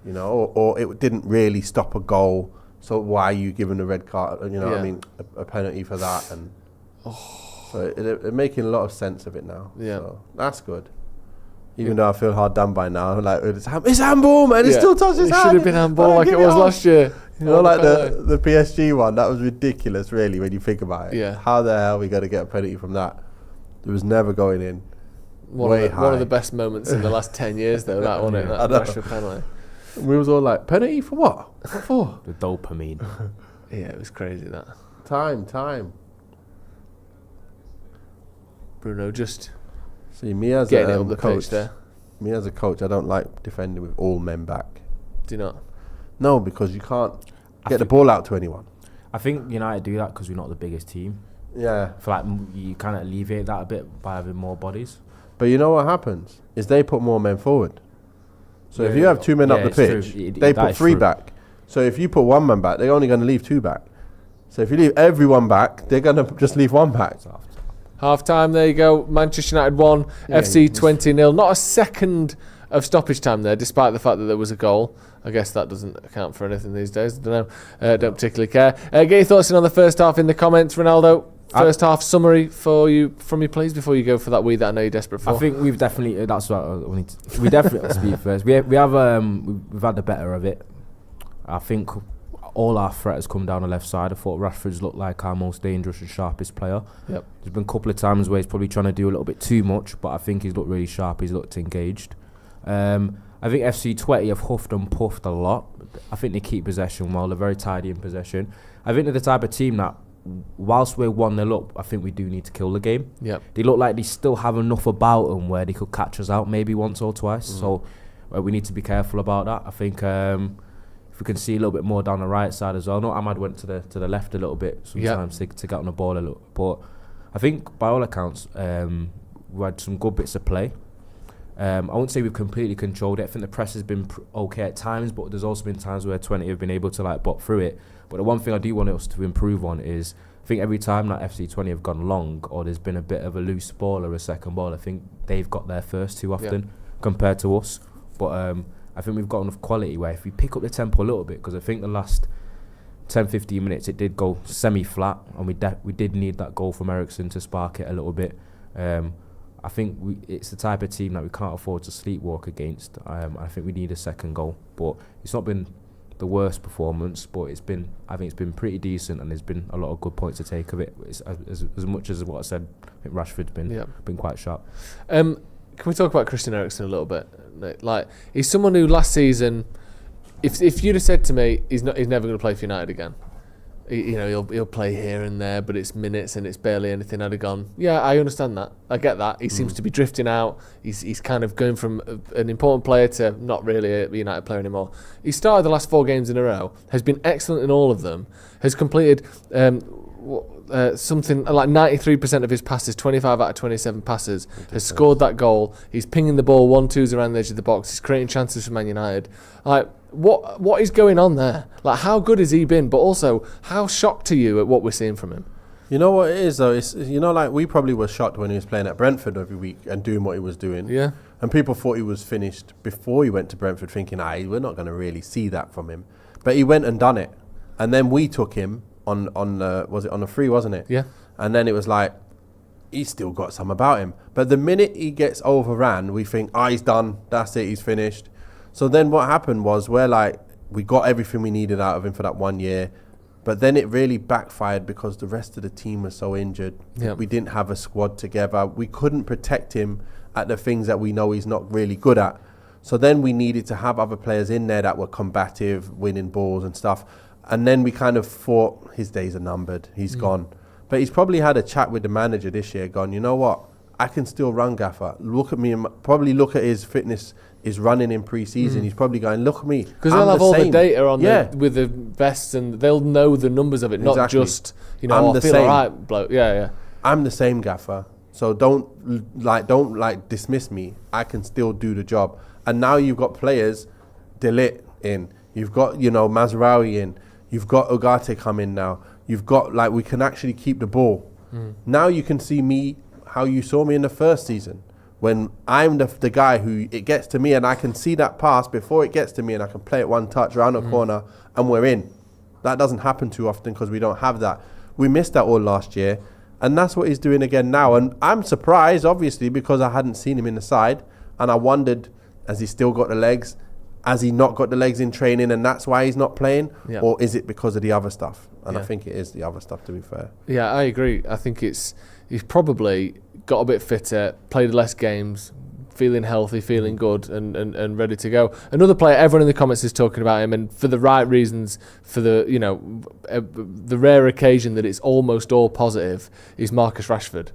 you know, or it didn't really stop a goal. So why are you giving a red card? You know what I mean? A penalty for that, and so they're making a lot of sense of it now. Yeah, so that's good. Even though I feel hard done by now, like it's handball, man. It still touches his hand. It should have been handball like it was last year. You know, like the PSG one, that was ridiculous, really, when you think about it. Yeah. How the hell are we going to get a penalty from that? It was never going in. One of the best moments in the last 10 years, though, that wasn't it? That Rashford penalty. We was all like, penalty for what? What for? The dopamine. Yeah, it was crazy, that. Time. Bruno just me as getting a it up the coach pitch there. Me as a coach, I don't like defending with all men back. Do you not? No, because you can't get the ball out to anyone. I think United do that because we're not the biggest team. Yeah. I feel like you kind of alleviate that a bit by having more bodies. But you know what happens? Is they put more men forward. So if you have two men up the pitch, they put three back. So if you put one man back, they're only going to leave two back. So if you leave everyone back, they're going to just leave one back. Half time, there you go. Manchester United 1, FC Twente 0. Not a second of stoppage time there, despite the fact that there was a goal. I guess that doesn't account for anything these days. I don't know. Don't particularly care. Get your thoughts in on the first half in the comments, Ronaldo. First half summary from you, please, before you go for that wee that I know you're desperate for. I think we've definitely. That's what we definitely speak first. We've had the better of it. I think all our threat has come down the left side. I thought Rashford's looked like our most dangerous and sharpest player. Yep. There's been a couple of times where he's probably trying to do a little bit too much, but I think he's looked really sharp. He's looked engaged. I think FC Twente have huffed and puffed a lot. I think they keep possession well. They're very tidy in possession. I think they're the type of team that, whilst we're 1-0 up, I think we do need to kill the game. Yep. They look like they still have enough about them where they could catch us out maybe once or twice. So we need to be careful about that. I think if we can see a little bit more down the right side as well. No, Ahmad went to the left a little bit sometimes to get on the ball a little. But I think by all accounts, we had some good bits of play. I won't say we've completely controlled it. I think the press has been okay at times, but there's also been times where Twente have been able to bot through it. But the one thing I do want us to improve on is, I think every time that FC Twente have gone long, or there's been a bit of a loose ball or a second ball, I think they've got there first too often compared to us. But I think we've got enough quality where if we pick up the tempo a little bit, because I think the last 10-15 minutes it did go semi-flat, and we did need that goal from Eriksen to spark it a little bit. I think it's the type of team that we can't afford to sleepwalk against. I think we need a second goal, but it's not been the worst performance, but I think it's been pretty decent, and there's been a lot of good points to take of it. It's as much as what I said, I think Rashford's been quite sharp. Can we talk about Christian Eriksen a little bit? Like, he's someone who last season, if you'd have said to me he's never going to play for United again, he'll play here and there, but it's minutes and it's barely anything, I'd have gone, yeah, I understand that, I get that. He seems to be drifting out. He's kind of going from an important player to not really a United player anymore. He started the last 4 games in a row, has been excellent in all of them, has completed something like 93% of his passes, 25 out of 27 passes, has scored that goal. He's pinging the ball 1-2s around the edge of the box. He's creating chances for Man United. Like, what is going on there? Like, how good has he been? But also, how shocked are you at what we're seeing from him? You know what it is though? It's, like we probably were shocked when he was playing at Brentford every week and doing what he was doing. Yeah. And people thought he was finished before he went to Brentford, thinking, we're not going to really see that from him. But he went and done it, and then we took him on was it on a free, wasn't it? Yeah. And then it was like, he's still got some about him. But the minute he gets overran, we think, he's done. That's it. He's finished. So then what happened was we got everything we needed out of him for that 1 year. But then it really backfired because the rest of the team was so injured. Yep. We didn't have a squad together. We couldn't protect him at the things that we know he's not really good at. So then we needed to have other players in there that were combative, winning balls and stuff. And then we kind of thought his days are numbered. He's gone. But he's probably had a chat with the manager this year, gone, you know what? I can still run, Gaffer. Look at me, and probably look at his fitness, his running in pre-season. He's probably going, look at me. Because they'll have all the data on with the vests, and they'll know the numbers of it, not just, you know, I feel all right, bloke. Yeah. I'm the same, Gaffer. So don't dismiss me. I can still do the job. And now you've got players, De Ligt in. You've got, you know, Mazraoui in. You've got Ugarte come in now. You've got, like, we can actually keep the ball. Now you can see me, how you saw me in the first season, when I'm the guy who it gets to me and I can see that pass before it gets to me and I can play it one touch around the corner and we're in. That doesn't happen too often because we don't have that. We missed that all last year, and that's what he's doing again now. And I'm surprised, obviously, because I hadn't seen him in the side, and I wondered, has he still got the legs? Has he not got the legs in training and that's why he's not playing? Yeah. Or is it because of the other stuff? And I think it is the other stuff, to be fair. Yeah, I agree. I think he's probably got a bit fitter, played less games, feeling healthy, feeling good and ready to go. Another player, everyone in the comments is talking about him, and for the right reasons, for the, you know, the rare occasion that it's almost all positive, is Marcus Rashford.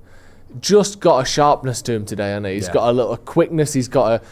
Just got a sharpness to him today, hasn't he? He's got a little quickness, he's got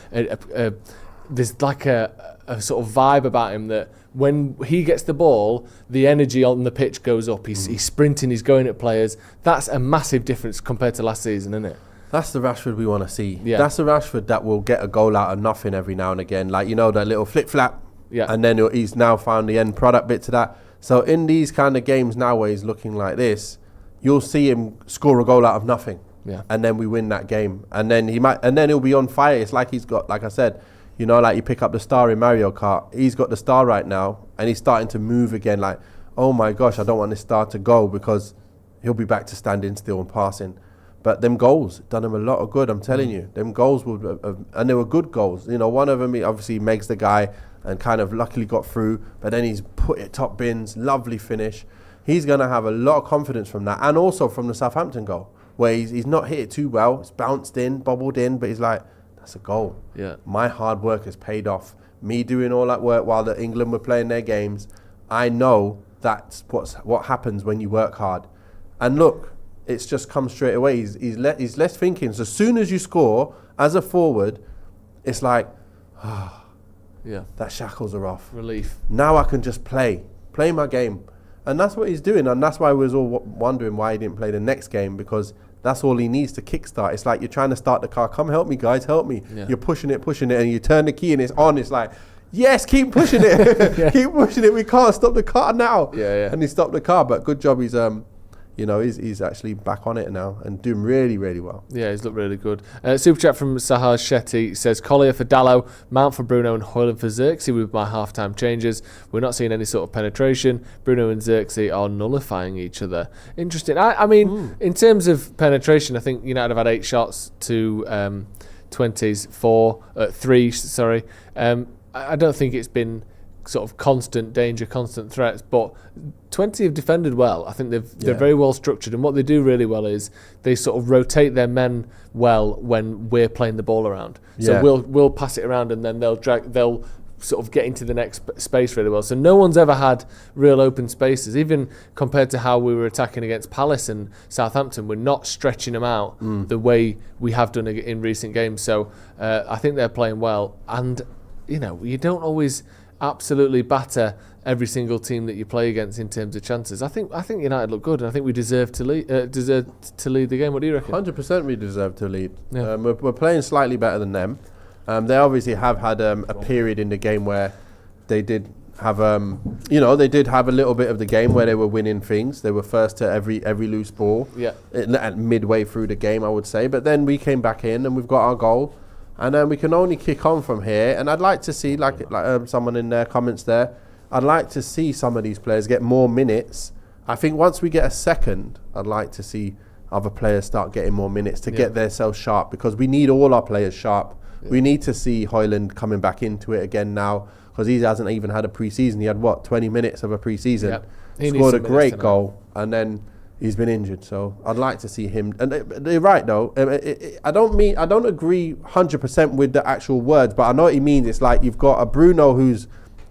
there's like a sort of vibe about him that when he gets the ball, the energy on the pitch goes up. He's sprinting, he's going at players. That's a massive difference compared to last season, isn't it? That's the Rashford we want to see. Yeah. That's the Rashford that will get a goal out of nothing every now and again. Like, you know, that little flip-flap. Yeah. And then he's now found the end product bit to that. So in these kind of games now where he's looking like this, you'll see him score a goal out of nothing. Yeah. And then we win that game. And then he'll be on fire. It's like he's got, like I said, you know, like you pick up the star in Mario Kart. He's got the star right now, and he's starting to move again. Like, oh my gosh, I don't want this star to go, because he'll be back to standing still and passing. But them goals done him a lot of good. I'm telling you, them goals and they were good goals. You know, one of them, obviously Meg's the guy, and kind of luckily got through. But then he's put it top bins, lovely finish. He's gonna have a lot of confidence from that, and also from the Southampton goal, where he's not hit it too well. It's bounced in, bobbled in, but he's like, that's a goal. Yeah. My hard work has paid off. Me doing all that work while the England were playing their games, I know that's what happens when you work hard. And look, it's just come straight away. He's less thinking. So as soon as you score, as a forward, it's like, that shackles are off. Relief. Now I can just play my game. And that's what he's doing. And that's why we was all wondering why he didn't play the next game, because that's all he needs to kickstart. It's like you're trying to start the car. Come help me, guys, help me. Yeah. You're pushing it, and you turn the key and it's on. It's like, yes, keep pushing it. Keep pushing it. We can't stop the car now. Yeah. And he stopped the car, but good job. He's actually back on it now and doing really, really well. Yeah, he's looked really good. Super chat from Sahar Shetty says, Collier for Dallo, Mount for Bruno and Højlund for Xerxes with my half-time changes. We're not seeing any sort of penetration. Bruno and Xerxes are nullifying each other. Interesting. I mean, in terms of penetration, I think United have had 8 shots to 20's 3. Sorry. I don't think it's been sort of constant danger, constant threats, but Twente have defended well. I think they're very well structured, and what they do really well is they sort of rotate their men well when we're playing the ball around. So we'll pass it around, and then they'll sort of get into the next space really well. So no one's ever had real open spaces, even compared to how we were attacking against Palace and Southampton. We're not stretching them out the way we have done in recent games. So I think they're playing well, and you know, you don't always absolutely batter every single team that you play against in terms of chances. I think United look good, and I think we deserve to lead the game. What do you reckon? 100% we deserve to lead. Yeah. We're playing slightly better than them. They obviously have had a period in the game where they did have they did have a little bit of the game where they were winning things. They were first to every loose ball. Yeah. At midway through the game, I would say. But then we came back in and we've got our goal. And we can only kick on from here. And I'd like to see, like someone in their comments there, I'd like to see some of these players get more minutes. I think once we get a second, I'd like to see other players start getting more minutes to get themselves sharp, because we need all our players sharp. Yeah. We need to see Højlund coming back into it again now, because he hasn't even had a pre-season. He had, 20 minutes of a pre-season. Yep. Scored a great goal, and then he's been injured, so I'd like to see him. And they're right, though. I don't agree 100% with the actual words, but I know what he means. It's like you've got a Bruno who's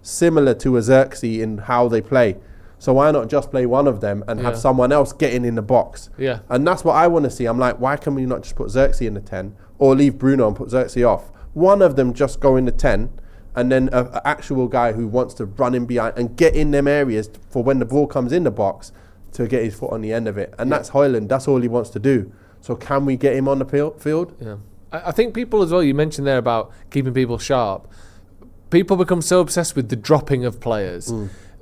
similar to a Xerxes in how they play. So why not just play one of them and have someone else getting in the box? Yeah. And that's what I want to see. I'm like, why can we not just put Xerxes in the 10 or leave Bruno and put Xerxes off? One of them just go in the 10 and then an actual guy who wants to run in behind and get in them areas for when the ball comes in the box to get his foot on the end of it. And that's Højlund. That's all he wants to do. So can we get him on the field? Yeah. I think people as well, you mentioned there about keeping people sharp. People become so obsessed with the dropping of players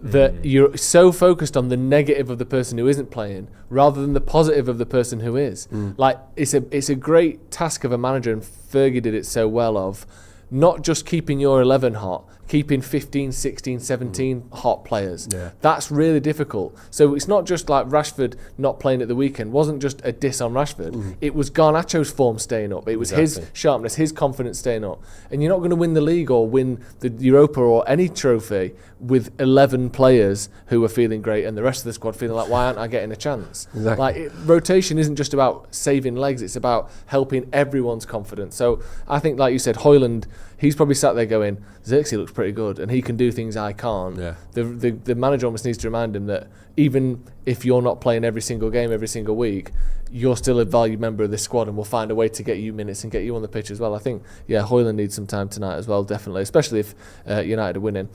that you're so focused on the negative of the person who isn't playing rather than the positive of the person who is. Like, it's a great task of a manager, and Fergie did it so well, of not just keeping your 11 hot, keeping 15, 16, 17 hot players. Yeah. That's really difficult. So it's not just like Rashford not playing at the weekend. Wasn't just a diss on Rashford. It was Garnacho's form staying up. It was his sharpness, his confidence staying up. And you're not going to win the league or win the Europa or any trophy with 11 players who are feeling great and the rest of the squad feeling like, why aren't I getting a chance? Exactly. Like, rotation isn't just about saving legs, it's about helping everyone's confidence. So I think, like you said, Højlund, he's probably sat there going, Xerxes looks pretty good and he can do things I can't. Yeah. The manager almost needs to remind him that even if you're not playing every single game, every single week, you're still a valued member of this squad and we'll find a way to get you minutes and get you on the pitch as well. I think, Højlund needs some time tonight as well, definitely, especially if United are winning.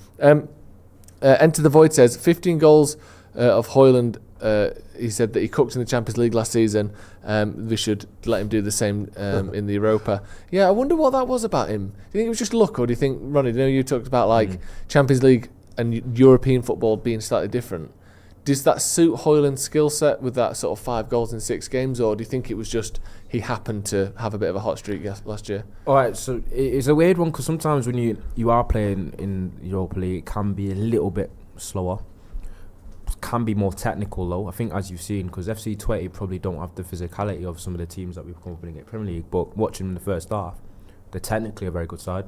Enter the Void says 15 goals of Højlund. He said that he cooked in the Champions League last season. We should let him do the same in the Europa. Yeah, I wonder what that was about him. Do you think it was just luck, or do you think, Ronnie, you talked about Champions League and European football being slightly different. Does that suit Højlund's skill set with that sort of 5 goals in 6 games, or do you think it was just he happened to have a bit of a hot streak last year? All right, so it's a weird one because sometimes when you are playing in Europa League, it can be a little bit slower. It can be more technical though. I think, as you've seen, because FC Twente probably don't have the physicality of some of the teams that we've come up against in Premier League, but watching them in the first half, they're technically a very good side.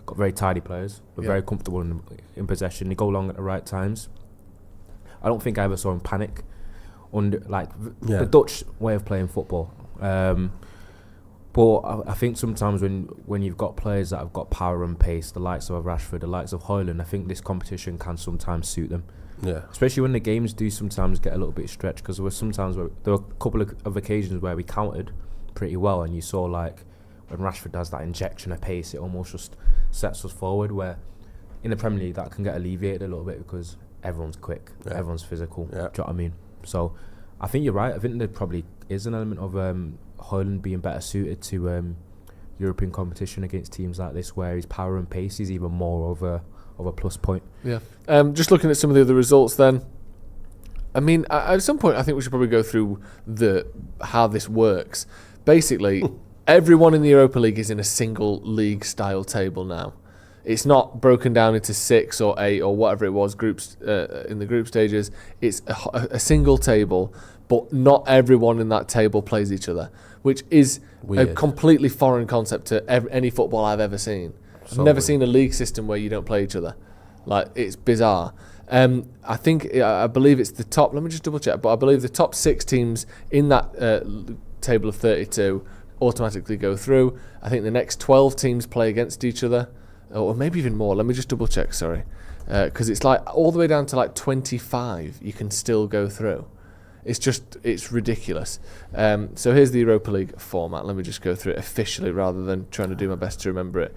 Got very tidy players. They're very comfortable in possession. They go long at the right times. I don't think I ever saw him panic on the Dutch way of playing football. But I think sometimes when you've got players that have got power and pace, the likes of Rashford, the likes of Højlund, I think this competition can sometimes suit them. Yeah. Especially when the games do sometimes get a little bit stretched, because there were a couple of occasions where we countered pretty well, and you saw like when Rashford does that injection of pace, it almost just sets us forward, where in the Premier League that can get alleviated a little bit because everyone's quick, everyone's physical. Do you know what I mean? So I think you're right. I think there probably is an element of Højlund being better suited to European competition against teams like this, where his power and pace is even more of a plus point. Yeah. Just looking at some of the other results then. I mean, at some point I think we should probably go through how this works. Basically, everyone in the Europa League is in a single league style table now. It's not broken down into 6 or 8 or whatever it was groups in the group stages. It's a single table, but not everyone in that table plays each other, which is weird. A completely foreign concept to any football I've ever seen. I've never seen a league system where you don't play each other. Like, it's bizarre. I believe it's the top. Let me just double check. But I believe the top 6 teams in that table of 32 automatically go through. I think the next 12 teams play against each other. Or maybe even more. Let me just double check, sorry. Because it's like all the way down to like 25 you can still go through. It's ridiculous. So here's the Europa League format. Let me just go through it officially rather than trying to do my best to remember it.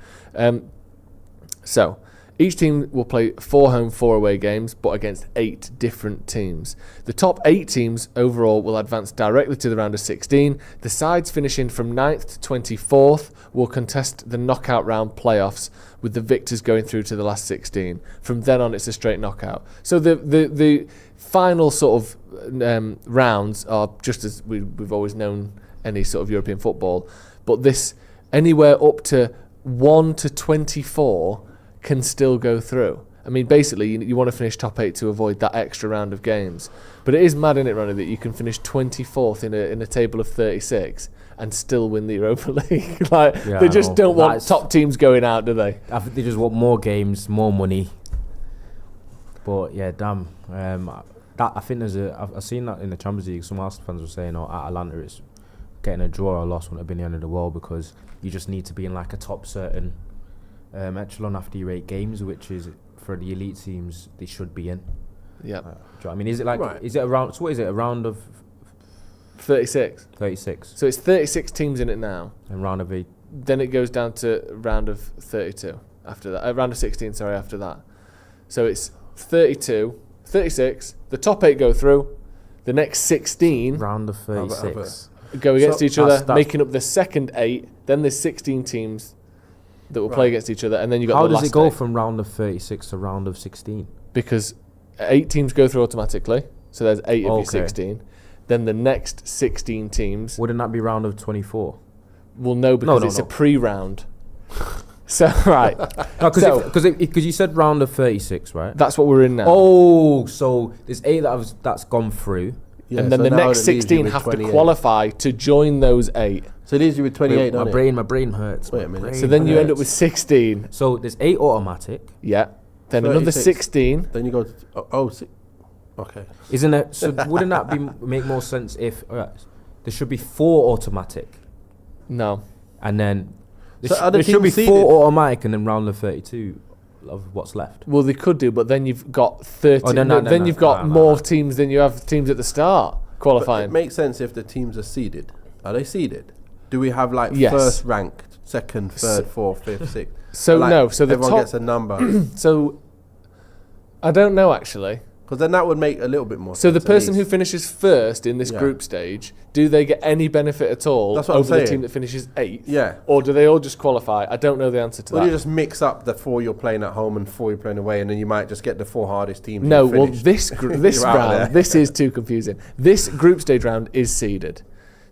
So each team will play 4 home, 4 away games, but against 8 different teams. The top 8 teams overall will advance directly to the round of 16. The sides finishing from 9th to 24th will contest the knockout round playoffs, with the victors going through to the last 16. From then on, it's a straight knockout. So the final sort of rounds are just as we've always known any sort of European football, but this anywhere up to 1 to 24 can still go through. I mean, basically, you want to finish top 8 to avoid that extra round of games. But it is mad, isn't it, Ronnie, that you can finish 24th in a table of 36 and still win the Europa League. They just don't want top teams going out, do they? I think they just want more games, more money. But yeah, damn. I think I've seen that in the Champions League. Some Arsenal fans were saying, at Atalanta, it's getting a draw or a loss wouldn't have been the end of the world, because you just need to be in like a top certain echelon after your 8 games, which is for the elite teams, they should be in. Yeah. Do you know what I mean? Is it like, Right. is it around, so what is it, a round of 36. 36 So it's 36 teams in it now. and round of 8? Then it goes down to round of 32 after that. Round of 16, sorry, after that. So it's 32, 36. The top 8 go through. The next 16 Round of 36. go against each that's- other, making up the second 8. Then there's 16 teams that will play against each other. And then you got How the does last it go 8. from round of 36 to round of 16? Because 8 teams go through automatically. So there's 8 of your Okay. 16. Then the next 16 teams Wouldn't that be round of 24? will know because it's a pre-round. So, right. No, because you said round of 36, right? That's what we're in now. Oh, so there's 8 that's gone through. Yeah, and then so the now next it leaves you 16 with have 28. to qualify to join those 8. So it leaves you with 28, my doesn't it? brain hurts. Wait a my minute. brain So then you end up hurts. with 16. So there's 8 automatic. Yeah. Then another 36. 16. Then you go to, okay. Isn't it? So wouldn't that make more sense if there should be 4 automatic, No. and then So are the there should be teams 4 seeded? automatic, and then round of 32 of what's left. Well, they could do, but then you've got 30. Oh, no, then you've got no. more teams than you have teams at the start But qualifying. it makes sense if the teams are seeded. Are they seeded? Do we have like Yes. first ranked, second, third, fourth, fifth, sixth? So Like, no. So the everyone top. gets a number. So I don't know actually. Because then that would make a little bit more sense. So the at person who least. finishes first in this Yeah. group stage, do they get any benefit at all That's what I'm over the saying. team that finishes 8th? Yeah. Or do they all just qualify? I don't know the answer to Well, that. you just mix up the 4 you're playing at home and 4 you're playing away, and then you might just get the 4 hardest teams. No, who well, finish. this You're out of there. round, this is too confusing. This group stage round is seeded.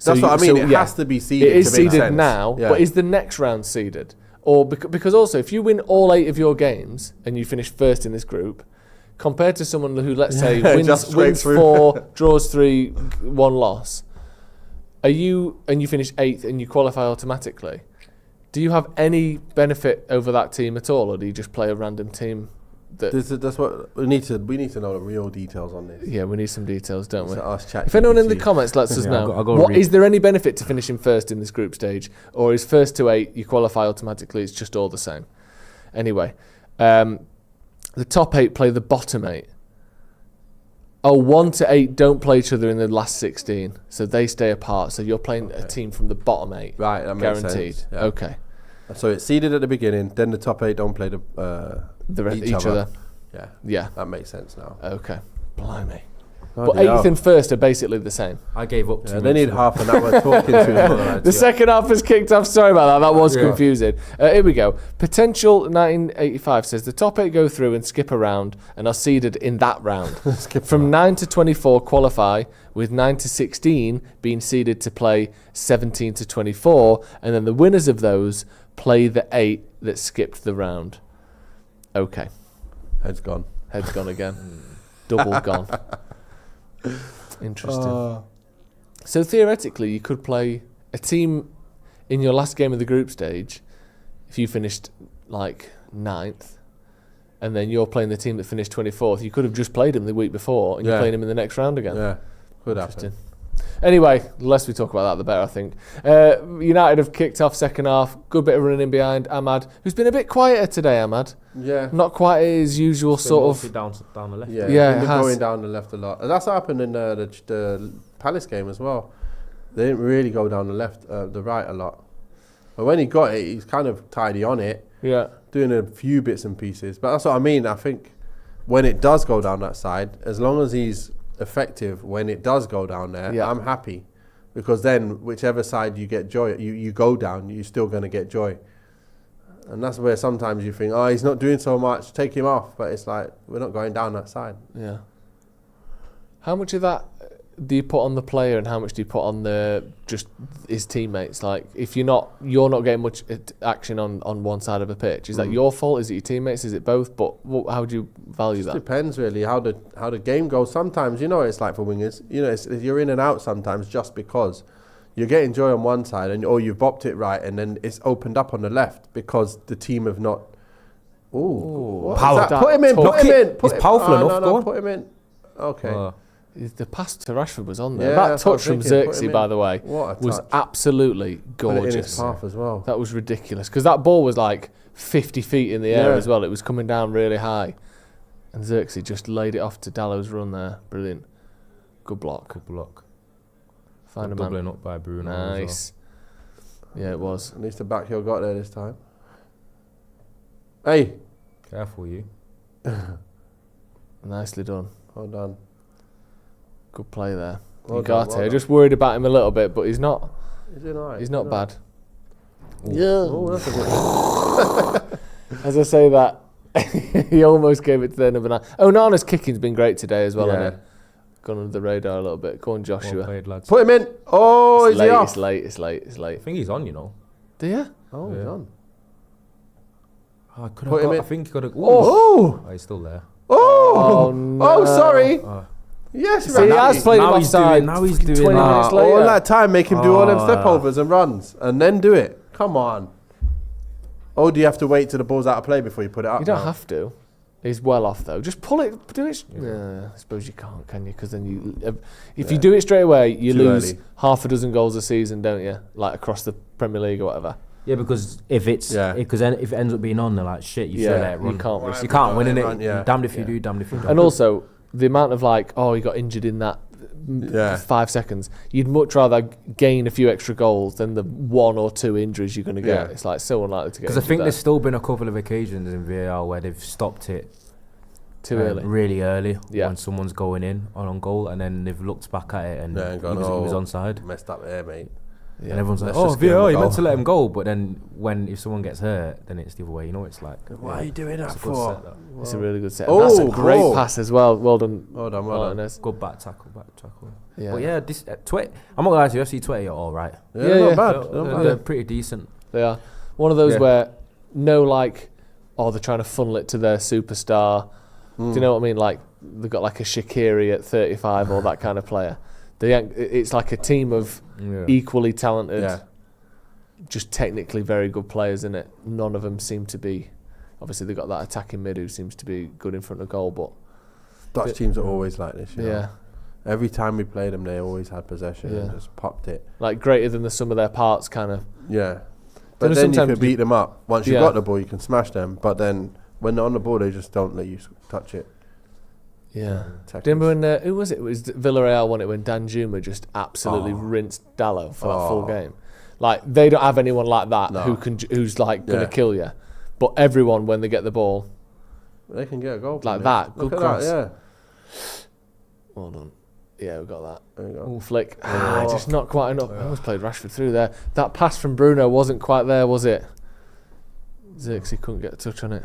That's what I mean. It yeah, has to be seeded. It is to make seeded sense. now, Yeah. but is the next round seeded? Or because also, if you win all 8 of your games and you finish first in this group, compared to someone who, let's say, Just wins straight through. 4, draws 3, 1 loss, and you finish 8th and you qualify automatically, do you have any benefit over that team at all, or do you just play a random team? That's what we need to. We need to know the real details on this. Yeah, we need some details, don't we? So ask ChatGPT. If anyone in the comments lets us Yeah, know, I'll go what read. is there any benefit to finishing first in this group stage, or is first to 8 you qualify automatically? It's just all the same. Anyway, the top 8 play the bottom 8. Oh, 1 to 8 don't play each other in the last 16, so they stay apart. So you're playing a team from the bottom 8, Right, that makes guaranteed. sense. Yeah. Okay, So it's seeded at the beginning, then the top 8 don't play each other. Yeah, Yeah. that makes sense now. Okay, blimey. Oh, But 8th and first are basically the same. I gave up. yeah, they need half an hour talking to them. The second half is kicked off. Sorry about that. That was Yeah. confusing. Here we go. Potential 1985 says the top 8 go through and skip a round and are seeded in that round. From 9 to 24 qualify, with 9 to 16 being seeded to play 17 to 24, and then the winners of those play the 8 that skipped the round. Okay. Head's gone. Head's gone again. Double gone. Interesting. So theoretically, you could play a team in your last game of the group stage if you finished like 9th, and then you're playing the team that finished 24th. You could have just played them the week before, and you're Yeah. playing them in the next round again. Yeah, could Interesting. happen. Anyway, the less we talk about that, the better, I think. United have kicked off second half. Good bit of running in behind. Ahmad, who's been a bit quieter today, Ahmad. Yeah. Not quite his usual sort of... down the left. Yeah, Yeah, he's it been has. going down the left a lot. And that's happened in the Palace game as well. They didn't really go down the left, the right a lot. But when he got it, he's kind of tidy on it, Yeah. doing a few bits and pieces. But that's what I mean. I think when it does go down that side, as long as he's effective when it does go down there, Yeah. I'm happy. Because then whichever side you get joy, you go down, you're still going to get joy. And that's where sometimes you think, oh, he's not doing so much, take him off. But it's like, we're not going down that side. Yeah. How much of that do you put on the player, and how much do you put on just his teammates? Like, if you're not getting much action on one side of a pitch, is that your fault? Is it your teammates? Is it both? But how would you value that? Depends really how the game goes. Sometimes it's like for wingers, you're in and out sometimes just because you're getting joy on one side or you've bopped it right and then it's opened up on the left because the team have not. What is Power. that? Put him in. Put him in. He's powerful enough, go on. Put him in. Okay. The pass to Rashford was on there. Yeah, That that's what touch from I'm thinking. Put him Xerxes, in. by the way, What a was touch. absolutely Put it in his gorgeous. path as well. That was ridiculous because that ball was like 50 feet in the air Yeah. as well. It was coming down really high. And Xerxes just laid it off to Dallow's run there. Brilliant. Good block. Good block. Find a man. Doubling up by Bruno. Nice. Yeah, it was. At least the back heel got there this time. Hey. Careful, you. Nicely done. Well done. Good play there. Well done, Ugarte, well just worried about him a little bit, but he's not. He's doing all right. He's not bad. Yeah. Oh, that's a good one. As I say that, he almost gave it to their number 9. Onana's kicking's been great today as well, hasn't it? Gone under the radar a little bit. Go on, Joshua. Well played, lads. Put him in. Oh, It's is he off? It's late. I think he's on, you know. Do you? Oh, he's on. Oh, I could Put him have in. I think he could have. Oh. He's still there. Oh. no. Oh, sorry. Oh. Yes, See, he has played him Now he's offside. doing- now he's doing 20 that. minutes later. All that time, make him do all them Oh. step overs and runs, and then do it. Come on. Oh, do you have to wait till the ball's out of play before you put it up? You don't now? have to. He's well off though. Just pull it. Do it. Yeah, I suppose you can't, can you? Because then you, if you do it straight away, you Too lose early. half a dozen goals a season, don't you? Like across the Premier League or whatever. Yeah, because if it's because if it ends up being on, they're like shit. You should let it run. you can't risk You it. can't win in Run, it. yeah. Damned if you do, damned if you don't. And also the amount of like, oh, he got injured in that 5 seconds. You'd much rather gain a few extra goals than the 1 or 2 injuries you're going to get. Yeah. It's like so unlikely to get. Because I injured think there. there's still been a couple of occasions in VAR where they've stopped it too early. really early Yeah. when someone's going in on goal, and then they've looked back at it and Yeah, and gone, he was onside. Messed up there, mate. Yeah. And everyone's like, Let's oh, just give him VAR, a you meant goal. to let him go. But then if someone gets hurt, then it's the other way. You know, it's like, Why are you doing that it's a good for? set, that. It's a really good set. Oh, That's a great oh. pass as well. Well done. Well done, well done. Martinez. Good back tackle. Yeah. But yeah, this I'm not gonna lie to you, FC Twente are all right. Yeah, Yeah, not yeah. bad. They're, Not bad. they're pretty decent. They are. One of those Yeah. where no like, oh, they're trying to funnel it to their superstar. Do you know what I mean? Like they've got like a Shaqiri at 35 or that kind of player. It's like a team of equally talented, Yeah. just technically very good players, in it. None of them seem to be. Obviously, they've got that attacking mid who seems to be good in front of goal, but Dutch teams are always like this. You know? yeah, Every time we played them, they always had possession and Yeah. just popped it. like greater than the sum of their parts, kind of. Yeah. Don't But then you sometimes can beat them up. Once you've Yeah. got the ball, you can smash them. But then when they're on the ball, they just don't let you touch it. Yeah. Tackles. Do you remember when, who was it? It was Villarreal won it when Dan Juma just absolutely rinsed Dallo for that full game. Like, they don't have anyone like that No. who's like going to Yeah. kill you. But everyone, when they get the ball, They can get a goal. Like from that. it. Look Good at cross. that, well done. Yeah, we got that. yeah. There you go. Ooh, flick. Just not quite enough. I almost played Rashford through there. That pass from Bruno wasn't quite there, was it? Xerxes couldn't get a touch on it.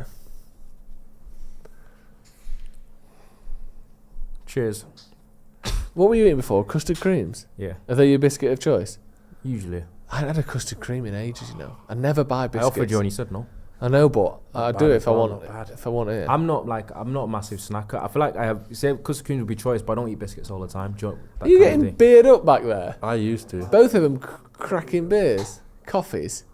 Cheers. What were you eating before? Custard creams? Yeah, Are they your biscuit of choice? usually. I hadn't had a custard cream in ages, you know. I never buy I biscuits. offered you and you said no. I know, but I'd do bad it as if I well, want. not bad. If I want it. I'm not a massive snacker. I feel like I have custard creams would be choice, but I don't eat biscuits all the time. Do you know, that Are you kind of getting thing. beard up back there? I used to. Both of them cracking beers, coffees,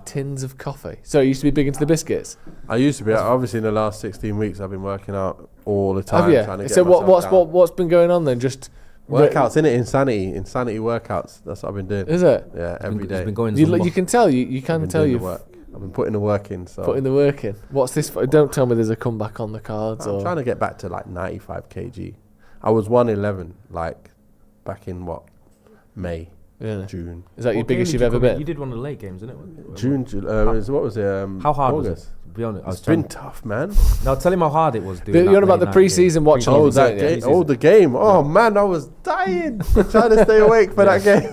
tins of coffee. So you used to be big into the biscuits. I used to be. Obviously, in the last 16 weeks, I've been working out all the time. Have trying to you? get So myself down. what's been going on then? Just Workouts, innit? Insanity workouts. That's what I've been doing. Is it? Yeah, every It's day. been going You somewhat. can tell you I've can been tell doing the you've work. I've been putting the work in. So putting the work in. What's this for? Don't tell me there's a comeback on the cards. I'm or trying to get back to like 95 kg. I was 111 like back in May, Really? June. Is that your What biggest game you've did ever you come in? been? You did one of the late games, didn't it? June. What was it? How hard August. was it? Be honest, I was It's been trying. tough, man. Oh, Now tell him how hard it was. Doing You're on about the that late night pre-season game. watch Oh, alongs, that aren't you? game. Oh, the game. Oh man, I was dying trying to stay awake for that game.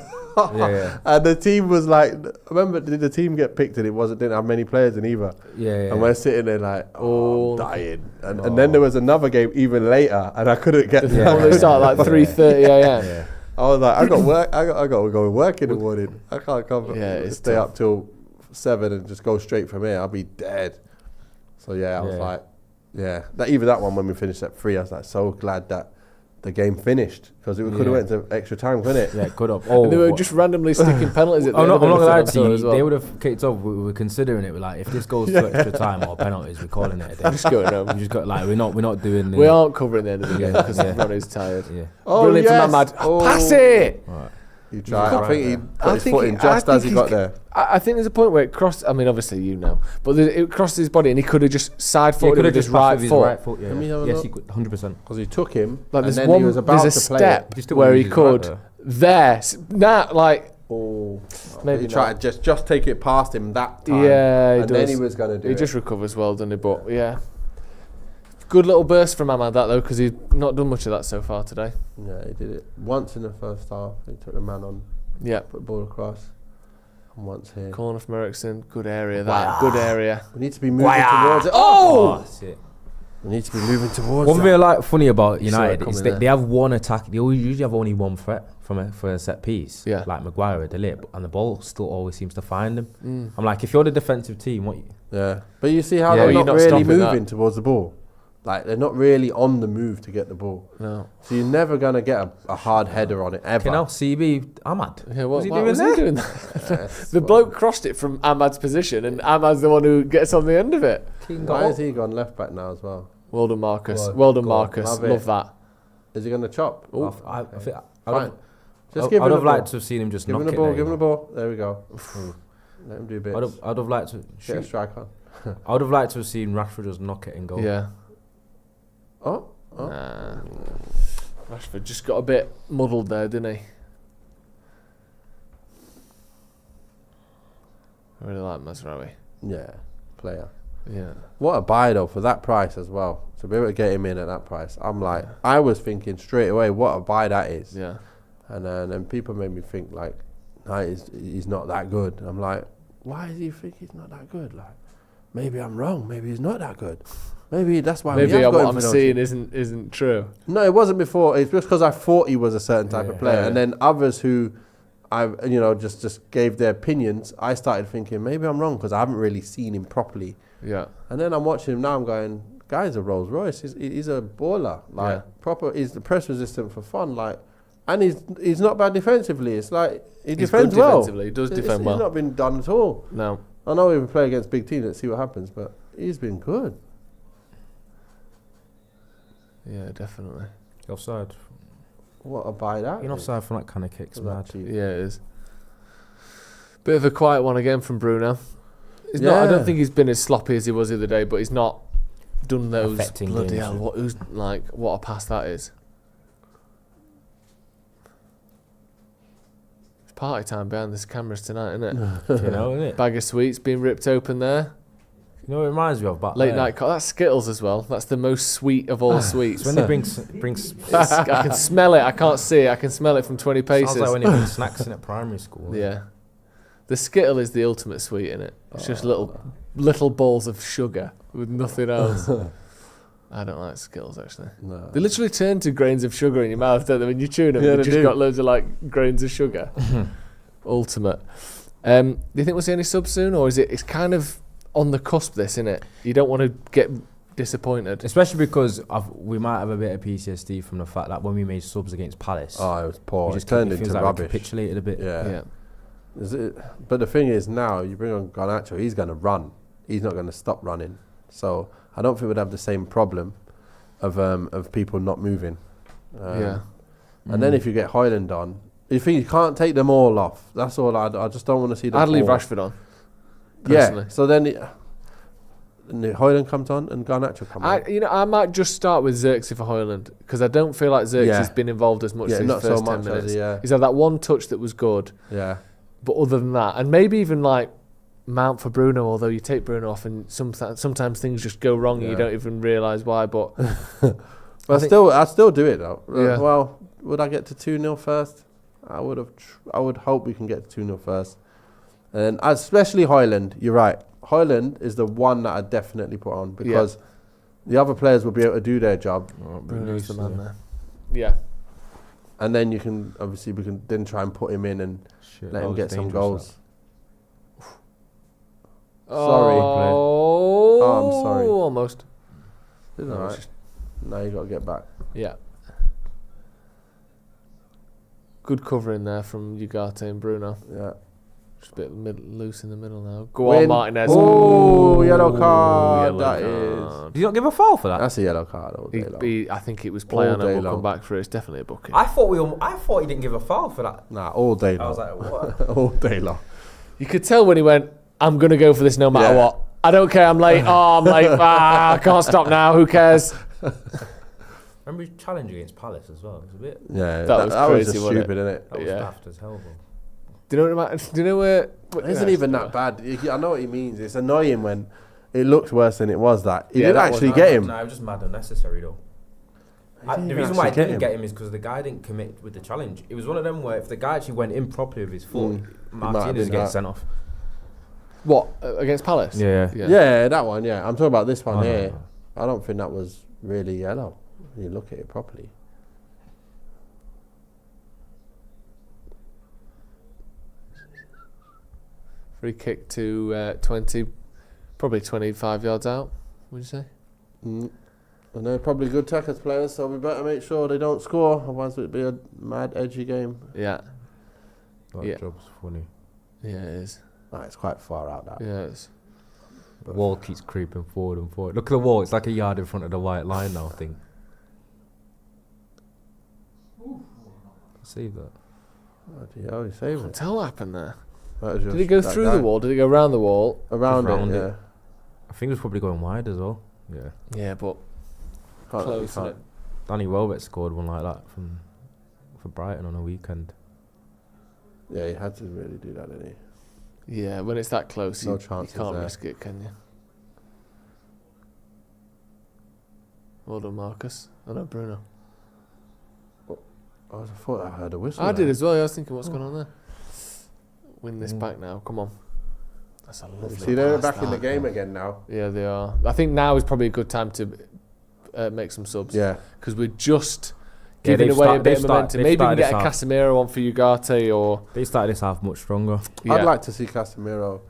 Yeah. And the team was like, remember, did the team get picked and didn't have many players in either? Yeah. And we're sitting there like, Oh. I'm dying. And then there was another game even later, and I couldn't get. Yeah. They start at like 3:30 a.m. Yeah. I was like, I got work. I got to go and work in the morning. I can't come. Yeah, it's stay tough. up till 7 and just go straight from here. I'll be dead. So I was Yeah. like, that one when we finished at 3, I was like so glad that the game finished because it could have Yeah. went to extra time, couldn't it? Yeah, could have. Oh, And they were what? just randomly sticking penalties at the I'm end not of gonna lie the to you. as well. They would have kicked off. We were considering it. We're like, if this goes to extra time or penalties, we're calling it a day. Just going home. We just got like we're not doing. We aren't covering the end of the game Yeah, because yeah. Ronnie's tired. Yeah. Oh, Brilliant yes. from Ahmad. Oh. Pass it! All right. He tried. Yeah. I think he Right, put his foot in just as he got there. I think there's a point where it crossed. I mean, obviously you know, but it crossed his body, and he could have just side-footed with his right foot. Yeah. Yes, he could, 100%. Because he took him, Like and there's then he was about there's a to play step it. where he could. Oh, maybe he tried to just take it past him that time. Yeah, he and does. then he was going to do He it. just recovers well, doesn't he? But yeah, good little burst from Ahmad that though, because he's not done much of that so far today. Yeah, he did it once in the first half. He took the man on, Yeah, put the ball across, and once here. corner from Eriksen, good area that, good area. We need to be moving towards it. Oh, that's it. We need to be moving towards One it. thing I like funny about You saw it United is coming they have one attack. They usually have only one threat for a set piece. Yeah. Like Maguire or Delip, and the ball still always seems to find him. I'm like, if you're the defensive team, what? Yeah, but you see how Yeah, they're you're not not really stopping moving that. towards the ball. Like they're not really on the move to get the ball. No. So you're never gonna get a hard header on it ever. You know, CB Ahmad. Yeah, What's he why doing was there? he doing that? The bloke crossed it from Ahmad's position, and Ahmad's the one who gets on the end of it. Why has he gone left back now as well? Well done, Marcus. Good. Well done, Good. Marcus. Love it. Love that. Is he gonna chop? I think Fine. Just I'd give him have the liked ball. to have seen him just Give knock him the it ball. there, Give him you the know. ball. There we go. Let him do bits. I'd have liked to. Get a Shoot. striker. I would have liked to have seen Rashford just knock it and go. Yeah. Oh. Nah. Rashford just got a bit muddled there, didn't he? I really like Mazraoui. Yeah. Player. Yeah. What a buy though for that price as well. To be able to get him in at that price, I'm like, I was thinking straight away, what a buy that is. Yeah. And then people made me think like, nah, he's not that good. I'm like, why does he think he's not that good? Like, maybe I'm wrong. Maybe he's not that good. Maybe that's why we Maybe have got what him I'm for no seeing cheap. isn't true. No, it wasn't before. It's just because I thought he was a certain type of player, Yeah. and then others who I just gave their opinions. I started thinking maybe I'm wrong because I haven't really seen him properly. Yeah. And then I'm watching him now. I'm going, guy's a Rolls Royce. He's a baller. Like proper. He's the press resistant for fun. Like, and he's not bad defensively. It's like he defends good well. defensively. He does defend well. He's not been done at all. No. I know we play against big teams. Let's see what happens. But he's been good. Yeah, definitely. Offside. What a buy that. Being is. offside from that kind of kicks, For mad. that cheap. Yeah, it is. Bit of a quiet one again from Bruno. He's not. I don't think he's been as sloppy as he was the other day, but he's not done those. Affecting Bloody games. hell! What a pass that is. It's party time behind this cameras tonight, isn't it? You know, isn't it? Bag of sweets being ripped open there. You know what it reminds me of? Back Late there? night. That's Skittles as well. That's the most sweet of all sweets. It's when he brings I can smell it. I can't see it. I can smell it from 20 paces. sounds like when he brings snacks in at primary school. Yeah. The Skittle is the ultimate sweet in it. It's just little balls of sugar with nothing else. I don't like Skittles actually. No. They literally turn to grains of sugar in your mouth, don't they? When you chew them, Yeah, they've they just do. got loads of like grains of sugar. Ultimate. Do you think we'll see any subs soon, or is it's kind of on the cusp? This, isn't it? You don't want to get disappointed. Especially because we might have a bit of PTSD from the fact that when we made subs against Palace, Oh, it was poor. we It just turned it feels into like we rubbish. capitulated a bit. Yeah. But the thing is now, you bring on Garnacho, he's going to run. He's not going to stop running. So I don't think we'd have the same problem of people not moving. And then if you get Højlund on, you think you can't take them all off. That's all. I just don't want to see them. I'd leave all. Rashford on. Personally. Yeah. So then Højlund comes on and Garnacho comes on. I might just start with Xerxes for Højlund because I don't feel like Xerxes has been involved as much Yeah, as not his first so 10 much minutes. as he, yeah. He's had that one touch that was good, Yeah. but other than that, and maybe even like Mount for Bruno, although you take Bruno off and sometimes things just go wrong and you don't even realise why. But I'd still do it though. Yeah. Well, would I get to 2-0 first? I would hope we can get to 2-0 first. And especially Højlund, you're right. Højlund is the one that I definitely put on because the other players will be able to do their job. Bruno's the man there. Yeah. And then we can then try and put him in and let him get some goals. Sorry. Oh, I'm sorry. Almost. It's No, all it's right. just- Now you got to get back. Yeah. Good covering there from Ugarte and Bruno. Yeah. Just a bit loose in the middle now. Go Win. on, Martinez. Oh, yellow card. Yellow That card. Did you not give a foul for that? That's a yellow card all day long. I think it was play All on day and we'll come long. back for it. It's definitely a booking. I thought he didn't give a foul for that. Nah, all day long. I was like, what? all day long. You could tell when he went, I'm going to go for this no matter what. I don't care, I'm late. I can't stop now. Who cares? Remember his challenge against Palace as well? It was a bit... Yeah, that was crazy, just wasn't stupid, isn't it? That was daft as hell, bro. Do you know where... It isn't even that bad. I know what he means. It's annoying when it looked worse than it was. He didn't actually get him. No, it was just mad unnecessary though. The reason why I didn't get him is because the guy didn't commit with the challenge. It was one of them where if the guy actually went in properly with his foot, Martinez is getting sent off. What, against Palace? Yeah, that one, yeah. I'm talking about this one here. No. I don't think that was really yellow. When you look at it properly. Free kick to 20, probably 25 yards out, would you say? And they're probably good Tackers players, so we better make sure they don't score, otherwise it'd be a mad, edgy game. Yeah. That job's funny. Yeah, it is. It's quite far out, that. Yeah, it is. The wall keeps creeping forward and forward. Look at the wall, it's like a yard in front of the white line now, I think. Save that. Oh, he saved it. Tell what happened there. Did he go through the wall? Did he go around the wall? Around it. I think it was probably going wide as well. Yeah. Yeah, but close. Danny Welbeck scored one like that for Brighton on a weekend. Yeah, he had to really do that, didn't he? Yeah, when it's that close, you can't there. risk it, can you? Well done, Marcus. I know Bruno. I thought I heard a whistle. I did as well. I was thinking, what's going on there? Win this back now. Come on. That's a lovely See, they're back in the game again now. Yeah, they are. I think now is probably a good time to make some subs. Yeah. Because we're just giving away a bit of momentum. Maybe we can get a Casemiro on for Ugarte or... They started this half much stronger. Yeah. I'd like to see Casemiro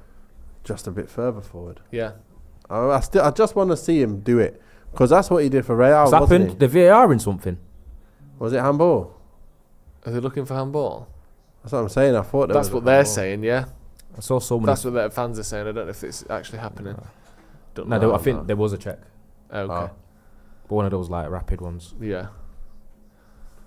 just a bit further forward. Yeah. I just want to see him do it. Because that's what he did for Real, What's happened? The VAR in something. Was it handball? Are they looking for handball? That's what I'm saying. I thought that's what they're saying. Yeah, I saw so many. That's what their fans are saying. I don't know if it's actually happening. I think there was a check. Okay, but one of those like rapid ones. Yeah.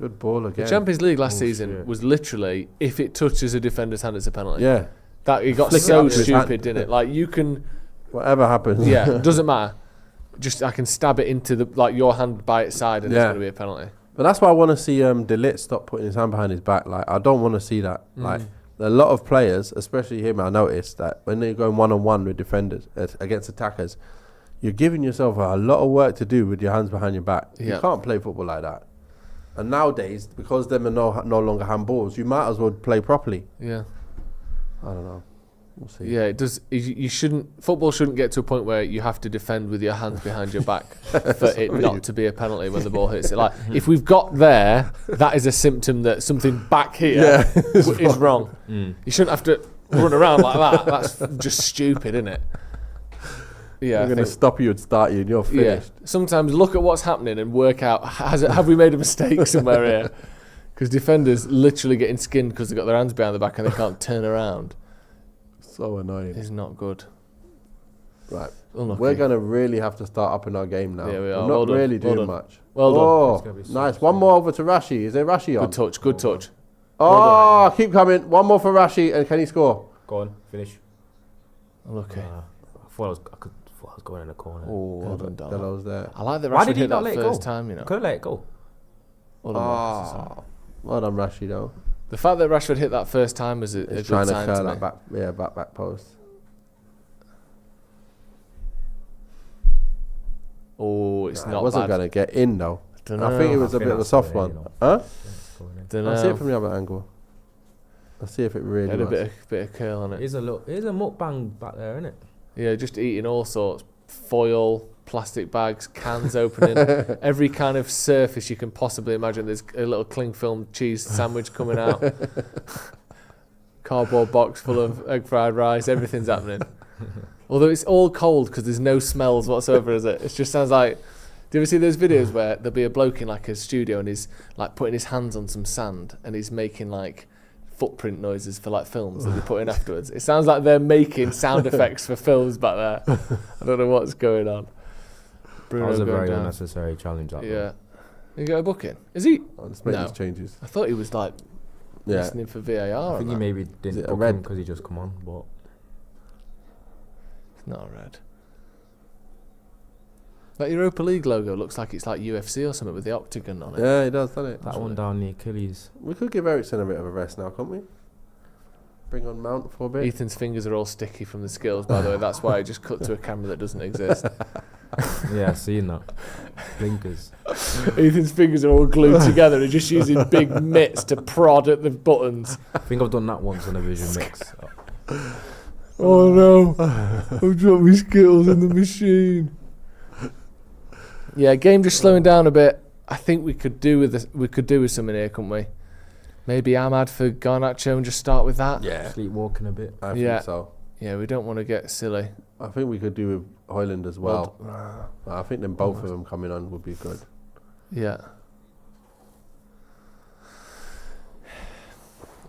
Good ball again. The Champions League last season was literally if it touches a defender's hand, it's a penalty. Yeah. That it got so stupid, didn't it? Like you can. Whatever happens. Yeah, it doesn't matter. Just I can stab it into your hand by its side and it's going to be a penalty. But that's why I want to see De Ligt stop putting his hand behind his back. Like I don't want to see that. Like a lot of players, especially him, I noticed that when they're going one-on-one with defenders against attackers, you're giving yourself a lot of work to do with your hands behind your back. Yeah. You can't play football like that. And nowadays, because them are no longer handballs, you might as well play properly. Yeah. I don't know. We'll see. Yeah, it does. You shouldn't. Football shouldn't get to a point where you have to defend with your hands behind your back for it not to be a penalty when the ball hits it. Like if we've got there, that is a symptom that something back here is wrong. You shouldn't have to run around like that. That's just stupid, isn't it? Yeah, I'm going to stop you and start you, and you're finished. Yeah. Sometimes look at what's happening and work out have we made a mistake somewhere here? Because defenders literally getting skinned because they've got their hands behind the back and they can't turn around. So annoying. It's not good. Right. Unlucky. We're going to really have to start upping our game now. Yeah, we are. We're not really doing much. Well done. Nice. One more over to Rashi. Is there Rashi on? Good touch. Oh, keep coming. One more for Rashi, and can he score? Go on, finish. Unlucky. I thought I was going in the corner. Oh, well done, Dom. Delo's there. I like that Rashford hit that first time, you know. Couldn't let it go. Well done, Rashi, though. The fact that Rashford hit that first time was a good sign to me. Back post. Oh, it's not bad. It wasn't going to get in, though. I think it was a bit of a soft one. Huh? I'll see it from the other angle. I'll see if it really had a bit of curl on it. Here's a mukbang back there, isn't it? Yeah, just eating all sorts. Foil, plastic bags, cans opening, every kind of surface you can possibly imagine. There's a little cling film cheese sandwich coming out. Cardboard box full of egg fried rice, everything's happening. Although it's all cold because there's no smells whatsoever, is it? It just sounds like... Do you ever see those videos where there'll be a bloke in like a studio and he's like putting his hands on some sand and he's making like footprint noises for like films that they put in afterwards? It sounds like they're making sound effects for films back there. I don't know what's going on. Bruno that was a very down. unnecessary challenge. Yeah. You got a booking? Is he? Let's make these changes. I thought he was like listening for VAR. I think he maybe didn't book him because he just come on, but Not red. That Europa League logo looks like it's like UFC or something with the octagon on it. Yeah, it does, doesn't it? That one down the Achilles. We could give Eriksen a bit of a rest now, can't we? Bring on Mount for a bit. Ethan's fingers are all sticky from the skills, by the way. That's why I just cut to a camera that doesn't exist. Yeah, I've seen that. Blinkers. Ethan's fingers are all glued together and just using big mitts to prod at the buttons. I think I've done that once on a Vision Mix. Oh no, I've dropped my Skittles in the machine. Yeah, game just slowing down a bit. I think we could do with this. We could do with something here, couldn't we? Maybe Ahmad for Garnacho and just start with that. Yeah. Sleepwalking a bit. I think so. Yeah, we don't want to get silly. I think we could do with Højlund as well. I think then both of them coming on would be good. Yeah.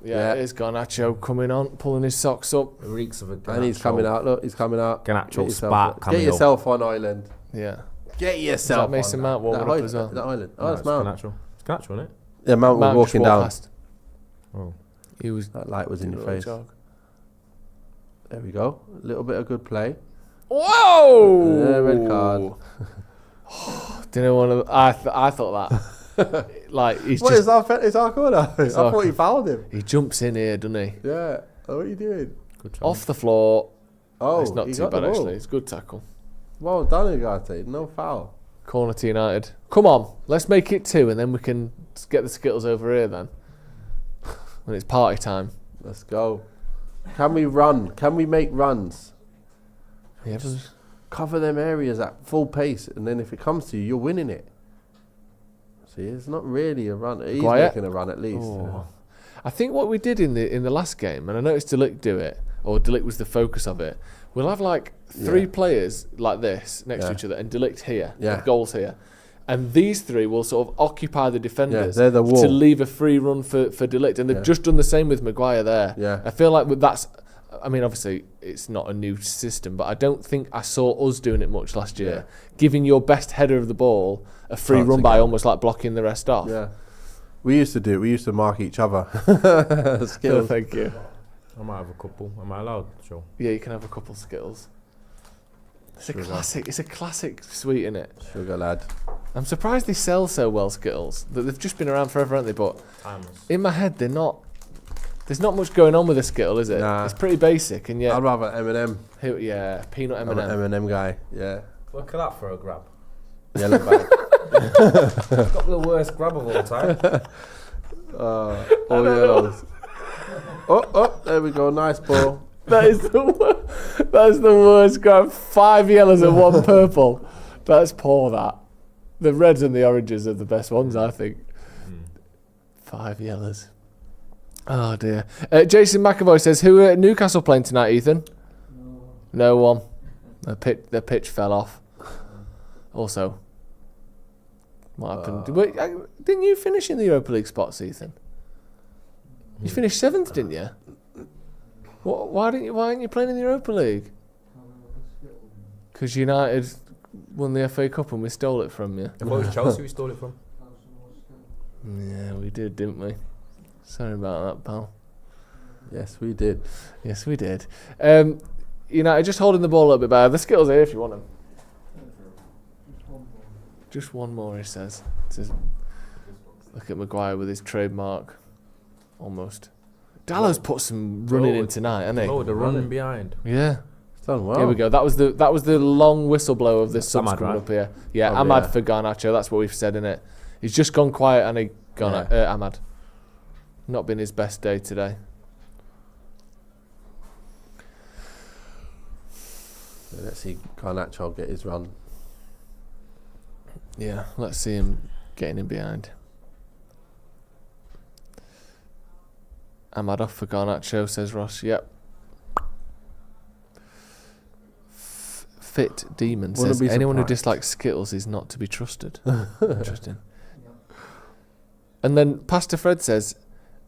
Yeah, it's Garnacho coming on, pulling his socks up. It reeks of a Garnacho. And he's coming out. Look, he's coming out. Garnacho spark Get coming yourself on, Højlund. Yeah. Get yourself on. Is that Mason Mount warming up as well? Is that Højlund? No, Oh, it's Mount. Garnacho. It's Garnacho, isn't it? Yeah, Mount was Mount just walking walked down. past. Oh. He was. That light was in your doing a face. little jog. There we go. A little bit of good play. Whoa! Yeah, red card. Didn't want to. I thought that. Like he's What just. is our corner? I thought he fouled him. He jumps in here, doesn't he? Yeah. Oh, what are you doing? Good job. Off the floor. Oh, It's not he too got the bad ball. actually. It's a good tackle. Well done, Ugarte. No foul. Corner to United. Come on, let's make it 2, and then we can get the Skittles over here. Then when it's party time. Let's go. Can we run? Can we make runs? Yeah, Cover them areas at full pace, and then if it comes to you, you're winning it. See, it's not really a run. He's Quiet. making a run at least. Oh. I think what we did in the last game, and I noticed Delict do it, or Delict was the focus of it. We'll have like 3 players like this next to each other, and Delict here, with goals here, and these 3 will sort of occupy the defenders they're the wall. to leave a free run for Delict, and they've just done the same with Maguire there. Yeah. I feel like that's. I mean, obviously, it's not a new system, but I don't think I saw us doing it much last year. Giving your best header of the ball a free run by almost like blocking the rest off. Yeah. We used to do it. We used to mark each other. Skills. Thank you. I might have a couple. Am I allowed? Sure. Yeah, you can have a couple Skittles. It's a Sugar. classic. It's a classic sweet, innit? Sugar lad. I'm surprised they sell so well, Skittles. That they've just been around forever, haven't they? But Timeless. in my head, they're not. There's not much going on with a Skittle, is it? Nah. It's pretty basic, and yet. I'd rather M&M. Yeah, peanut I'm an M&M. M&M guy. Yeah. Look at that for a grab. Yellow bag. Got the worst grab of all time. All yellows. Oh, there we go. Nice ball. That is the worst grab. 5 yellows and 1 purple. That's poor. That the reds and the oranges are the best ones, I think. 5 yellows. Oh dear. Jason McAvoy says, "Who are Newcastle playing tonight, Ethan?" No one. The pitch fell off. Also, what happened? Wait, didn't you finish in the Europa League spots, Ethan? You finished 7th, didn't you? Why aren't you playing in the Europa League? Because United won the FA Cup and we stole it from you. I thought it was Chelsea we stole it from. Yeah, we did, didn't we? Sorry about that, pal. Yes, we did. Yes, we did. United just holding the ball a little bit better. The Skittles are here if you want them. Just one more, he says. Look at Maguire with his trademark. Almost. Dallow's put some running in tonight, hasn't he? Oh, the running behind. Yeah. It's done well. Here we go. That was the long whistle blow of this subs Ahmad, coming right? up here. Yeah, Oh, Ahmad yeah. for Garnacho. That's what we've said, innit? He's just gone quiet and Ahmad. Not been his best day today. Let's see Garnacho get his run. Yeah, let's see him getting in behind. Ahmad off for Garnacho, says Ross. Yep. Fit Demon Wouldn't says, be anyone who surprised. dislikes Skittles is not to be trusted. Interesting. And then Pastor Fred says,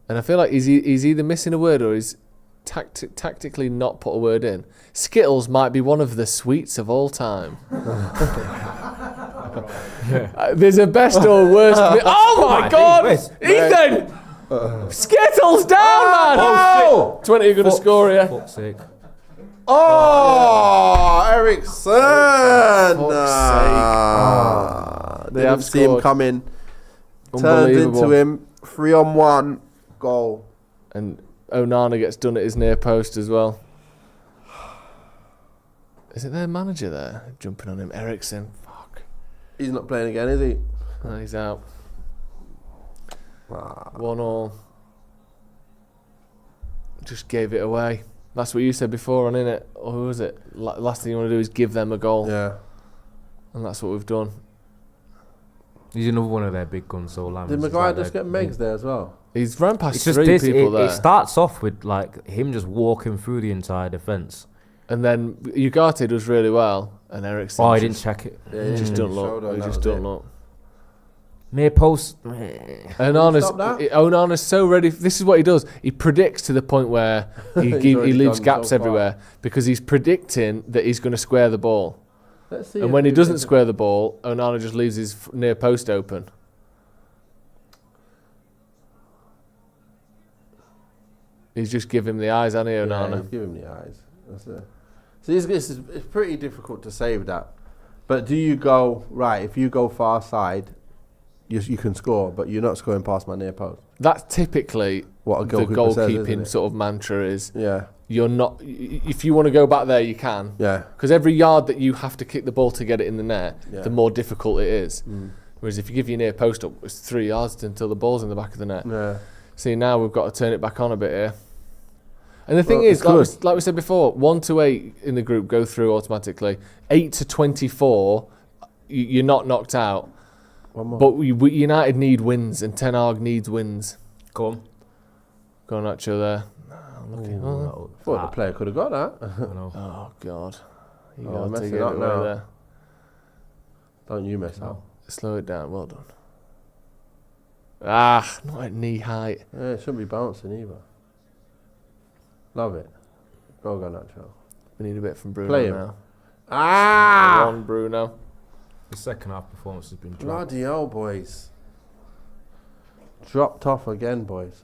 and I feel like he's either missing a word or he's tactically not put a word in. Skittles might be one of the sweets of all time. There's a best or worst. Oh my God! Ethan! Skittles down, man! Oh, 20 are going to score here. Fuck's sake. Oh, Eriksen! They Didn't have see him scored. coming. Turned into him. 3-on-1 goal. And Onana gets done at his near post as well. Is it their manager there jumping on him? Eriksen. Fuck. He's not playing again, is he? Oh, he's out. Ah. 1-1. Just gave it away. That's what you said before, innit? Or who was it? Last thing you want to do is give them a goal. Yeah. And that's what we've done. He's another one of their big guns. So Did Maguire just get Megs there as well? He's ran past It's just three this. people there. It starts off with like him just walking through the entire defence. And then Ugarte does really well. And Eriksen Oh, I didn't check it. Yeah, he just don't showed look. on He that just was don't it. look. Near post. Onana's so ready. This is what he does. He predicts to the point where he already leaves gone gaps so far. everywhere because he's predicting that he's going to square the ball. Let's see And if when he we doesn't can- square the ball, Onana just leaves his near post open. He's just giving him the eyes, hasn't he, Yeah, Onana? he's giving him the eyes. That's it. So it's pretty difficult to save that. But do you go, right, if you go far side, you can score, but you're not scoring past my near post. That's typically What a the goalkeeper says, isn't goalkeeping it? sort of mantra is. Yeah, You're not. If you want to go back there, you can. yeah. Because every yard that you have to kick the ball to get it in the net, Yeah. the more difficult it is. Mm. Whereas if you give your near post up, it's 3 yards until the ball's in the back of the net. Yeah. See, now we've got to turn it back on a bit here. And the thing Well, is, it's like we said before, 1 to 8 in the group go through automatically. 8 to 24, you're not knocked out. One more. But we United need wins, and Ten Hag needs wins. Go on. Garnacho there. Oh, I thought the player could have got that. I know. oh God. You Oh, got to messing get it up away now. there. Don't you mess up. Slow it down. Well done. Ah, not at knee height. Yeah, it shouldn't be bouncing either. Love it. Go Garnacho. We need a bit from Bruno Play him. now. Ah! One Bruno. The second half performance has been dropped. Bloody hell, boys. Dropped off again, boys.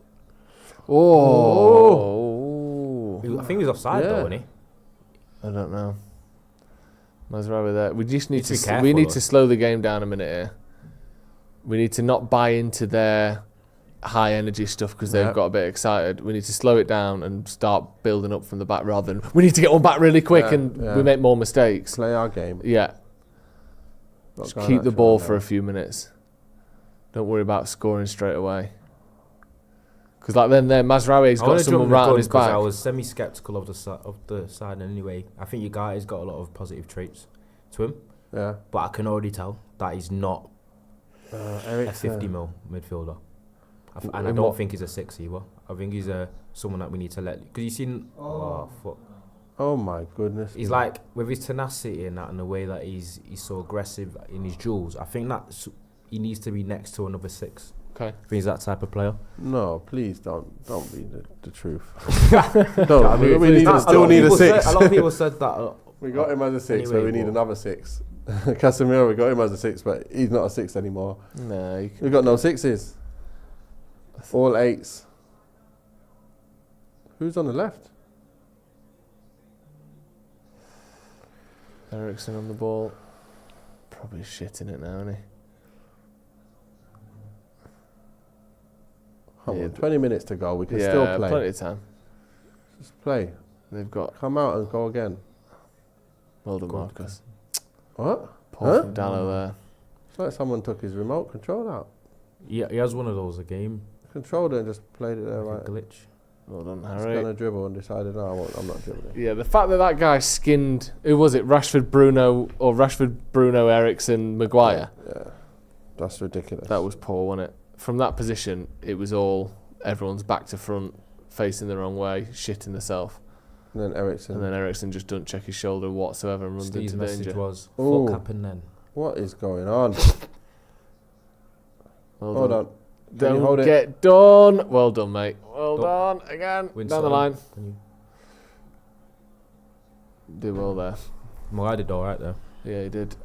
Oh. I think he was offside Yeah. though, wasn't he? I don't know. Mazraoui there. We just need Need to be to. careful, We need though. to slow the game down a minute here. We need to not buy into their high energy stuff because they've Yep. got a bit excited. We need to slow it down and start building up from the back rather than we need to get one back really quick Yeah, and yeah. we make more mistakes. Play our game. Yeah, Not just Garnacho keep the ball now. for a few minutes. Don't worry about scoring straight away. Because like then there, Mazraoui's I got wanna someone jump the right on gun his 'cause back. I was semi-skeptical of the side anyway. I think you guys got a lot of positive traits to him, Yeah. but I can already tell that he's not a Eriksen. 50 mil midfielder. And I In don't what- think he's a 6 either. I think he's someone that we need to let. Because you've seen. Oh, fuck. Oh my goodness. He's like, with his tenacity and that, and the way that he's so aggressive in his duels, I think that he needs to be next to another 6. Okay. I think he's that type of player. No, please don't be the truth. I Don't. mean, we need that- still need a people 6. a lot of people said that. We got him as a 6, Anyway, but we need well- another 6. Casemiro, we got him as a 6, but he's not a 6 anymore. No, you can, We've got no 6s. All 8s. Who's on the left? Eriksen on the ball. Probably shitting it now, isn't he? Come Yeah, on, but- 20 minutes to go. We can Yeah, still play. plenty of time. Just play. They've got. Come out and go again. Well done, Go on. Marcus. What? Paul Huh? from Dallow there. It's like someone took his remote control out. Yeah, he has one of those, a game, Controlled it and just played it there like right. a glitch. Well done, Just Harry. going to dribble and decided, no, I'm not dribbling. Yeah, the fact that that guy skinned. Who was it? Rashford, Bruno, Eriksen, Maguire. Yeah. That's ridiculous. That was poor, wasn't it? From that position, it was all everyone's back to front, facing the wrong way, shitting themselves. And then Eriksen. And then Eriksen just doesn't check his shoulder whatsoever and runs Steve's into message danger. was, Ooh. fuck happened then. What is going on? Well Hold done. on. Can you Don't hold it? get done. Well done, mate. Well Don't- done. Again. Winston, Down the line. can you- Do well there. Maguire did alright there. Yeah, he did.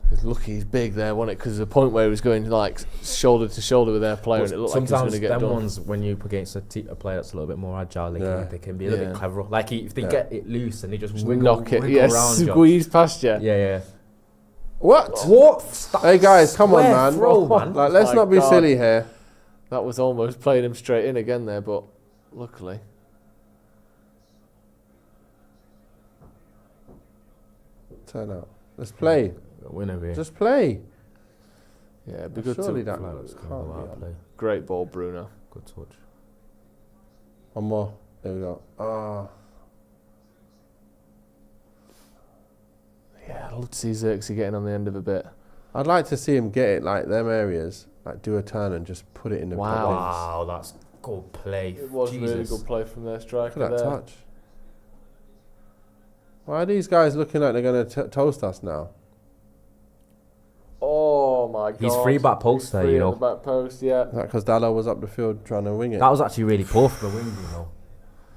He's lucky he's big there, wasn't it? Because the point where he was going like shoulder to shoulder with their player, and it looked like he was going to get them done. ones, when you're up against a player that's a little bit more agile, they can be a little bit clever. Like if they get it loose and they just knock it, around squeeze past you. Yeah. What? Hey guys, come on, man. Throw, man. Like, let's not be silly here. That was almost playing him straight in again there, but luckily. Turn out. Let's play. Winner, just play. Yeah, it'd be good Surely to. that can't be. Great ball, Bruno. Good touch. One more. There we go. Yeah, I'd love to see Xerxes getting on the end of a bit. I'd like to see him get it like them areas, like do a turn and just put it in the Wow, that's good play. It was really good play from their striker. Look at that touch. Why are these guys looking like they're going to toast us now? Oh my god. He's free back post there, you know. The back post, yeah. Is that because Dallo was up the field trying to wing it? That was actually really poor for the wing, you know.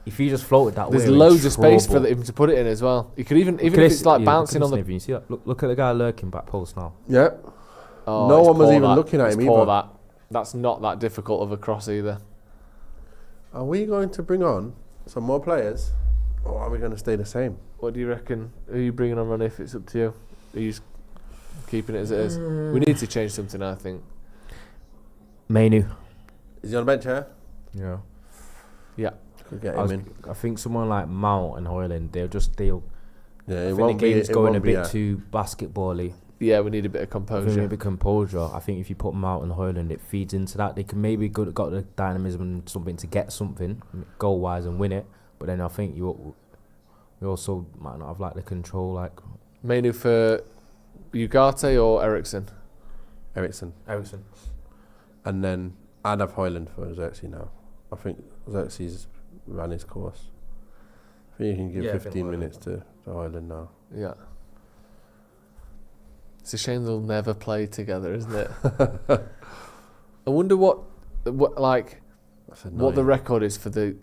If he just floated that way, there's loads of space for him to put it in as well. He could even if it's like bouncing on the. You see that? Look at the guy lurking back post now. Yep. Oh, no one was even looking at him either. That. That's not that difficult of a cross either. Are we going to bring on some more players, or are we going to stay the same? What do you reckon? Who are you bringing on, Ronny, if it's up to you? Are you just keeping it as it is? We need to change something, I think. Menu. Is he on the bench here? Yeah. Yeah. Could get him in. I think someone like Mount and Hoyland, they'll. Yeah, I think the game's going a bit too basketball-y. Yeah, we need a bit of composure. Maybe composure. I think if you put Mount and Hoyland, it feeds into that. They can maybe got the dynamism and something to get something goal-wise and win it. But then I think you also might not have like the control. Like Menu for Ugarte or Eriksen? Eriksen. And then I'd have Hoyland for Xerxes now. I think Xerxes ran his course. I think you can give 15 minutes to Hoyland now. Yeah. It's a shame they'll never play together, isn't it? I wonder what the record is for the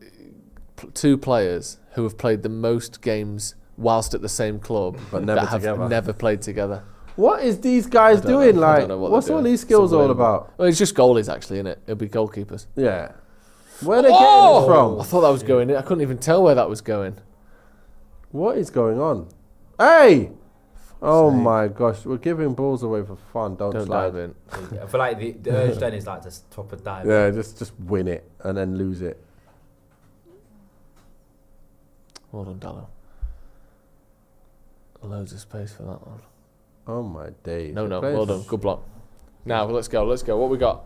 two players who have played the most games whilst at the same club but never that together. have never played together. What is these guys doing? Like, what's all these skills all about? Well, it's just goalies, actually, isn't it? It'll be goalkeepers. Yeah. Where are they getting this from? I thought that was going in. I couldn't even tell where that was going. What is going on? Hey! Oh my gosh, we're giving balls away for fun. Don't slide dive in. I feel like the urge then is like to top a dive. Yeah, just win it and then lose it. Well done, Dallo. Loads of space for that one. Oh my days. No, well done. Good block. Now, let's go. What we got?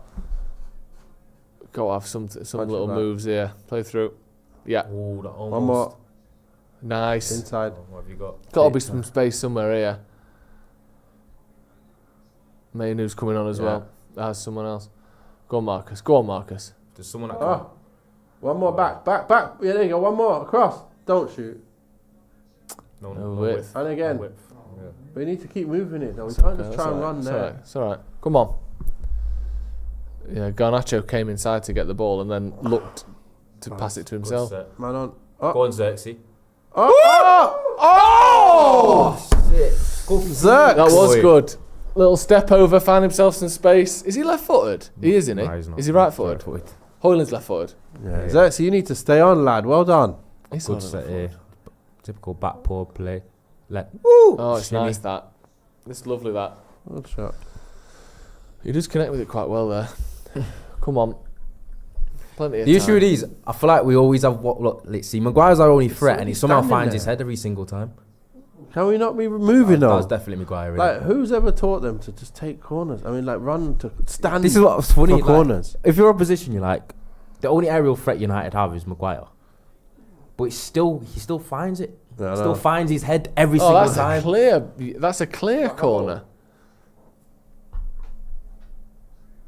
Got to have some little moves here. Play through. Yeah. Ooh, that almost. One more. Nice. Inside. What have you got? Got to be some space somewhere here. Mainu's coming on as well. That's someone else. Go on, Marcus. There's someone that one more back. Yeah, there you go. One more across. Don't shoot. No width. And again. No width. Yeah. We need to keep moving it though. We can't just try and run there. It's all right. Come on. Yeah, Garnacho came inside to get the ball and then looked to pass it to himself. Man on. Go on, Xerxes. Shit. Xerx. That was good. Little step over, found himself some space. Is he left-footed? He is, isn't he? No, he's not. Is he right-footed? Hoyland's left-footed. Yeah. Xerxes, you need to stay on, lad. Well done. He's Good set here. Typical back paw play. Oh, it's nice that. It's lovely that. Good shot. He does connect with it quite well there. Come on. Plenty of The time. issue with these, I feel like we always have let's see, Maguire's our only threat and he somehow standing finds there. his head every single time. Can we not be moving though? That's definitely Maguire. Like, who's ever taught them to just take corners? I mean, like, run to stand. This is what's funny. For Like, corners. if you're opposition, you're like, the only aerial threat United have is Maguire. But he still finds it. Yeah, Still finds his head every single time. That's a clear corner.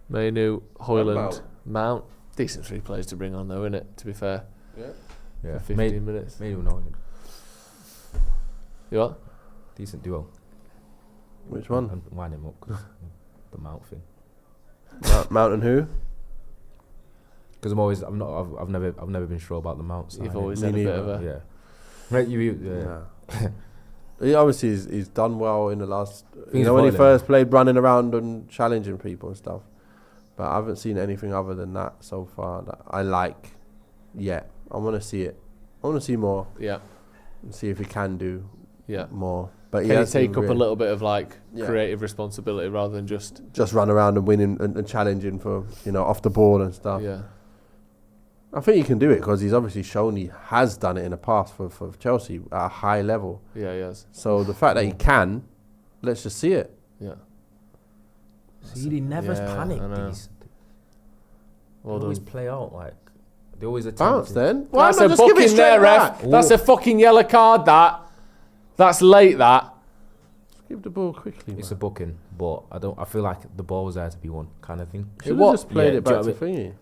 Menu, Hoyland, Mount. Decent three players to bring on though, innit? To be fair. Yeah. For 15 minutes. Maybe no. You what? Decent duo. Which one? And wind him up. 'Cause the Mount thing. Mount and who? Because I've never been sure about the Mount. You've always had a bit of a. Yeah. Right, yeah. He obviously he's done well in the last. You He's know, when he violent. first played, running around and challenging people and stuff. But I haven't seen anything other than that so far that I like yet. I want to see it. I want to see more. Yeah. And see if he can do Yeah. more. But Can he take up a little bit of like Yeah. creative responsibility rather than just run around and winning and challenging for, you know, off the ball and stuff. yeah. I think he can do it because he's obviously shown he has done it in the past for Chelsea at a high level. Yeah, he has. So the fact that he can, let's just see it. Yeah. See, he never Yeah, panicked. I know. They Well always done. play out like they always attempt Bounce it. then. Why That's not a just give it booking straight there, back? ref. That's a fucking yellow card, that. That's late, that. Give the ball quickly. It's man. a booking, but I feel like the ball was there to be won, kind of thing. Should What? have just played Yeah, it back do to you know thingy.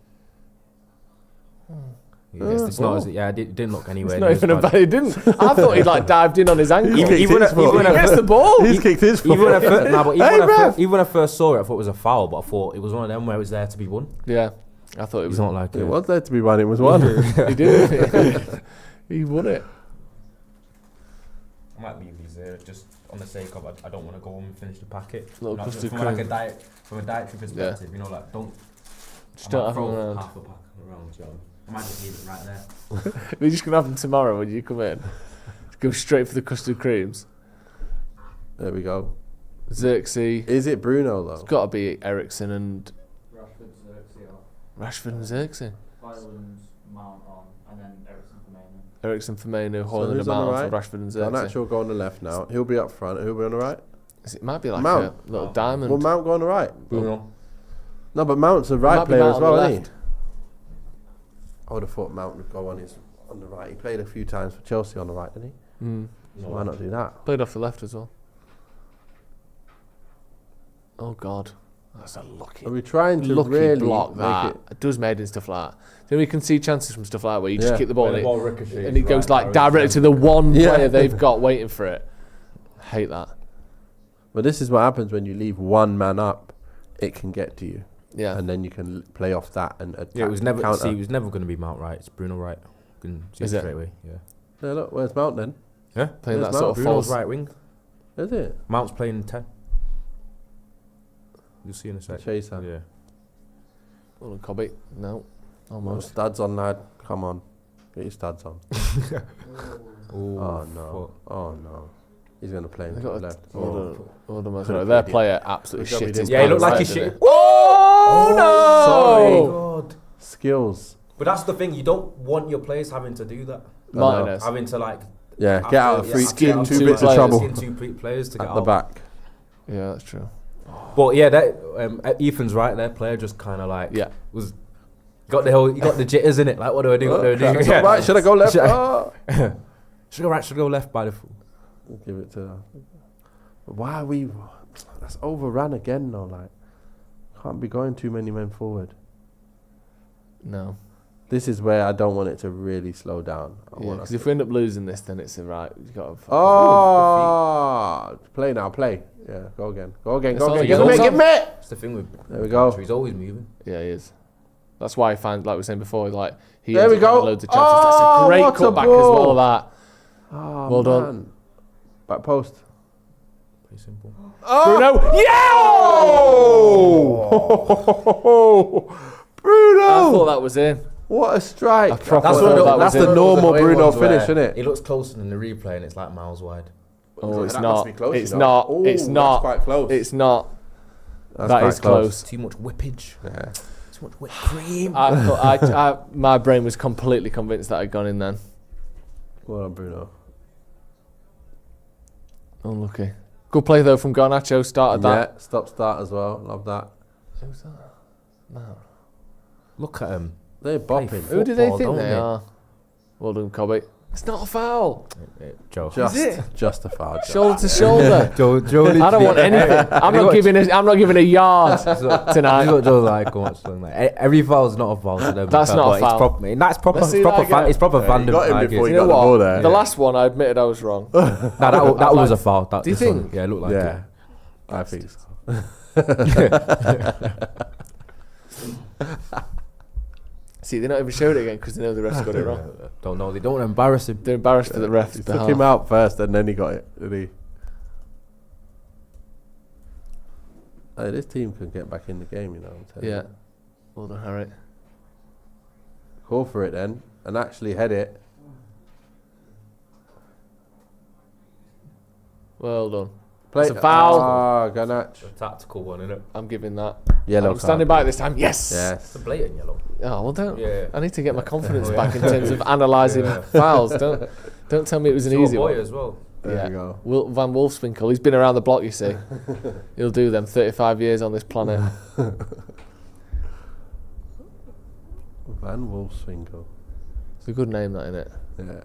It's not as it didn't look anywhere. It's near not as even a bad. bad. He didn't. I thought he'd like dived in on his ankle. He's kicked even his foot. when He gets the ball. He's kicked his foot. Even when I first, nah, but Hey, ref! even when I first saw it, I thought it was a foul, but I thought it was one of them where it was there to be won. Yeah. I thought it It's was. not like It was there to be one. It was one. He did. He won it. I might leave these there just on the sake of I don't want to go home and finish the packet. Little Like, custard from cream. like from a dietary perspective, you know, like don't Just I don't might have them throw around. half a pack around. You know? I might just leave it right there. We're just gonna have them tomorrow when you come in. Go straight for the custard creams. There we go. Xerxes. Is it Bruno though? It's got to be Eriksen and Rashford, Xerxes off. Rashford and Xerxes. Violins, Mount on, and then Eriksen for main. Eriksen, Firmino, So Hoyland who's and on the Mount for right? Rashford and Xerxes. Garnacho go on the left now. He'll be up front. Who'll be on the right? It might be like Mount. a little diamond. Will Mount go on the right? Bruno. No, but Mount's a Might right be player Mount as on the well, isn't he? left. I would have thought Mount would go on the right. He played a few times for Chelsea on the right, didn't he? Mm. So why not do that? Played off the left as well. Oh God, that's a lucky, Are we trying to lucky really block make that. It does made in stuff like that. Then we can see chances from stuff like that where you just Yeah. kick the ball Where the and ball ricochets it goes right like directly to the one Yeah. player they've got waiting for it. Hate that. But this is what happens when you leave one man up. It can get to you, Yeah. and then you can play off that and attack. Yeah, it was never counter. it was never going to be Mount right. It's Bruno right. You can see Is it it? straight away. Yeah. Yeah, look, where's Mount then? Yeah. Playing There's that sort of Bruno's false. right wing. Is it? Mount's playing 10. You'll see in a sec. Chaser. Yeah. Hold on, Cobby. No. Oh, Almost. studs on, lad. Come on, get your studs on. Oh no! Oh no! He's gonna play him They to the got left. Hold on, their player absolutely Good job he shit didn't his Yeah, he looked pants, like he didn't shit. Oh, no! God. Skills. But that's the thing. You don't want your players having to do that. Martinez. Having to like Yeah, get out of free. skin Two two bits of players. trouble Skin two players to get at the out. back. Yeah, that's true. But yeah, that Ethan's right. Their player just kind of like Yeah. was got the jitters in it. Like, what do I do? What do I do? Should I go right? Should I go left? Should I- Oh. Should I go right? Should I go left? By the Give it to. Why are we? That's overrun again though. Like, can't be going too many men forward. No. This is where I don't want it to really slow down. Because if we end up losing this, then it's right. You've got to. Oh, play now, play. Yeah, go again. Go again, It's go all- again. he's Give me, also- give me. That's the thing with. There we go. He's always moving. Yeah, he is. That's why I find, like we were saying before, like he There ends we up go. having loads of chances. That's a Oh, great what a cutback as ball. well. That. Oh, Well done. man. Back post. Pretty simple. Bruno. Oh! Bruno! I thought that was in. What a strike. I proper That's thought what- that That's was the in. normal Those Bruno ones where finish, isn't it? It looks closer than the replay, and it's like miles wide. Oh, it's That not. must be close, It's you know. not. Ooh, It's that's not. quite close. It's not. That's That quite is close. Too much whippage. Yeah. Too much whipped cream. I thought my brain was completely convinced that I'd gone in then. Well done, Bruno. Unlucky. Good play though from Garnacho. Started that. Yeah, start as well. Love that. Who's that? No. Look at him. They're bopping. Who do they Football, think don't they they? are? Well done, Cobby. It's not a foul. Joe. Just a foul. Shoulder to shoulder. Joe I don't want anything. I'm not giving a yard tonight. He's got Joe's like, every foul's not a foul to them. That's not a but foul. That's proper. Let's see It's proper. that again. It's proper Yeah, Van you got him like before it. he You know got the ball what? there. The last one, I admitted I was wrong. No, that was a foul. Do you this one, think? yeah, it looked like Yeah, it. I think so. See, they not even showed it again because they know the refs got it wrong. Don't know. They don't want to embarrass him. They're embarrassed for the refs. He took him out first and then he got it, didn't he? Hey, this team can get back in the game, you know. I'm telling you. Well done, Harry. Call for it then and actually head it. Well done. Play It's a foul. Garnacho. A tactical one, isn't it? I'm giving that. Yellow I'm standing by it this time. Yes. It's a blatant yellow. Oh well, don't. Yeah. I need to get my confidence back in terms of analysing fouls. Don't tell me it was an easy one. as well. There you go. Van Wolfswinkel. He's been around the block. You see, he'll do them. 35 years on this planet. Van Wolfswinkel. It's a good name, that, isn't it?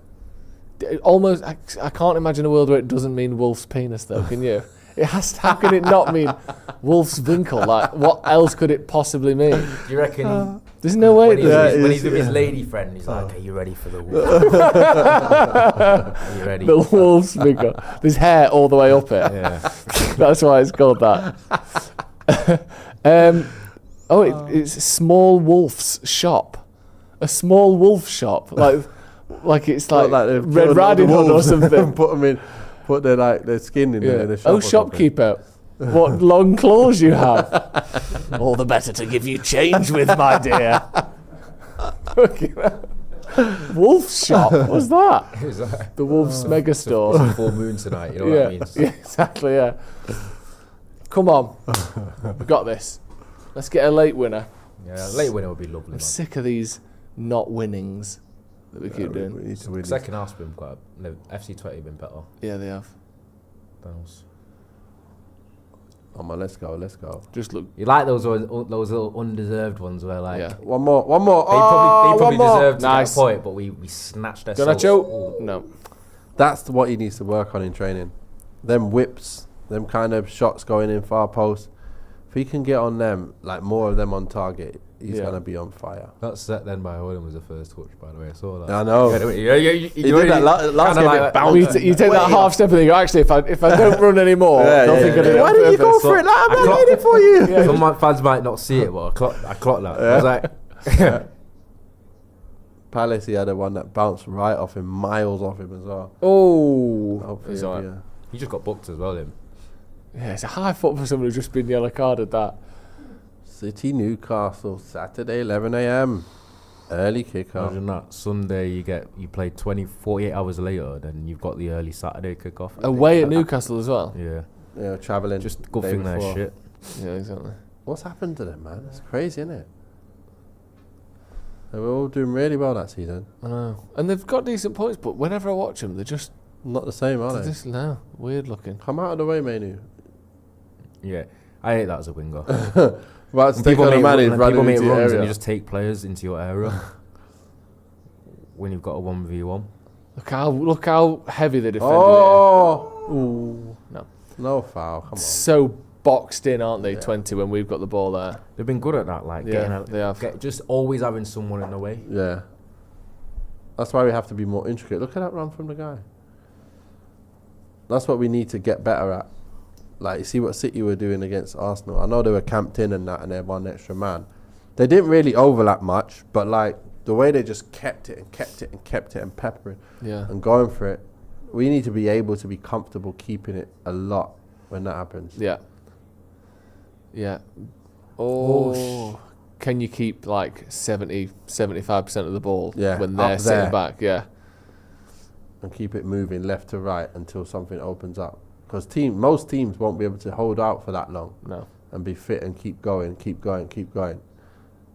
Yeah. Almost, I can't imagine a world where it doesn't mean wolf's penis, though. Can you? It has to, how can it not mean wolf's winkle? Like, what else could it possibly mean? Do you reckon There's no way. when he's with his lady friend, he's like, "Are you ready for the wolf? Are you ready?" The wolf's winkle. There's hair all the way up it. Yeah. That's why it's called that. It's a small wolf's shop. A small wolf shop, like it's like Red Riding Hood or something. Put them in, put their skin in the shop. Oh, shopkeeper, what long claws you have! All the better to give you change with, my dear. Wolf shop, what's that? Is that The Wolf's Mega Store. full moon tonight? You know what I mean? Yeah, exactly. Yeah. Come on, we've got this. Let's get a late winner. Yeah, late winner would be lovely. I'm Man. sick of these not winnings that we keep doing. We need to win. Second half's been quite. FC Twente been better. Yeah, they have. Those. Come on, let's go. Just look. You like those little undeserved ones where like Yeah. One more. they probably deserved to Nice. get a point, but we snatched their Garnacho. souls. No. That's what he needs to work on in training. Them whips, them kind of shots going in far post. If he can get on them, like more of them on target, he's gonna be on fire. That set then by Owen was the first touch, by the way. I saw that. I know. Yeah, He did that last game. like, It bounced. You take that half step and you go, actually, if I don't run anymore, I don't think I did it. Why didn't you go for it? Like, I made it for you. Some of my fans might not see it, but I clocked that. I was like, Palace, he had a one that bounced right off him, miles off him as well. Oh, Hopefully it's he'll all be right. he just got booked as well, him. Yeah, it's a high foot for someone who's just been yellow carded. That. City Newcastle, Saturday, 11 a.m. Early kickoff. Imagine that. Sunday, you play 48 hours later, then you've got the early Saturday kickoff. Away at Newcastle as well. Yeah. Yeah, travelling. Just good day thing they're before. shit. Yeah, exactly. What's happened to them, man? It's crazy, isn't it? They were all doing really well that season. I know. And they've got decent points, but whenever I watch them, they're just Not the same, are they? weird looking. Come out of the way, Manu. Yeah. I hate that as a winger. Right, When take on a man who's people running make into your runs and area. you just take players into your area when you've got a 1v1. Look how heavy they defended Oh! it. Ooh, no. No foul, come on. So boxed in, aren't they? Yeah. 20 when we've got the ball there. They've been good at that, like Yeah, they have. just always having someone in the way. Yeah. That's why we have to be more intricate. Look at that run from the guy. That's what we need to get better at. Like, you see what City were doing against Arsenal. I know they were camped in and that, and they had one extra man. They didn't really overlap much, but like the way they just kept it and peppering and going for it. We need to be able to be comfortable keeping it a lot when that happens. Yeah. Yeah. Oh. Can you keep like 75% of the ball when they're up sitting there. back? Yeah. And keep it moving left to right until something opens up. Because most teams won't be able to hold out for that long. No. And be fit and keep going.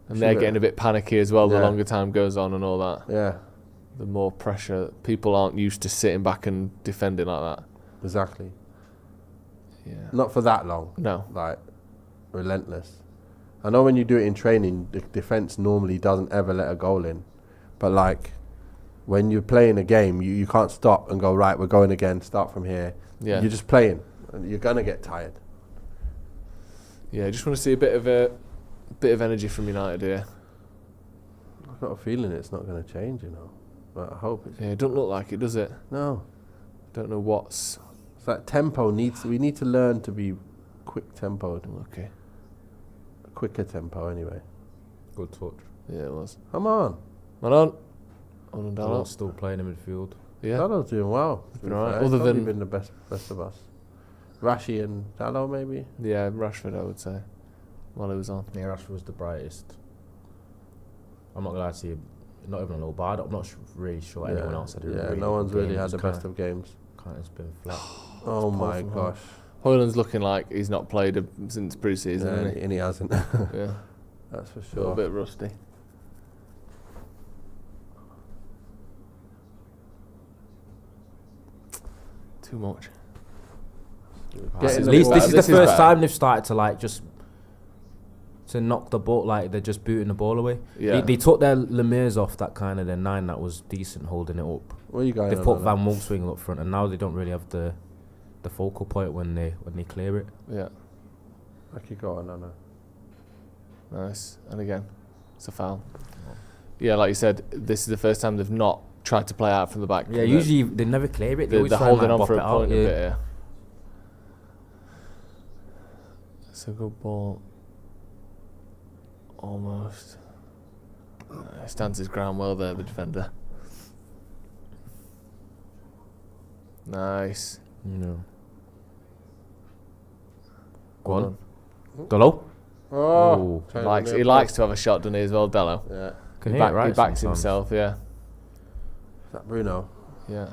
And they're getting a bit panicky as well the Yeah. longer time goes on and all that. Yeah, The more pressure. People aren't used to sitting back and defending like that. exactly. Yeah. Not for that long. No. Like, relentless. I know when you do it in training, the defence normally doesn't ever let a goal in. But like, when you're playing a game, you can't stop and go, right, we're going again, start from here. Yeah. You're just playing, and you're going to get tired. Yeah, I just want to see a bit of energy from United here. I've got a feeling it's not going to change, you know. But I hope it's... Yeah, it doesn't look like it, does it? No. Don't know what's... It's like tempo we need to learn to be quick tempoed. Okay. Quicker tempo, anyway. Good touch. Yeah, it was. Come on. Well on. On and Dalot's down. still playing in midfield. Yeah. Dalot's doing well. Been alright. Other Probably than been the best of us. Rashi and Dalot maybe. yeah, Rashford, I would say, while he was on. Yeah, Rashford was the brightest. I'm not gonna lie to you, not even a little bad. I'm not really sure anyone else had a really no one's good game. really had It's the best of games. Kind of been flat. Oh my from gosh. Hoyland's looking like he's not played since pre-season, Yeah, hasn't and he hasn't. he? Yeah, That's for a little sure. bit rusty. Too much. Getting At the least ball- this is the This is first better. time they've started to like just to knock the ball, like they're just booting the ball away. Yeah. They took their Lemire's off that kind of their 9 that was decent holding it up. Where are you going? They've on put that? Van Wolfswinkel up front, and now they don't really have the focal point when they clear it. Yeah, I could go on, no. nice. And again, it's a foul. Yeah, like you said, this is the first time they've not tried to play out from the back. Yeah, usually they never clear it. They always they're try and, holding like, on bop for it a out, point a yeah. bit here. It's a good ball. Almost. Stands his ground well there, the defender. Nice. No. Go Well on. done. Dalo? Oh, He likes to have a shot, doesn't he, as well, Dello? Yeah. Can He, hit it he right backs sometimes. himself, yeah. Is that Bruno? Yeah.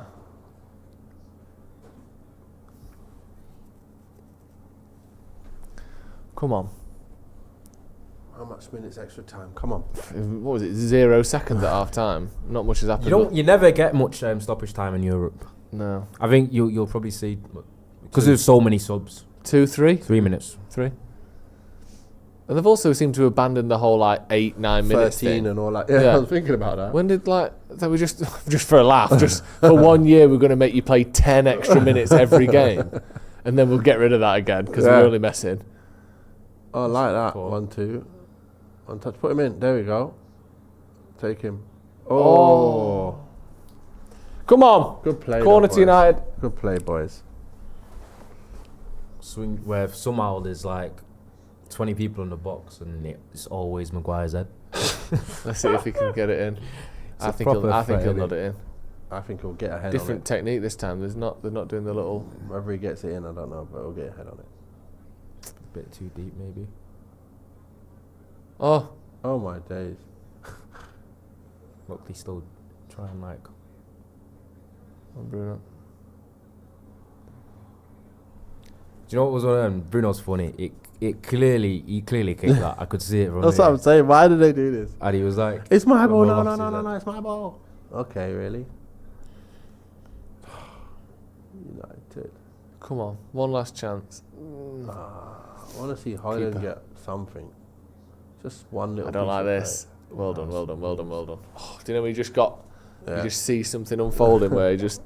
Come on. How much minutes extra time? Come on. What was it? 0 seconds at half time. Not much has happened. You never get much stoppage time in Europe. No. I think you'll probably see because there's so many subs. 2, 3? 3 minutes. 3. And they've also seemed to abandon the whole 8, 9 minutes 13 thing. and all that. Yeah, Yeah. I was thinking about that. When did they were just for a laugh, just for 1 year we're going to make you play 10 extra minutes every game, and then we'll get rid of that again because Yeah. we're only messing. Oh, I like that. Cool. 1, 2. One touch. Put him in. There we go. Take him. Oh. Come on, Good play. corner though, to United. boys. Good play, boys. Swing where somehow there's like 20 people in the box and it's always Maguire's head. Let's see if he can get it in. a I think he'll proper threat, nod it in. I think he'll get ahead Different on technique this time. They're not doing the little. it. Whether he gets it in, I don't know, but he'll get ahead on it. A bit too deep maybe. Oh, Oh, my days. Look, they still try and like. on Bruno. Do you know what was on Bruno's funny? He clearly kicked that. I could see it from That's there. what I'm saying. Why did they do this? And he was like, It's my ball. Well, No, obviously it's my ball. Okay, really? United. Come on, one last chance. I want to see Hoyland Keeper. get something. Just one little I don't piece like of this. Well done. Oh, do you know when you just got? play. You just see something unfolding where you just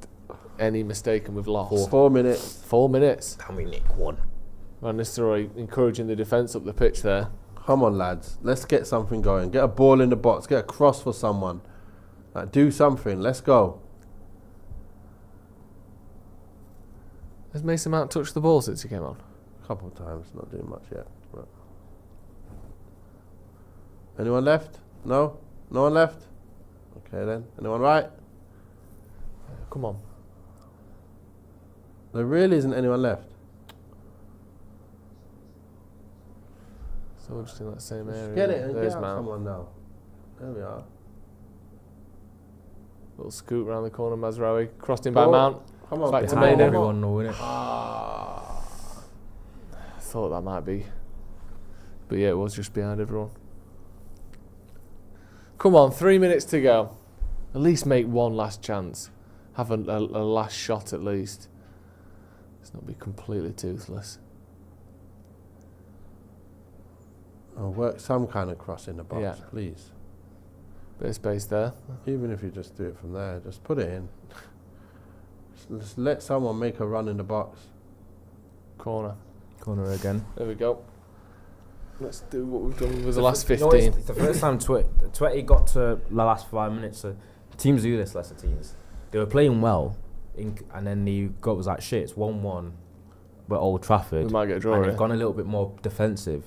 any mistake and we've lost. 4 minutes. 4 minutes. can we nick one? Van Nistelrooy encouraging the defence up the pitch there. Come on, lads. Let's get something going. Get a ball in the box. Get a cross for someone. Like, do something. Let's go. Has Mason Mount touched the ball since he came on? A couple of times. Not doing much yet. But. Anyone left? No? No one left? Okay then. Anyone right? Come on. There really isn't anyone left. So just in that same area. Get it and There's get out Mount. someone now. There we are. Little scoot round the corner. Mazraoui crossed in by Oh, Mount. Come on. Back to Behind Maiden. everyone knowing it. I thought that might be. But yeah, it was just behind everyone. Come on, 3 minutes to go. At least make one last chance. Have a last shot at least. Let's not be completely toothless. Oh, work some kind of cross in the box, Yeah. please. Bit of space there. Even if you just do it from there, just put it in. Just let someone make a run in the box. Corner. Corner again. There we go. Let's do what we've done with the last You know, 15. it's the first time Twente got to the last 5 minutes. So teams do this, lesser teams. They were playing well, and then the goal was like, shit, it's 1-1 at Old Trafford. We might get a draw and here. they've gone a little bit more defensive.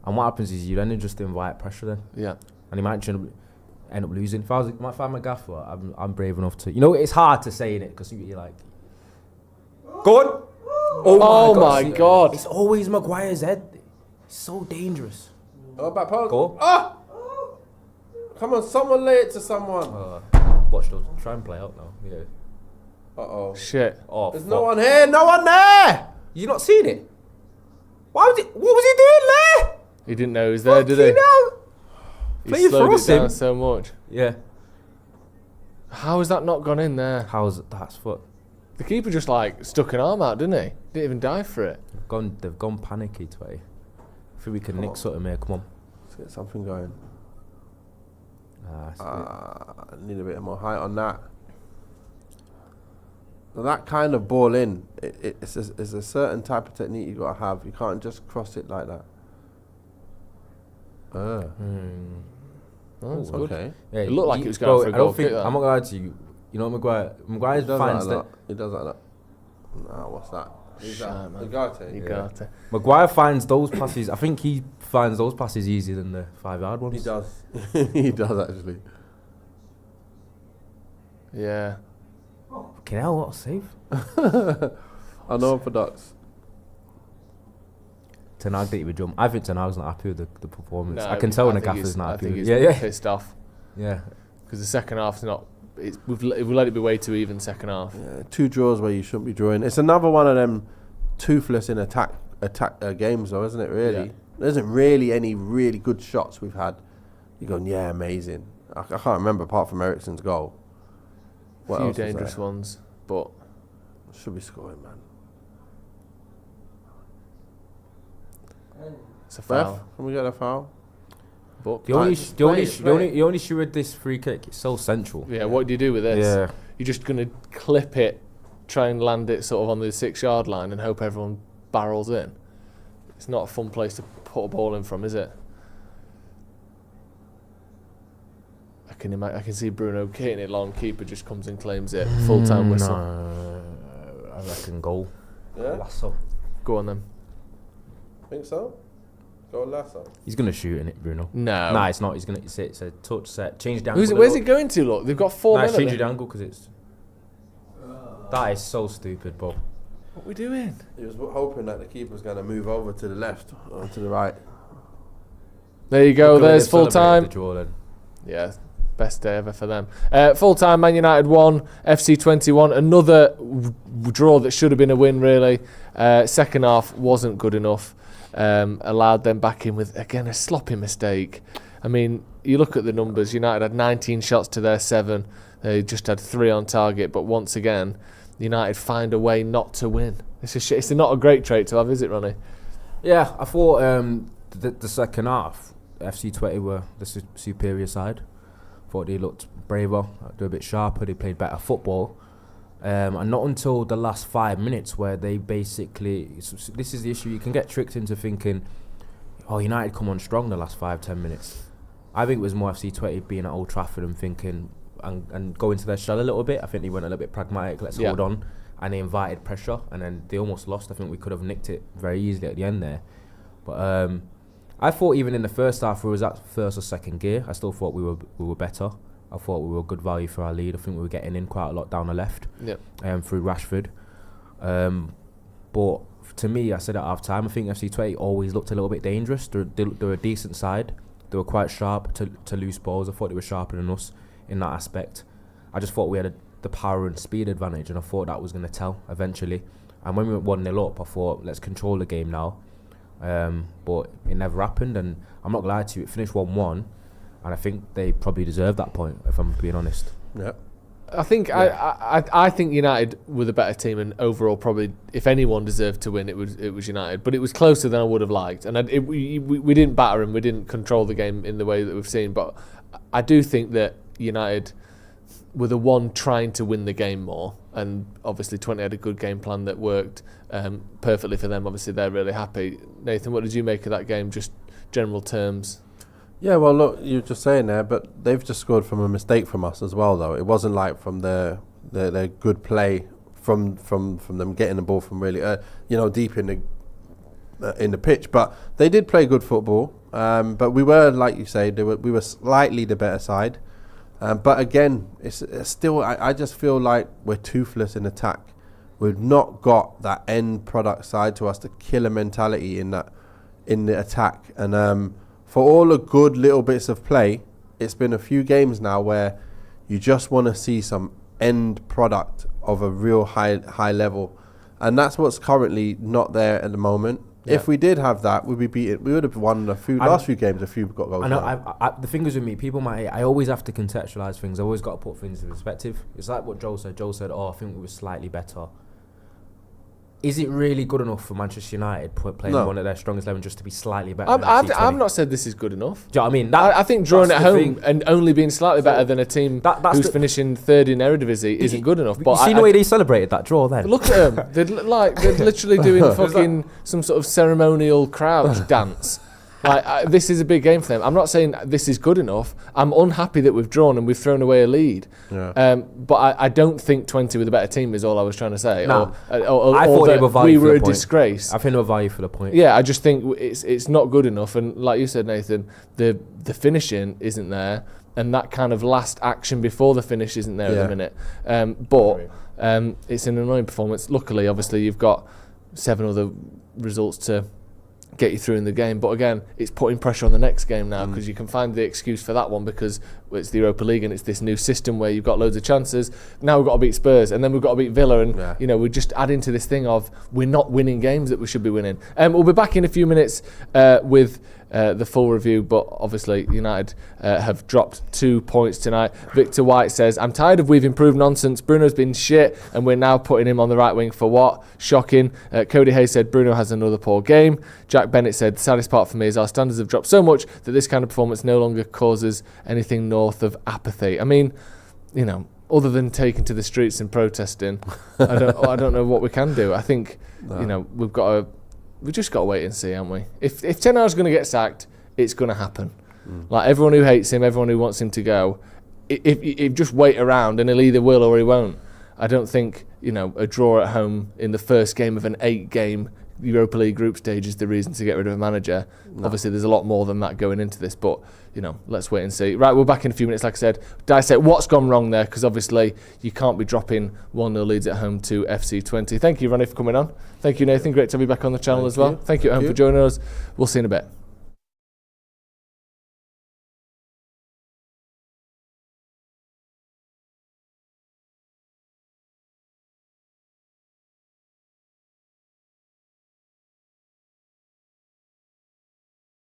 And what happens is you then just invite pressure then. Yeah. and he might end up losing. If I'm a gaffer, I'm brave enough to. You know, it's hard to say in it because you're like, go on. Oh my God! It's always Maguire's head. It's so dangerous. Oh, back post. Go. Ah! Come on, someone lay it to someone. Watch those. Try and play out now. Yeah. Uh-oh. Shit. Oh, There's no one here. No one there. You not seen it? Why was it? What was he doing there? He didn't know he was there, did he? He Playing slowed for it us, down him. so much. Yeah. How has that not gone in there? How's that's foot? The keeper just like stuck an arm out, didn't he? Didn't even dive for it. They've gone panicky today. I think we can nick something here. Come on. Let's get something going. It's I need a bit more height on that. Now that kind of ball in, it's a certain type of technique you got to have. You can't just cross it like that. Oh, that's good. Okay. Yeah, It looked like it was going for a goal kick, that. I'm not gonna lie to you. You know, Maguire He does finds like that. He does like that. Nah, what's that? Who's Shit, that? man. Ugarte. You got it. Maguire finds those passes. I think he finds those passes easier than the 5-yard ones. He does. He does actually. Yeah. Fucking hell, what a save! I know him for ducks. Ten Hag didn't even jump. I think Ten Hag's not happy with the performance. No, I can tell when the think gaffer's he's- not I happy think with he's it. Yeah, pissed off yeah. because the second half's not. We've let it be way too even second half. Yeah, 2 draws where you shouldn't be drawing. It's another one of them toothless in attack games, though, isn't it? Really, Yeah. there isn't really any really good shots we've had. You're going, yeah, amazing. I can't remember apart from Eriksen's goal. A What few else was dangerous there? ones, but Should be scoring, man. it's a foul. Ref, can we get a foul? But The only just play it, the only issue with this free kick, it's so central. yeah, what do you do with this? Yeah. You're just gonna clip it, try and land it sort of on the 6-yard line, and hope everyone barrels in. It's not a fun place to put a ball in from, is it? I can see Bruno kicking it long. Keeper just comes and claims it. Full time whistle. No, I reckon goal. Yeah, Lasso. Go on then. think so. Go Lasso. He's gonna shoot in it, Bruno. No. Nah, it's not. He's gonna. It's a touch set. Change down. Where's it going to? Look, they've got 4 Nah, men. it's at change the- the angle because it's. That is so stupid, bro. What are we doing? He was hoping that the keeper was going to move over to the left or to the right. There you go. Look at when There's they full celebrated time. the draw then. Yeah, best day ever for them. Full time, Man United 1, FC 21. Another draw that should have been a win, really. Second half wasn't good enough. Allowed them back in with, again, a sloppy mistake. I mean, you look at the numbers. United had 19 shots to their 7. They just had 3 on target. But once again, United find a way not to win. It's not a great trait to have, is it, Ronnie? Yeah, I thought the second half, FC Twente were the superior side. Thought they looked braver, they were a bit sharper, they played better football. And not until the last 5 minutes where they basically... This is the issue, you can get tricked into thinking, oh, United come on strong the last 5-10 minutes. I think it was more FC Twente being at Old Trafford and thinking... And go into their shell a little bit. I think they went a little bit pragmatic, let's hold on. And they invited pressure, and then they almost lost. I think we could have nicked it very easily at the end there. But I thought even in the first half, we was at first or second gear. I still thought we were better. I thought we were good value for our lead. I think we were getting in quite a lot down the left, through Rashford. But to me, I said at half time, I think FC Twente always looked a little bit dangerous. They're a decent side. They were quite sharp to loose balls. I thought they were sharper than us in that aspect. I just thought we had the power and speed advantage, and I thought that was going to tell eventually. And when we went 1-0 up, I thought, let's control the game now. But it never happened, and I'm not going to lie to you, it finished 1-1, and I think they probably deserved that point, if I'm being honest. Yeah. I think I think United were the better team, and overall probably if anyone deserved to win, it was United. But it was closer than I would have liked, and we didn't batter them, we didn't control the game in the way that we've seen. But I do think that United were the one trying to win the game more, and obviously Twente had a good game plan that worked perfectly for them. Obviously they're really happy. Nathan, what did you make of that game? Just general terms. Yeah, well, look, you're just saying there, but they've just scored from a mistake from us as well, though. It wasn't like from their good play from them getting the ball from really, deep in the pitch. But they did play good football. But we were, like you say, we were slightly the better side. But again, it's still, I just feel like we're toothless in attack. We've not got that end product side to us, the killer mentality in the attack. And for all the good little bits of play, it's been a few games now where you just want to see some end product of a real high level. And that's what's currently not there at the moment. Yeah. If we did have that, we'd be beaten. We would have won last few games if you got goals. I know. The thing is with me, people might. I always have to contextualize things. I always got to put things in perspective. It's like what Joel said. Joel said, "Oh, I think we were slightly better." Is it really good enough for Manchester United playing one of their strongest 11 just to be slightly better? I've not said this is good enough. Do you know what I mean? I think drawing at home and only being slightly better than a team who's finishing third in Eredivisie isn't good enough. But you seen the way they celebrated that draw then? Look at them. They're literally doing fucking some sort of ceremonial crouch dance. This is a big game for them. I'm not saying this is good enough. I'm unhappy that we've drawn and we've thrown away a lead. Yeah. But I don't think Twente were the better team is all I was trying to say. No. Or I thought that we were a disgrace. I think they were value for the point. Yeah, I just think it's not good enough. And like you said, Nathan, the finishing isn't there. And that kind of last action before the finish isn't there at the minute. But it's an annoying performance. Luckily, obviously, you've got 7 other results to get you through in the game, but again, it's putting pressure on the next game now because you can find the excuse for that one because it's the Europa League and it's this new system where you've got loads of chances. Now we've got to beat Spurs and then we've got to beat Villa, and we're just adding to this thing of we're not winning games that we should be winning. We'll be back in a few minutes with the full review, but obviously United have dropped 2 points tonight. Victor White says, "I'm tired of we've improved nonsense. Bruno's been shit and we're now putting him on the right wing for what? Shocking." Cody Hayes said, "Bruno has another poor game." Jack Bennett said, "The saddest part for me is our standards have dropped so much that this kind of performance no longer causes anything north of apathy." I mean, other than taking to the streets and protesting, I don't know what we can do. I think we've just got to wait and see, haven't we? If Ten Hag's going to get sacked, it's going to happen. Like everyone who hates him, everyone who wants him to go, if just wait around and he'll either will or he won't. I don't think a draw at home in the first game of an 8-game Europa League group stage is the reason to get rid of a manager. No. Obviously, there's a lot more than that going into this, but let's wait and see. Right, we're back in a few minutes. Like I said, dissect what's gone wrong there, because obviously you can't be dropping 1-0 leads at home to FC Twente. Thank you, Ronny, for coming on. Thank you, Nathan. Great to have you back on the channel as well. Thank you at home for joining us. We'll see you in a bit.